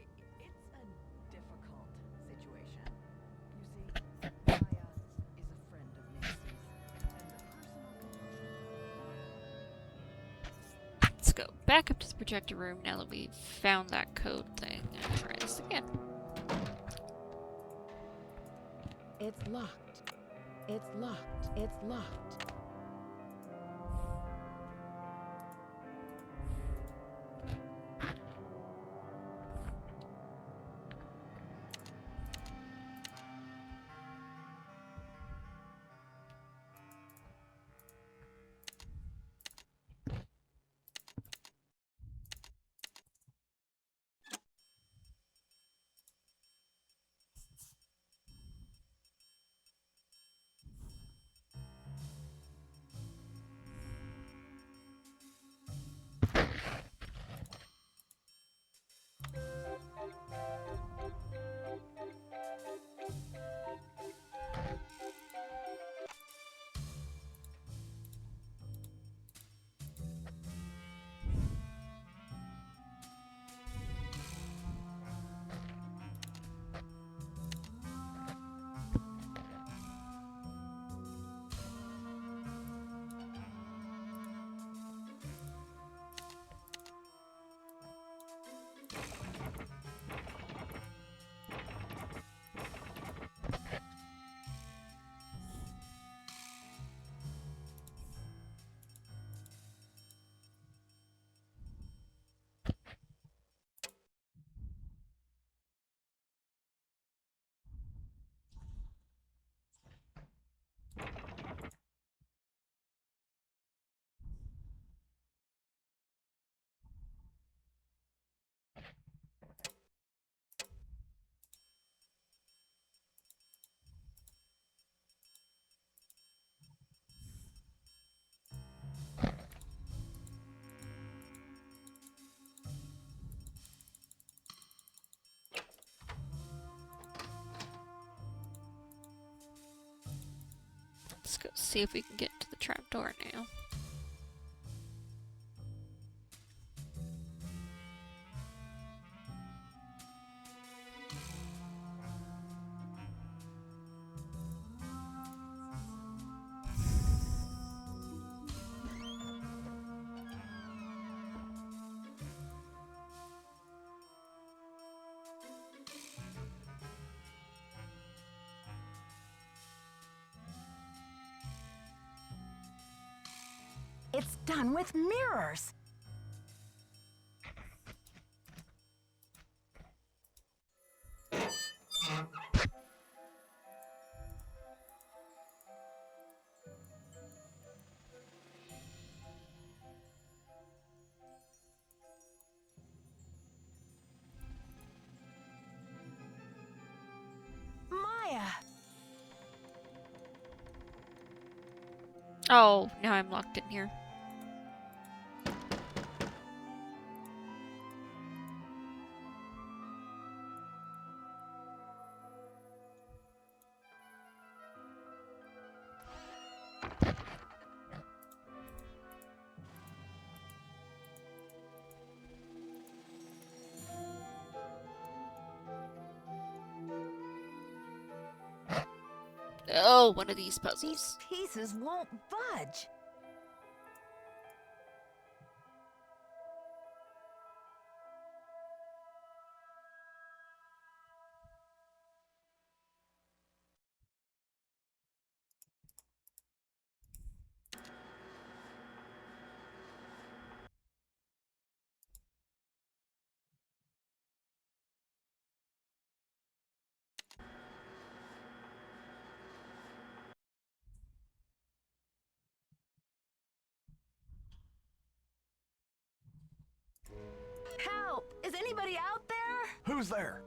Speaker 4: It's a difficult situation. You see, Maya is a friend of Nancy's, and the personal
Speaker 2: Let's go back up to the projector room now that we've found that code thing. And try this again.
Speaker 4: It's locked. It's locked. It's locked.
Speaker 2: Let's go see if we can get to the trapdoor now.
Speaker 4: It's done with mirrors. Maya!
Speaker 2: Oh, now I'm locked in here. Oh, one of these puzzles.
Speaker 4: These pieces won't budge. anybody out there?
Speaker 9: Who's there?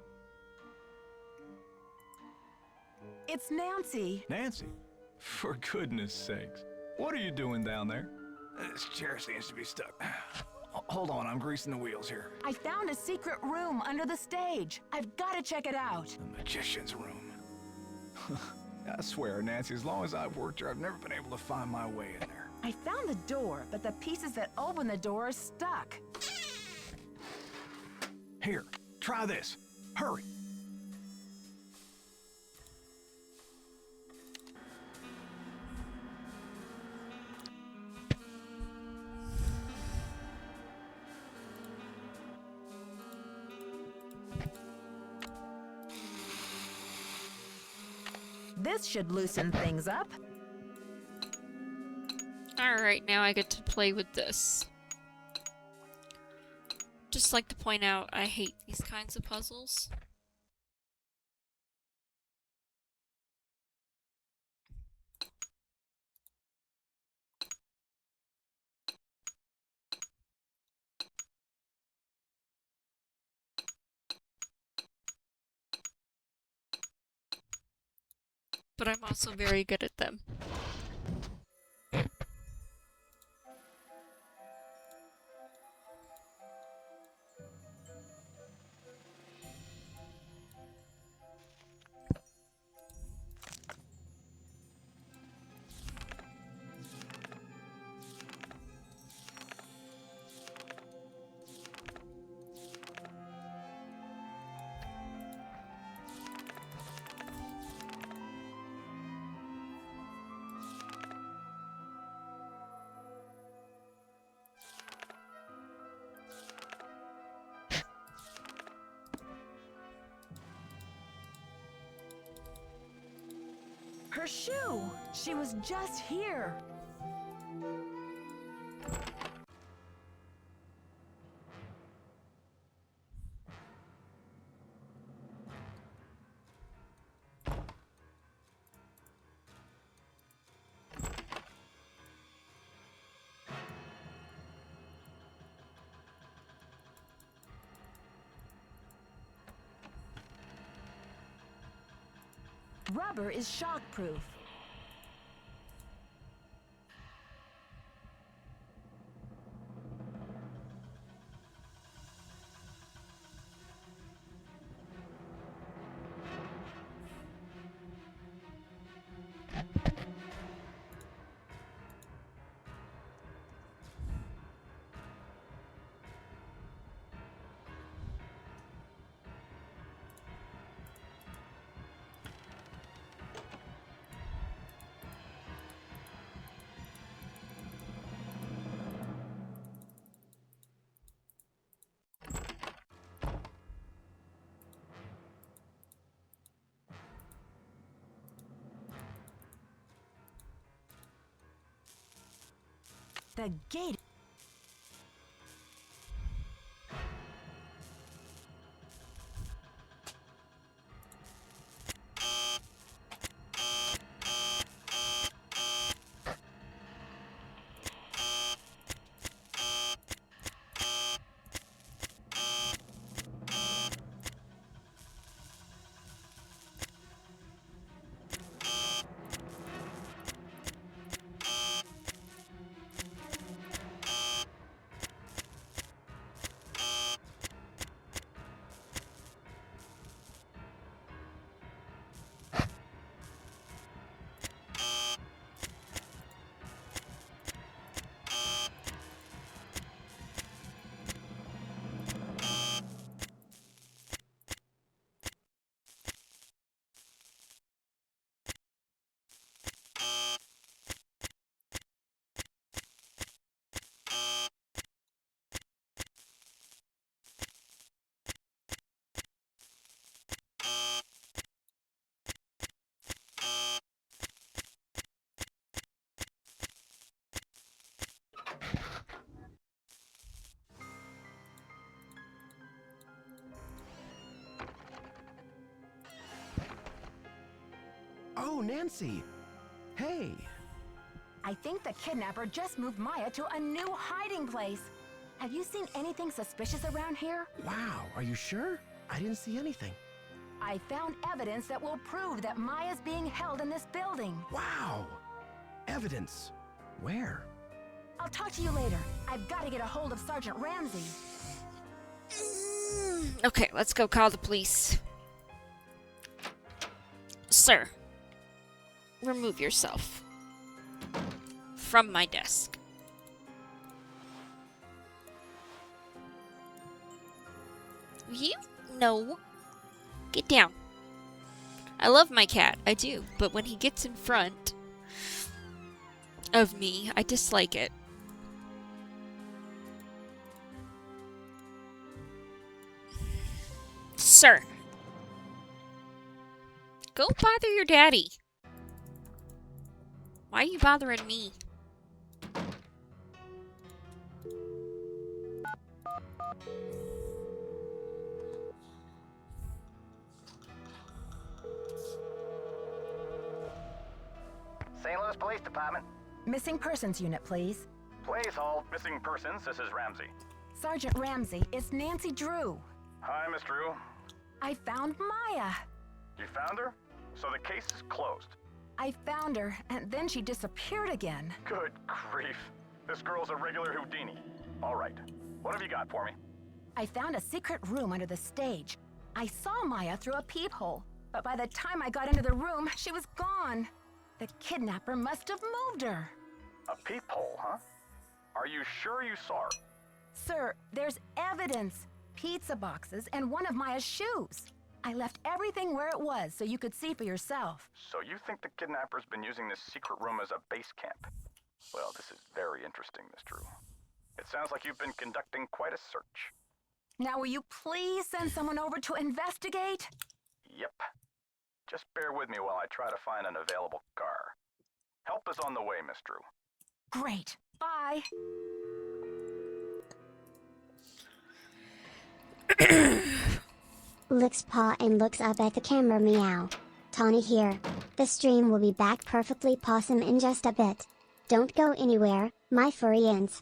Speaker 4: It's Nancy.
Speaker 9: Nancy? For goodness sakes. What are you doing down there? This chair seems to be stuck. Hold on, I'm greasing the wheels here.
Speaker 4: I found a secret room under the stage. I've got to check it out.
Speaker 9: The magician's room. I swear, Nancy, as long as I've worked here, I've never been able to find my way in there.
Speaker 4: I found the door, but the pieces that open the door are stuck.
Speaker 9: Here, try this. Hurry.
Speaker 4: This should loosen things up.
Speaker 2: Alright, now I get to play with this. Just like to point out, I hate these kinds of puzzles. But I'm also very good at them.
Speaker 4: Her shoe! She was just here. Rubber is shockproof. The gate.
Speaker 11: Oh, Nancy! Hey!
Speaker 4: I think the kidnapper just moved Maya to a new hiding place. Have you seen anything suspicious around here?
Speaker 11: Wow, are you sure? I didn't see anything.
Speaker 4: I found evidence that will prove that Maya's being held in this building.
Speaker 11: Wow! Evidence. Where?
Speaker 4: I'll talk to you later. I've got to get a hold of Sergeant Ramsey.
Speaker 2: Okay, let's go call the police. Sir, remove yourself from my desk. You? No. Get down. I love my cat, I do, but when he gets in front of me, I dislike it. Sir. Go bother your daddy. Why are you bothering me?
Speaker 6: St. Louis Police Department.
Speaker 4: Missing persons unit, please.
Speaker 6: Please hold missing persons. This is Ramsey.
Speaker 4: Sergeant Ramsey, it's Nancy Drew.
Speaker 6: Hi, Miss Drew.
Speaker 4: I found Maya.
Speaker 6: You found her? So the case is closed.
Speaker 4: I found her, and then she disappeared again.
Speaker 6: Good grief. This girl's a regular Houdini. All right. What have you got for me?
Speaker 4: I found a secret room under the stage. I saw Maya through a peephole, but by the time I got into the room, she was gone. The kidnapper must have moved her.
Speaker 6: A peephole, huh? Are you sure you saw her?
Speaker 4: Sir, there's evidence. Pizza boxes and one of Maya's shoes. I left everything where it was so you could see for yourself.
Speaker 6: So you think the kidnapper's been using this secret room as a base camp? Well, this is very interesting, Miss Drew. It sounds like you've been conducting quite a search.
Speaker 4: Now will you please send someone over to investigate?
Speaker 6: Yep. Just bear with me while I try to find an available car. Help is on the way, Miss Drew.
Speaker 4: Great. Bye.
Speaker 3: Licks paw and looks up at the camera. Meow. Tawny here. The stream will be back perfectly possum in just a bit. Don't go anywhere, my furrians.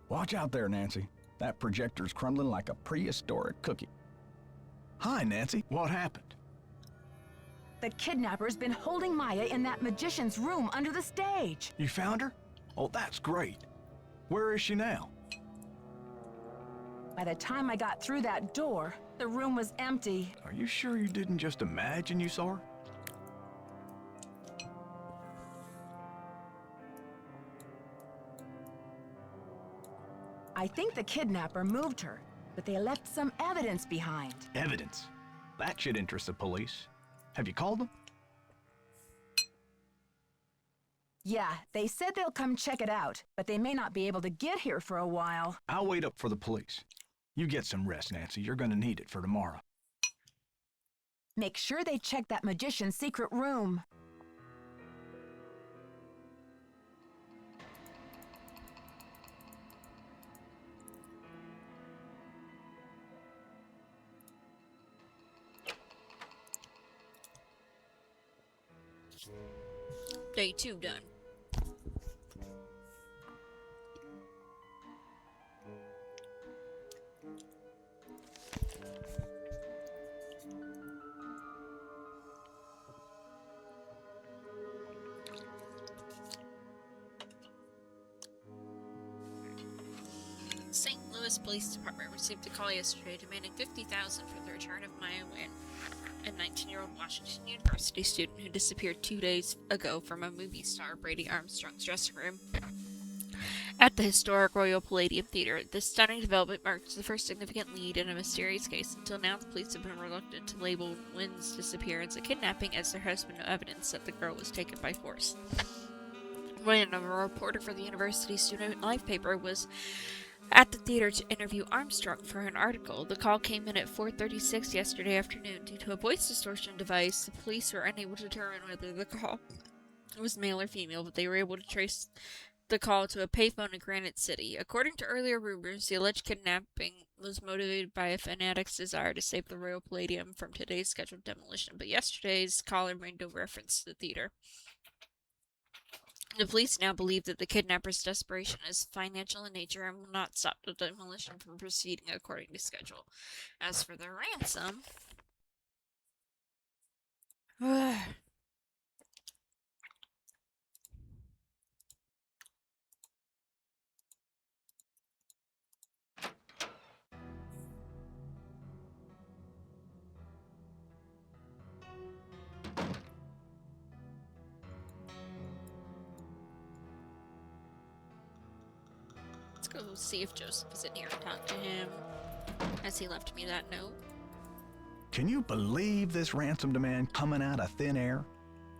Speaker 9: Watch out there, Nancy. That projector's crumbling like a prehistoric cookie. Hi, Nancy. What happened?
Speaker 4: The kidnapper's been holding Maya in that magician's room under the stage.
Speaker 9: You found her? Oh, that's great. Where is she now?
Speaker 4: By the time I got through that door, the room was empty.
Speaker 9: Are you sure you didn't just imagine you saw her?
Speaker 4: I think the kidnapper moved her, but they left some evidence behind.
Speaker 9: Evidence? That should interest the police. Have you called them?
Speaker 4: Yeah, they said they'll come check it out, but they may not be able to get here for a while.
Speaker 9: I'll wait up for the police. You get some rest, Nancy. You're gonna need it for tomorrow.
Speaker 4: Make sure they check that magician's secret room.
Speaker 2: Day 2 done. St. Louis Police Department received a call yesterday demanding $50,000 for the return of Maya Wynn, a 19-year-old Washington University student who disappeared 2 days ago from a movie star Brady Armstrong's dressing room at the historic Royal Palladium Theater. This stunning development marks the first significant lead in a mysterious case. Until now, the police have been reluctant to label Wynn's disappearance a kidnapping, as there has been no evidence that the girl was taken by force. Wynn, a reporter for the University Student Life paper, was at the theater to interview Armstrong for an article. The call came in at 4:36 yesterday afternoon. Due to a voice distortion device, the police were unable to determine whether the call was male or female, but they were able to trace the call to a payphone in Granite City. According to earlier rumors, the alleged kidnapping was motivated by a fanatic's desire to save the Royal Palladium from today's scheduled demolition, but yesterday's caller made no reference to the theater. The police now believe that the kidnapper's desperation is financial in nature and will not stop the demolition from proceeding according to schedule. As for the ransom... Let's go see if Joseph is in here and talk to him, as he left me that note.
Speaker 9: Can you believe this ransom demand coming out of thin air?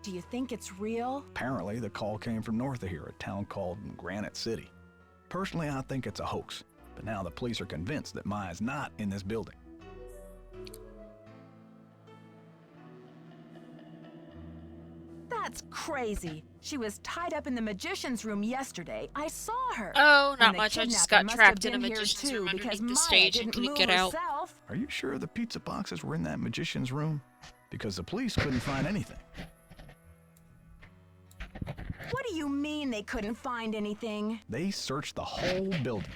Speaker 4: Do you think it's real?
Speaker 9: Apparently, the call came from north of here, a town called Granite City. Personally, I think it's a hoax, but now the police are convinced that Maya's not in this building.
Speaker 4: That's crazy. She was tied up in the magician's room yesterday. I saw her.
Speaker 2: Oh, not
Speaker 4: And the
Speaker 2: much. I just
Speaker 4: kidnapper
Speaker 2: got
Speaker 4: must
Speaker 2: trapped
Speaker 4: have
Speaker 2: in a
Speaker 4: been here
Speaker 2: magician's
Speaker 4: too,
Speaker 2: room
Speaker 4: because
Speaker 2: underneath the
Speaker 4: Maya
Speaker 2: stage and
Speaker 4: didn't
Speaker 2: couldn't
Speaker 4: move
Speaker 2: get out.
Speaker 4: herself.
Speaker 9: Are you sure the pizza boxes were in that magician's room? Because the police couldn't find anything.
Speaker 4: What do you mean they couldn't find anything?
Speaker 9: They searched the whole building.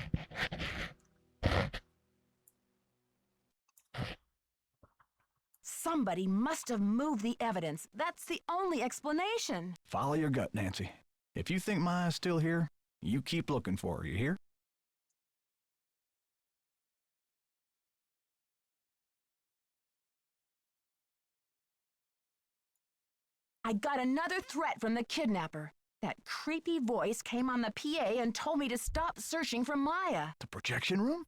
Speaker 4: Somebody must have moved the evidence. That's the only explanation.
Speaker 9: Follow your gut, Nancy. If you think Maya's still here, you keep looking for her, you hear?
Speaker 4: I got another threat from the kidnapper. That creepy voice came on the PA and told me to stop searching for Maya.
Speaker 9: The projection room?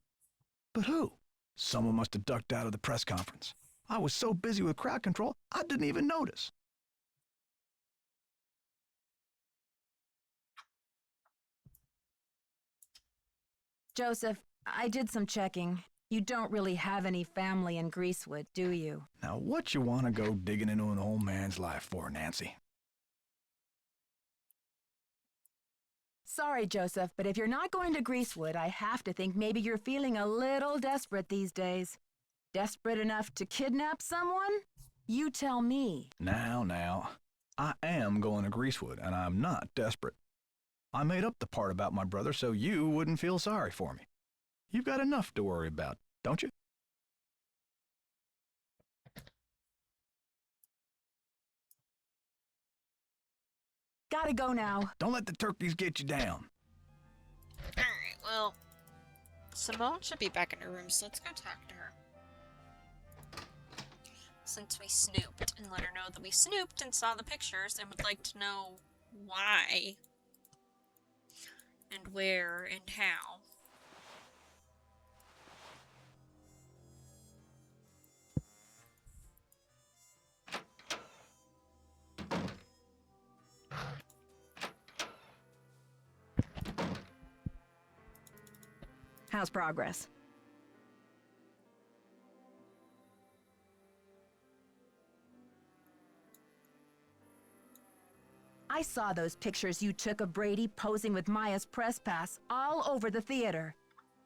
Speaker 9: But who? Someone must have ducked out of the press conference. I was so busy with crowd control, I didn't even notice.
Speaker 4: Joseph, I did some checking. You don't really have any family in Greasewood, do you?
Speaker 9: Now, what you want to go digging into an old man's life for, Nancy?
Speaker 4: Sorry, Joseph, but if you're not going to Greasewood, I have to think maybe you're feeling a little desperate these days. Desperate enough to kidnap someone? You tell me.
Speaker 9: Now, I am going to Greasewood, and I'm not desperate. I made up the part about my brother so you wouldn't feel sorry for me. You've got enough to worry about, don't you?
Speaker 4: Gotta go now.
Speaker 9: Don't let the turkeys get you down.
Speaker 2: Alright, well, Simone should be back in her room, so let's go talk to her. Since we snooped, and let her know that we snooped and saw the pictures and would like to know why and where and how.
Speaker 10: How's progress?
Speaker 4: I saw those pictures you took of Brady posing with Maya's press pass all over the theater.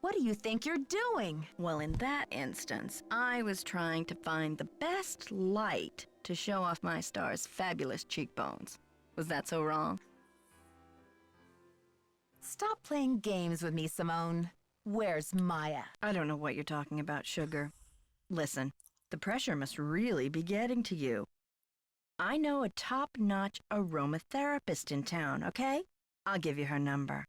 Speaker 4: What do you think you're doing?
Speaker 10: Well, in that instance, I was trying to find the best light to show off my star's fabulous cheekbones. Was that so wrong?
Speaker 4: Stop playing games with me, Simone. Where's Maya?
Speaker 10: I don't know what you're talking about, Sugar. Listen, the pressure must really be getting to you. I know a top-notch aromatherapist in town, okay? I'll give you her number.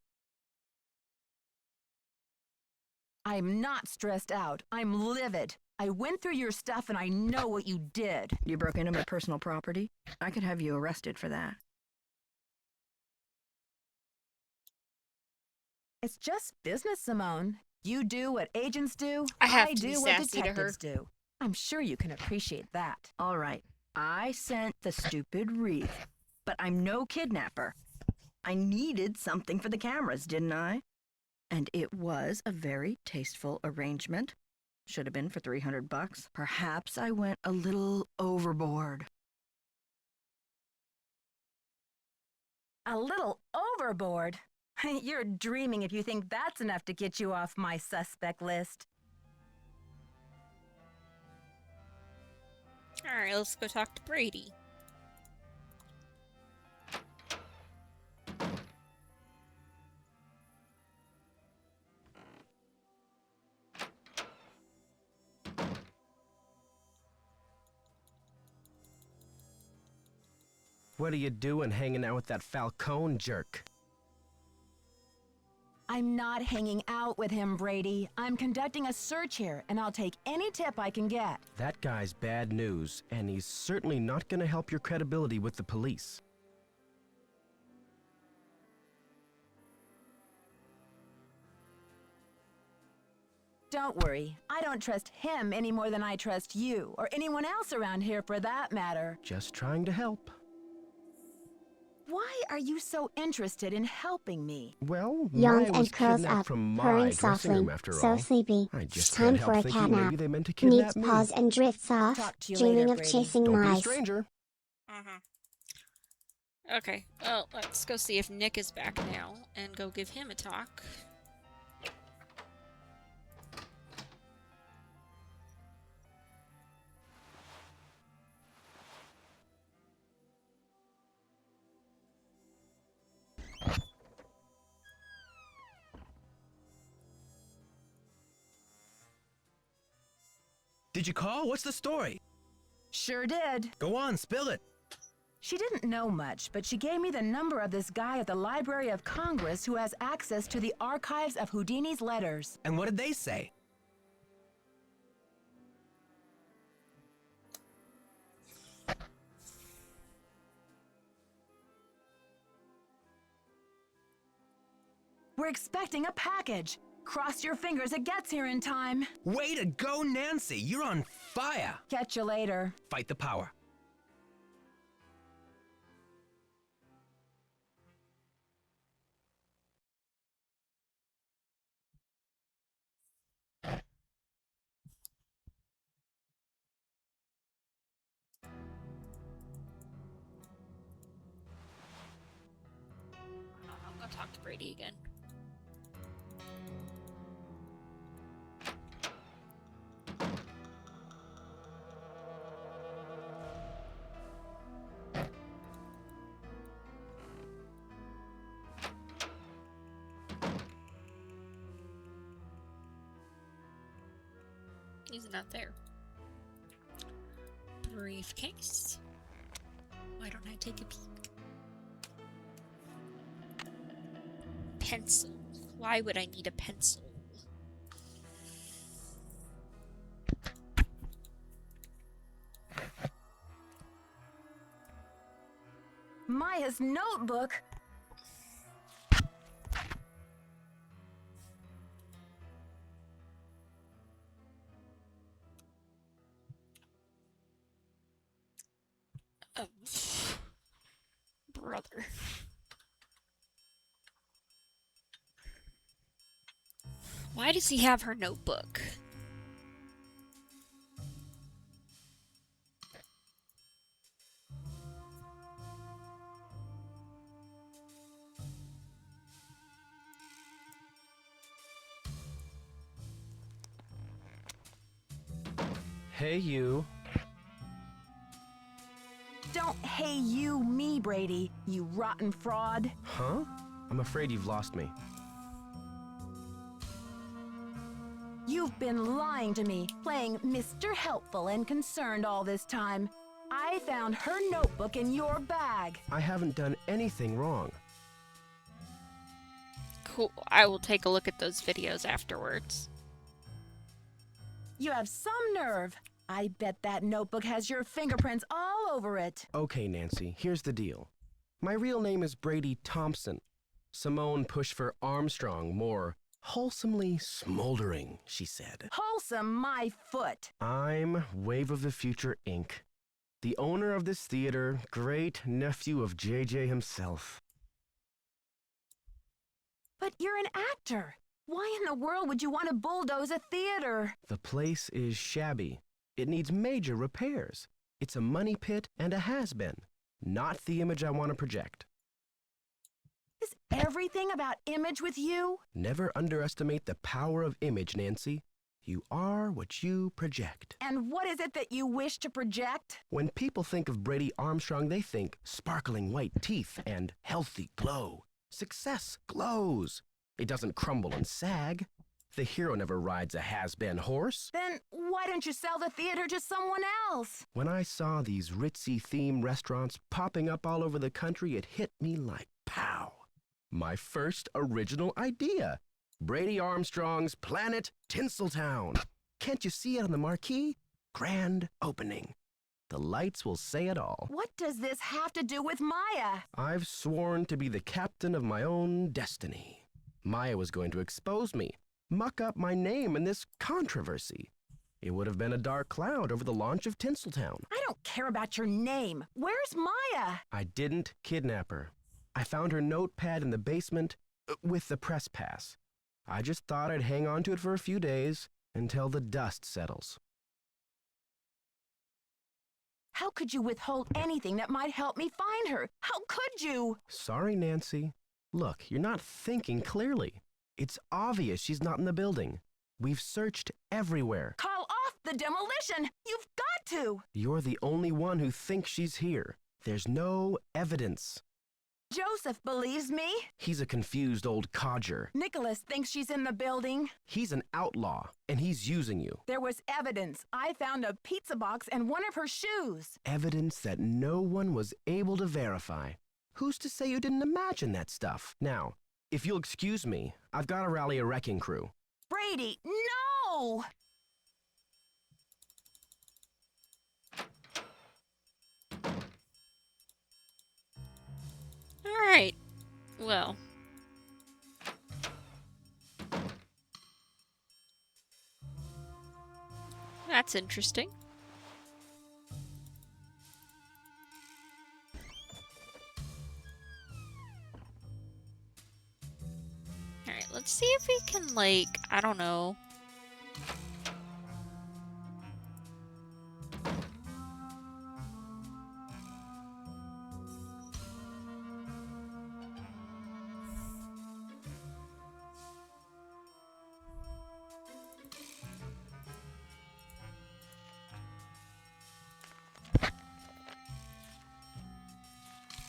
Speaker 4: I'm not stressed out. I'm livid. I went through your stuff and I know what you did.
Speaker 10: You broke into my personal property? I could have you arrested for that.
Speaker 4: It's just business, Simone. You do what agents do.
Speaker 2: I have to
Speaker 4: do
Speaker 2: be
Speaker 4: what
Speaker 2: sassy to her.
Speaker 4: detectives do. I'm sure you can appreciate that.
Speaker 10: All right. I sent the stupid wreath, but I'm no kidnapper. I needed something for the cameras, didn't I? And it was a very tasteful arrangement. Should have been for $300. Perhaps I went a little overboard.
Speaker 4: A little overboard? You're dreaming if you think that's enough to get you off my suspect list.
Speaker 2: Alright, let's go talk to Brady.
Speaker 11: What are you doing hanging out with that Falcone jerk?
Speaker 4: I'm not hanging out with him, Brady. I'm conducting a search here, and I'll take any tip I can get.
Speaker 11: That guy's bad news, and he's certainly not gonna help your credibility with the police.
Speaker 4: Don't worry. I don't trust him any more than I trust you, or anyone else around here for that matter.
Speaker 11: Just trying to help.
Speaker 4: Why are you so interested in helping me?
Speaker 11: Well,
Speaker 3: Yawns
Speaker 11: Mai was
Speaker 3: and curls
Speaker 11: kidnapped
Speaker 3: up,
Speaker 11: from my
Speaker 3: purring
Speaker 11: dressing
Speaker 3: softly,
Speaker 11: room after
Speaker 3: so
Speaker 11: all.
Speaker 3: sleepy.
Speaker 11: I just
Speaker 3: Time
Speaker 11: can't
Speaker 3: for
Speaker 11: help
Speaker 3: a cat
Speaker 11: thinking
Speaker 3: nap.
Speaker 11: maybe they meant to
Speaker 3: Needs
Speaker 11: kidnap me.
Speaker 3: paws and drifts off,
Speaker 4: Talk to you
Speaker 3: dreaming
Speaker 4: later,
Speaker 3: of
Speaker 4: Brady.
Speaker 3: chasing
Speaker 11: Don't be a
Speaker 3: mice.
Speaker 11: stranger.
Speaker 2: Okay, well, let's go see if Nick is back now and go give him a talk.
Speaker 7: Did you call? What's the story?
Speaker 4: Sure did.
Speaker 7: Go on, spill it.
Speaker 4: She didn't know much, but she gave me the number of this guy at the Library of Congress who has access to the archives of Houdini's letters.
Speaker 7: And what did they say?
Speaker 4: We're expecting a package. Cross your fingers it gets here in time.
Speaker 7: Way to go, Nancy! You're on fire!
Speaker 4: Catch you later.
Speaker 7: Fight the power.
Speaker 2: I'm gonna talk to Brady again. He's not there. Briefcase. Why don't I take a peek? Pencil. Why would I need a pencil?
Speaker 4: Maya's notebook.
Speaker 2: Oh. Brother. Why does he have her notebook?
Speaker 11: Hey, you.
Speaker 4: Don't hey you me, Brady, you rotten fraud.
Speaker 11: Huh? I'm afraid you've lost me.
Speaker 4: You've been lying to me, playing Mr. Helpful and Concerned all this time. I found her notebook in your bag.
Speaker 11: I haven't done anything wrong.
Speaker 2: Cool. I will take a look at those videos afterwards.
Speaker 4: You have some nerve. I bet that notebook has your fingerprints all over it.
Speaker 11: Okay, Nancy, here's the deal. My real name is Brady Thompson. Simone pushed for Armstrong, more wholesomely smoldering, she said.
Speaker 4: Wholesome my foot.
Speaker 11: I'm Wave of the Future, Inc., the owner of this theater, great nephew of JJ himself.
Speaker 4: But you're an actor. Why in the world would you want to bulldoze a theater?
Speaker 11: The place is shabby. It needs major repairs. It's a money pit and a has-been, not the image I want to project.
Speaker 4: Is everything about image with you?
Speaker 11: Never underestimate the power of image, Nancy. You are what you project.
Speaker 4: And what is it that you wish to project?
Speaker 11: When people think of Brady Armstrong, they think sparkling white teeth and healthy glow. Success glows. It doesn't crumble and sag. The hero never rides a has-been horse.
Speaker 4: Then why don't you sell the theater to someone else?
Speaker 11: When I saw these ritzy-themed restaurants popping up all over the country, it hit me like pow. My first original idea. Brady Armstrong's Planet Tinseltown. Can't you see it on the marquee? Grand opening. The lights will say it all.
Speaker 4: What does this have to do with Maya?
Speaker 11: I've sworn to be the captain of my own destiny. Maya was going to expose me, muck up my name in this controversy. It would have been a dark cloud over the launch of Tinseltown.
Speaker 4: I don't care about your name. Where's Maya?
Speaker 11: I didn't kidnap her. I found her notepad in the basement with the press pass. I just thought I'd hang on to it for a few days until the dust settles.
Speaker 4: How could you withhold anything that might help me find her? How could you?
Speaker 11: Sorry, Nancy. Look, you're not thinking clearly. It's obvious she's not in the building. We've searched everywhere.
Speaker 4: Call off the demolition! You've got to!
Speaker 11: You're the only one who thinks she's here. There's no evidence.
Speaker 4: Joseph believes me.
Speaker 11: He's a confused old codger.
Speaker 4: Nicholas thinks she's in the building.
Speaker 11: He's an outlaw, and he's using you.
Speaker 4: There was evidence. I found a pizza box and one of her shoes.
Speaker 11: Evidence that no one was able to verify. Who's to say you didn't imagine that stuff? Now, if you'll excuse me, I've got to rally a wrecking crew.
Speaker 4: Brady, no!
Speaker 2: Alright. Well. That's interesting. Alright, let's see if we can, like, I don't know.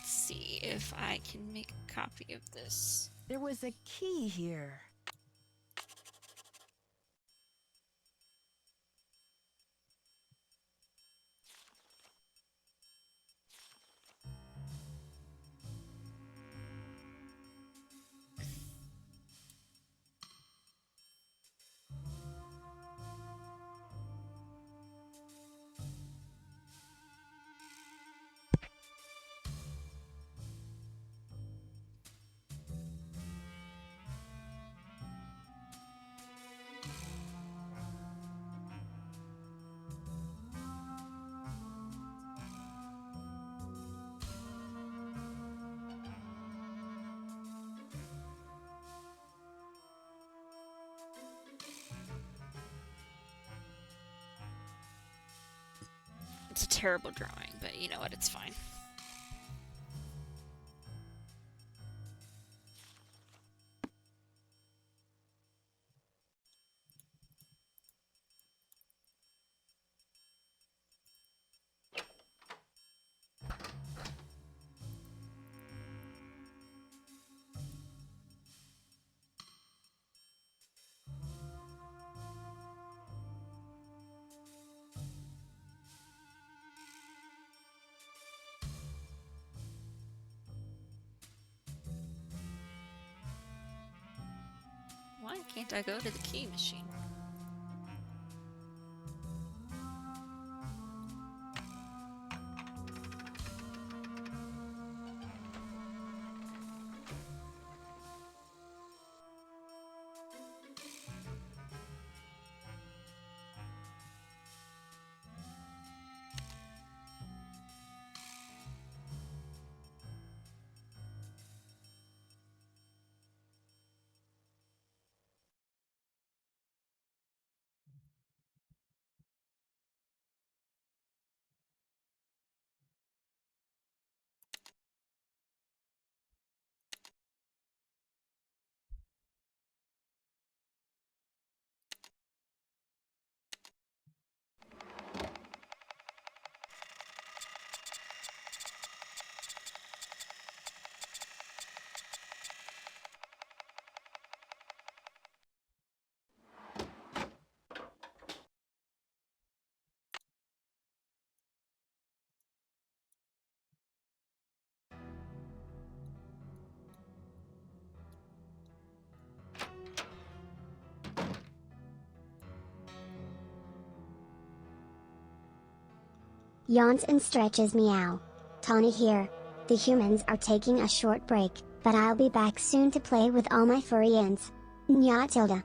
Speaker 2: See if I can make a copy of this.
Speaker 4: There was a key here.
Speaker 2: It's a terrible drawing, but you know what, it's fine. Why can't I go to the key machine?
Speaker 3: Yawns and stretches meow. Tawny here. The humans are taking a short break, but I'll be back soon to play with all my furrians. Nya tilde.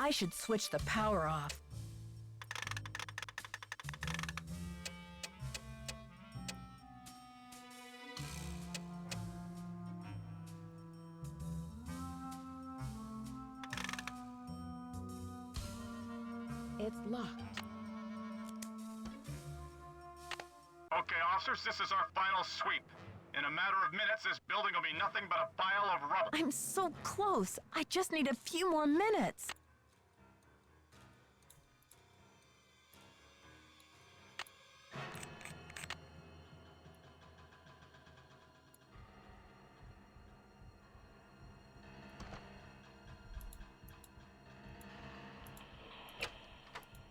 Speaker 4: I should switch the power off. It's locked.
Speaker 6: Okay, officers, this is our final sweep. In a matter of minutes, this building will be nothing but a pile of rubble.
Speaker 4: I'm so close. I just need a few more minutes.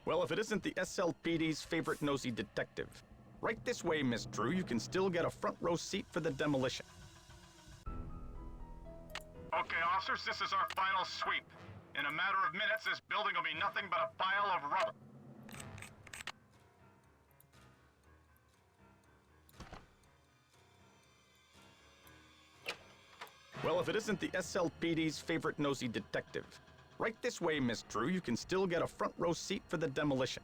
Speaker 9: Well, if it isn't the SLPD's favorite nosy detective. Right this way, Miss Drew. You can still get a front row seat for the demolition.
Speaker 6: Okay, officers, this is our final sweep. In a matter of minutes, this building will be nothing but a pile of rubble.
Speaker 9: Well, if it isn't the SLPD's favorite nosy detective. Right this way, Miss Drew. You can still get a front row seat for the demolition.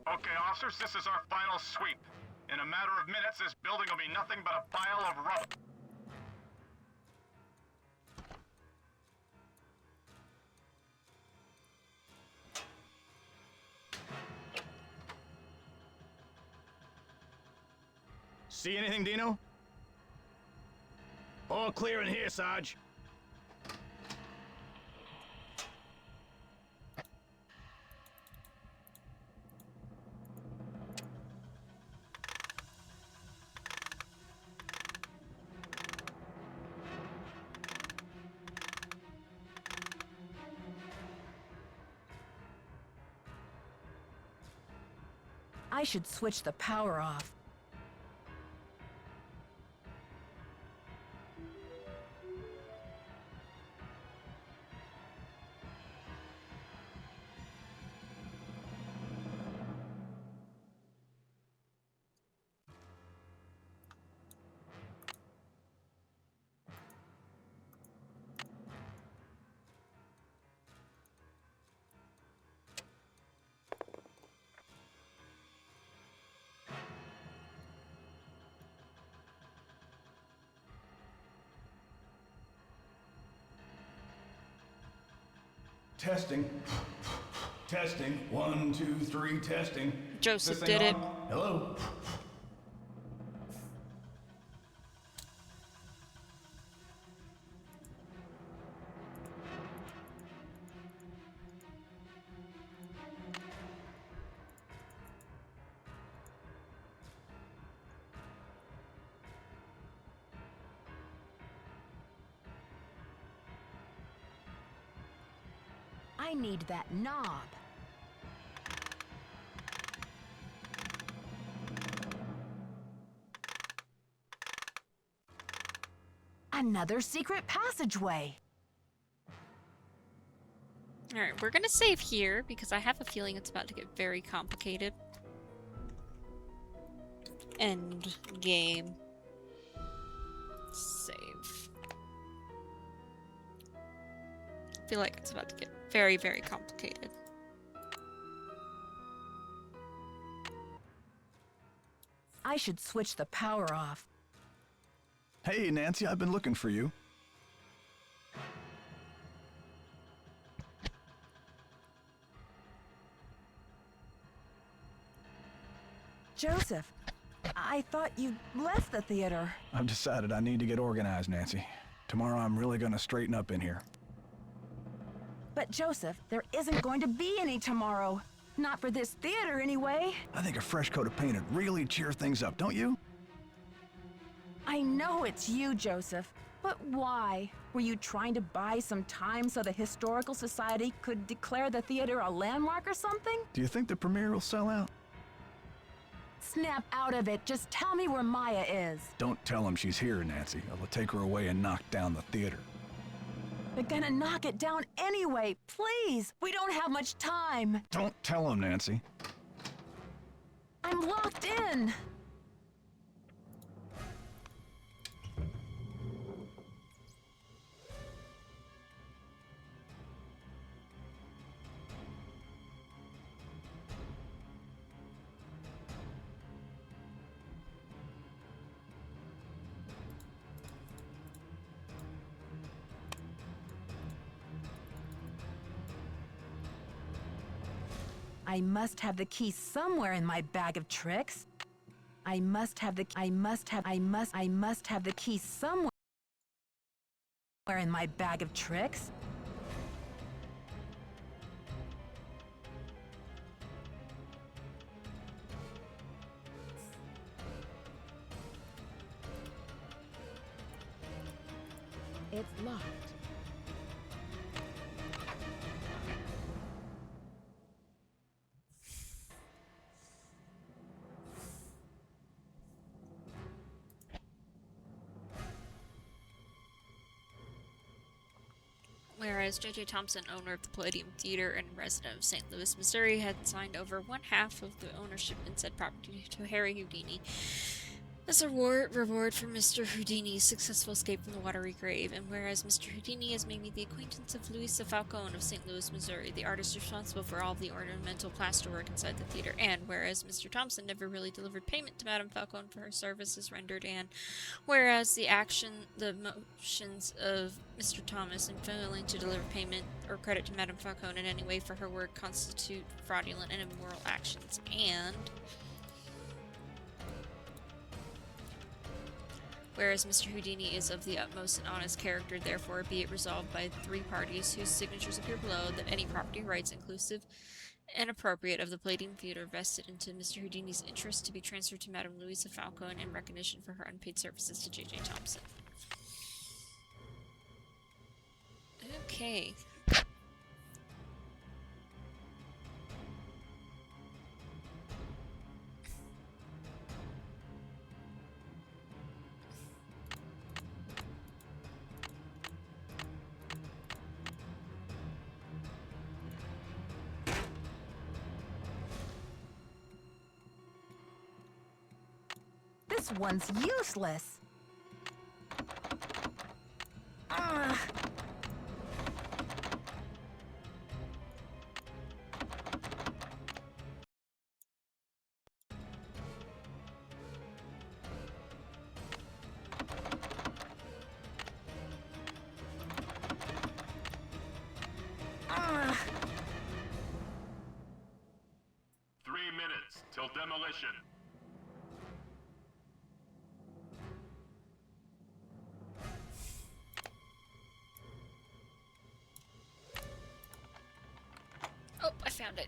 Speaker 6: Okay, officers, this is our final sweep. In a matter of minutes, this building will be nothing but a pile of rubble.
Speaker 9: See anything, Dino? All clear in here, Sarge.
Speaker 4: I should switch the power off.
Speaker 19: Testing. Testing. 1, 2, 3, testing.
Speaker 2: Joseph
Speaker 19: This thing
Speaker 2: did it.
Speaker 19: on? Hello?
Speaker 4: I need that knob. Another secret passageway.
Speaker 2: Alright, we're gonna save here because I have a feeling it's about to get very complicated. End game. Save. feel like it's about to get very, very complicated.
Speaker 4: I should switch the power off.
Speaker 9: Hey, Nancy, I've been looking for you.
Speaker 4: Joseph, I thought you left the theater.
Speaker 9: I've decided I need to get organized, Nancy. Tomorrow I'm really gonna straighten up in here.
Speaker 4: But Joseph, there isn't going to be any tomorrow. Not for this theater, anyway.
Speaker 9: I think a fresh coat of paint would really cheer things up, don't you?
Speaker 4: I know it's you, Joseph. But why? Were you trying to buy some time so the Historical Society could declare the theater a landmark or something?
Speaker 9: Do you think the premiere will sell out?
Speaker 4: Snap out of it. Just tell me where Maya is.
Speaker 9: Don't tell him she's here, Nancy. I'll take her away and knock down the theater.
Speaker 4: They're gonna knock it down anyway. Please, we don't have much time.
Speaker 9: Don't tell him, Nancy.
Speaker 4: I'm locked in. I must have the key somewhere in my bag of tricks. I must have the key somewhere in my bag of tricks. It's locked.
Speaker 2: Whereas J.J. Thompson, owner of the Palladium Theater and resident of St. Louis, Missouri, had signed over 1/2 of the ownership in said property to Harry Houdini as a reward for Mr. Houdini's successful escape from the watery grave. And whereas Mr. Houdini has made me the acquaintance of Louisa Falcone of St. Louis, Missouri, the artist responsible for all of the ornamental plasterwork inside the theater, and whereas Mr. Thompson never really delivered payment to Madame Falcone for her services rendered, and whereas the motions of Mr. Thomas in failing to deliver payment or credit to Madame Falcone in any way for her work constitute fraudulent and immoral actions, and whereas Mr. Houdini is of the utmost and honest character, therefore be it resolved by 3 parties whose signatures appear below that any property rights inclusive and appropriate of the Palladium Theater vested into Mr. Houdini's interest to be transferred to Madame Louisa Falcone in recognition for her unpaid services to J.J. Thompson. Okay.
Speaker 4: This one's useless.
Speaker 20: Till demolition.
Speaker 2: Oh, I found it.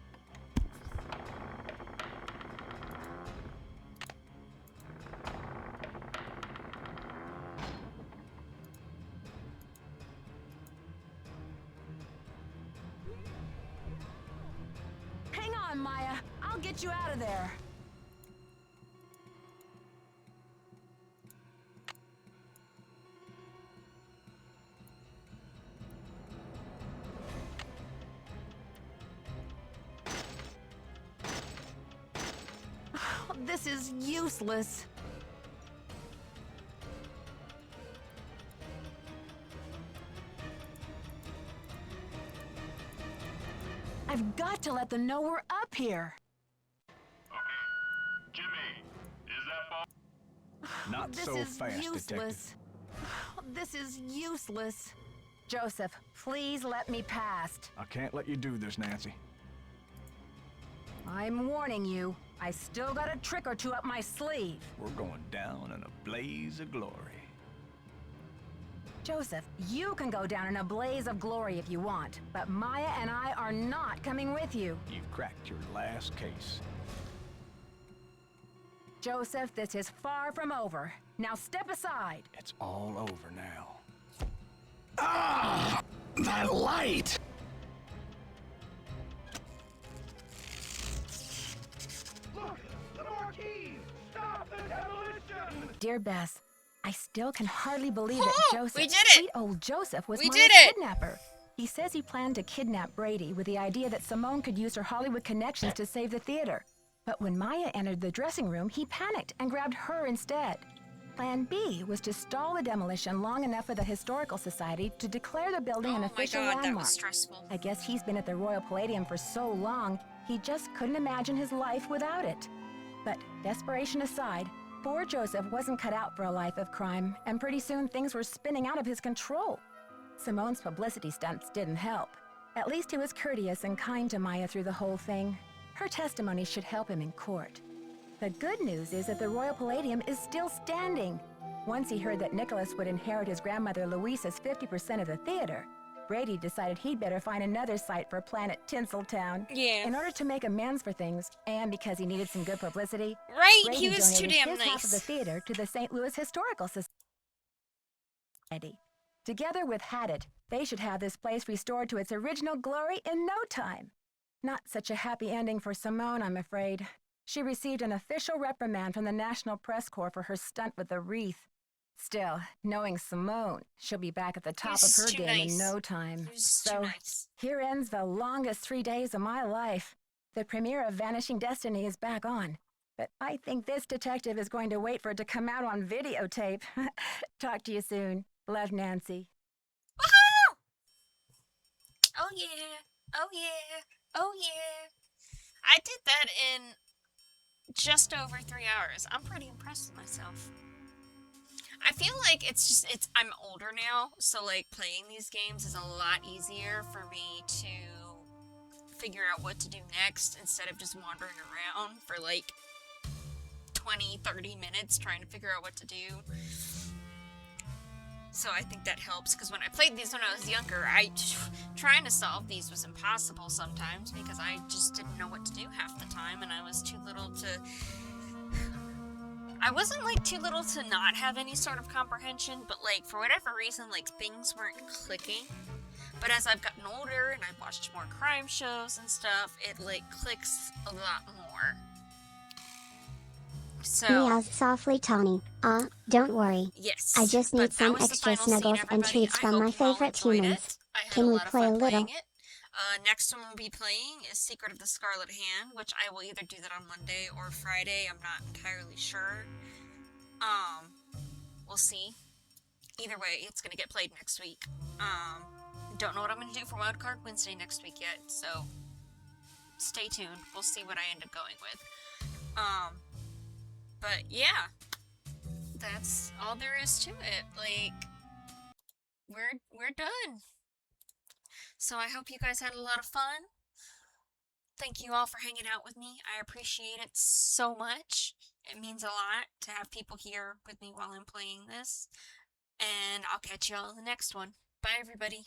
Speaker 4: Hang on, Maya. I'll get you out of there. This is useless. I've got to let them know we're up here.
Speaker 20: Jimmy, is that ball?
Speaker 9: Not
Speaker 4: This
Speaker 9: so
Speaker 4: is
Speaker 9: fast,
Speaker 4: useless.
Speaker 9: Detective.
Speaker 4: This is useless. Joseph, please let me past.
Speaker 9: I can't let you do this, Nancy.
Speaker 4: I'm warning you. I still got a trick or two up my sleeve.
Speaker 9: We're going down in a blaze of glory.
Speaker 4: Joseph, you can go down in a blaze of glory if you want, but Maya and I are not coming with you.
Speaker 9: You've cracked your last case.
Speaker 4: Joseph, this is far from over. Now step aside.
Speaker 9: It's all over now.
Speaker 15: Ah! That light! Look! The marquee! Stop the demolition!
Speaker 4: Dear Bess, I still can hardly believe that Joseph,
Speaker 2: we did it!
Speaker 4: sweet old Joseph, was
Speaker 2: We
Speaker 4: Maya's
Speaker 2: did it!
Speaker 4: kidnapper. He says he planned to kidnap Brady with the idea that Simone could use her Hollywood connections to save the theater. But when Maya entered the dressing room, he panicked and grabbed her instead. Plan B was to stall the demolition long enough for the Historical Society to declare the building an official landmark.
Speaker 2: That was stressful.
Speaker 4: I guess he's been at the Royal Palladium for so long, he just couldn't imagine his life without it. But desperation aside, poor Joseph wasn't cut out for a life of crime, and pretty soon things were spinning out of his control. Simone's publicity stunts didn't help. At least he was courteous and kind to Maya through the whole thing. Her testimony should help him in court. The good news is that the Royal Palladium is still standing. Once he heard that Nicholas would inherit his grandmother Louisa's 50% of the theater, Brady decided he'd better find another site for Planet Tinseltown.
Speaker 2: Yeah.
Speaker 4: In order to make amends for things, and because he needed some good publicity,
Speaker 2: Right,
Speaker 4: Brady
Speaker 2: he was too
Speaker 4: donated
Speaker 2: damn
Speaker 4: his half of the
Speaker 2: nice.
Speaker 4: theater to the St. Louis Historical Society. Together with Haddett, they should have this place restored to its original glory in no time. Not such a happy ending for Simone, I'm afraid. She received an official reprimand from the National Press Corps for her stunt with the wreath. Still, knowing Simone, she'll be back at the top of her game in no time. So, here ends the longest 3 days of my life. The premiere of Vanishing Destiny is back on. But I think this detective is going to wait for it to come out on videotape. Talk to you soon. Love, Nancy.
Speaker 2: Woohoo! Oh yeah, oh yeah, oh yeah. I did that in just over 3 hours. I'm pretty impressed with myself. I feel like I'm older now, so like playing these games is a lot easier for me to figure out what to do next instead of just wandering around for like 20, 30 minutes trying to figure out what to do. So I think that helps, because when I played these when I was younger, trying to solve these was impossible sometimes because I just didn't know what to do half the time, and I was too little to... I wasn't like too little to not have any sort of comprehension, but like for whatever reason, like things weren't clicking. But as I've gotten older and I've watched more crime shows and stuff, it like clicks a lot more. So
Speaker 3: Meows softly, Tawny. Don't worry.
Speaker 2: Yes,
Speaker 3: I just need
Speaker 2: but that
Speaker 3: some
Speaker 2: was the
Speaker 3: extra
Speaker 2: final scene,
Speaker 3: snuggles and
Speaker 2: everybody.
Speaker 3: treats
Speaker 2: I
Speaker 3: from
Speaker 2: hope
Speaker 3: my
Speaker 2: you all
Speaker 3: favorite
Speaker 2: enjoyed
Speaker 3: humans.
Speaker 2: it. I had
Speaker 3: Can
Speaker 2: a
Speaker 3: we
Speaker 2: lot of
Speaker 3: play a
Speaker 2: fun
Speaker 3: little?
Speaker 2: playing it. Next one we'll be playing is Secret of the Scarlet Hand, which I will either do that on Monday or Friday. I'm not entirely sure. We'll see. Either way, it's gonna get played next week. Don't know what I'm gonna do for Wildcard Wednesday next week yet, so stay tuned. We'll see what I end up going with. But yeah, that's all there is to it. Like, we're done. So I hope you guys had a lot of fun. Thank you all for hanging out with me. I appreciate it so much. It means a lot to have people here with me while I'm playing this. And I'll catch you all in the next one. Bye, everybody.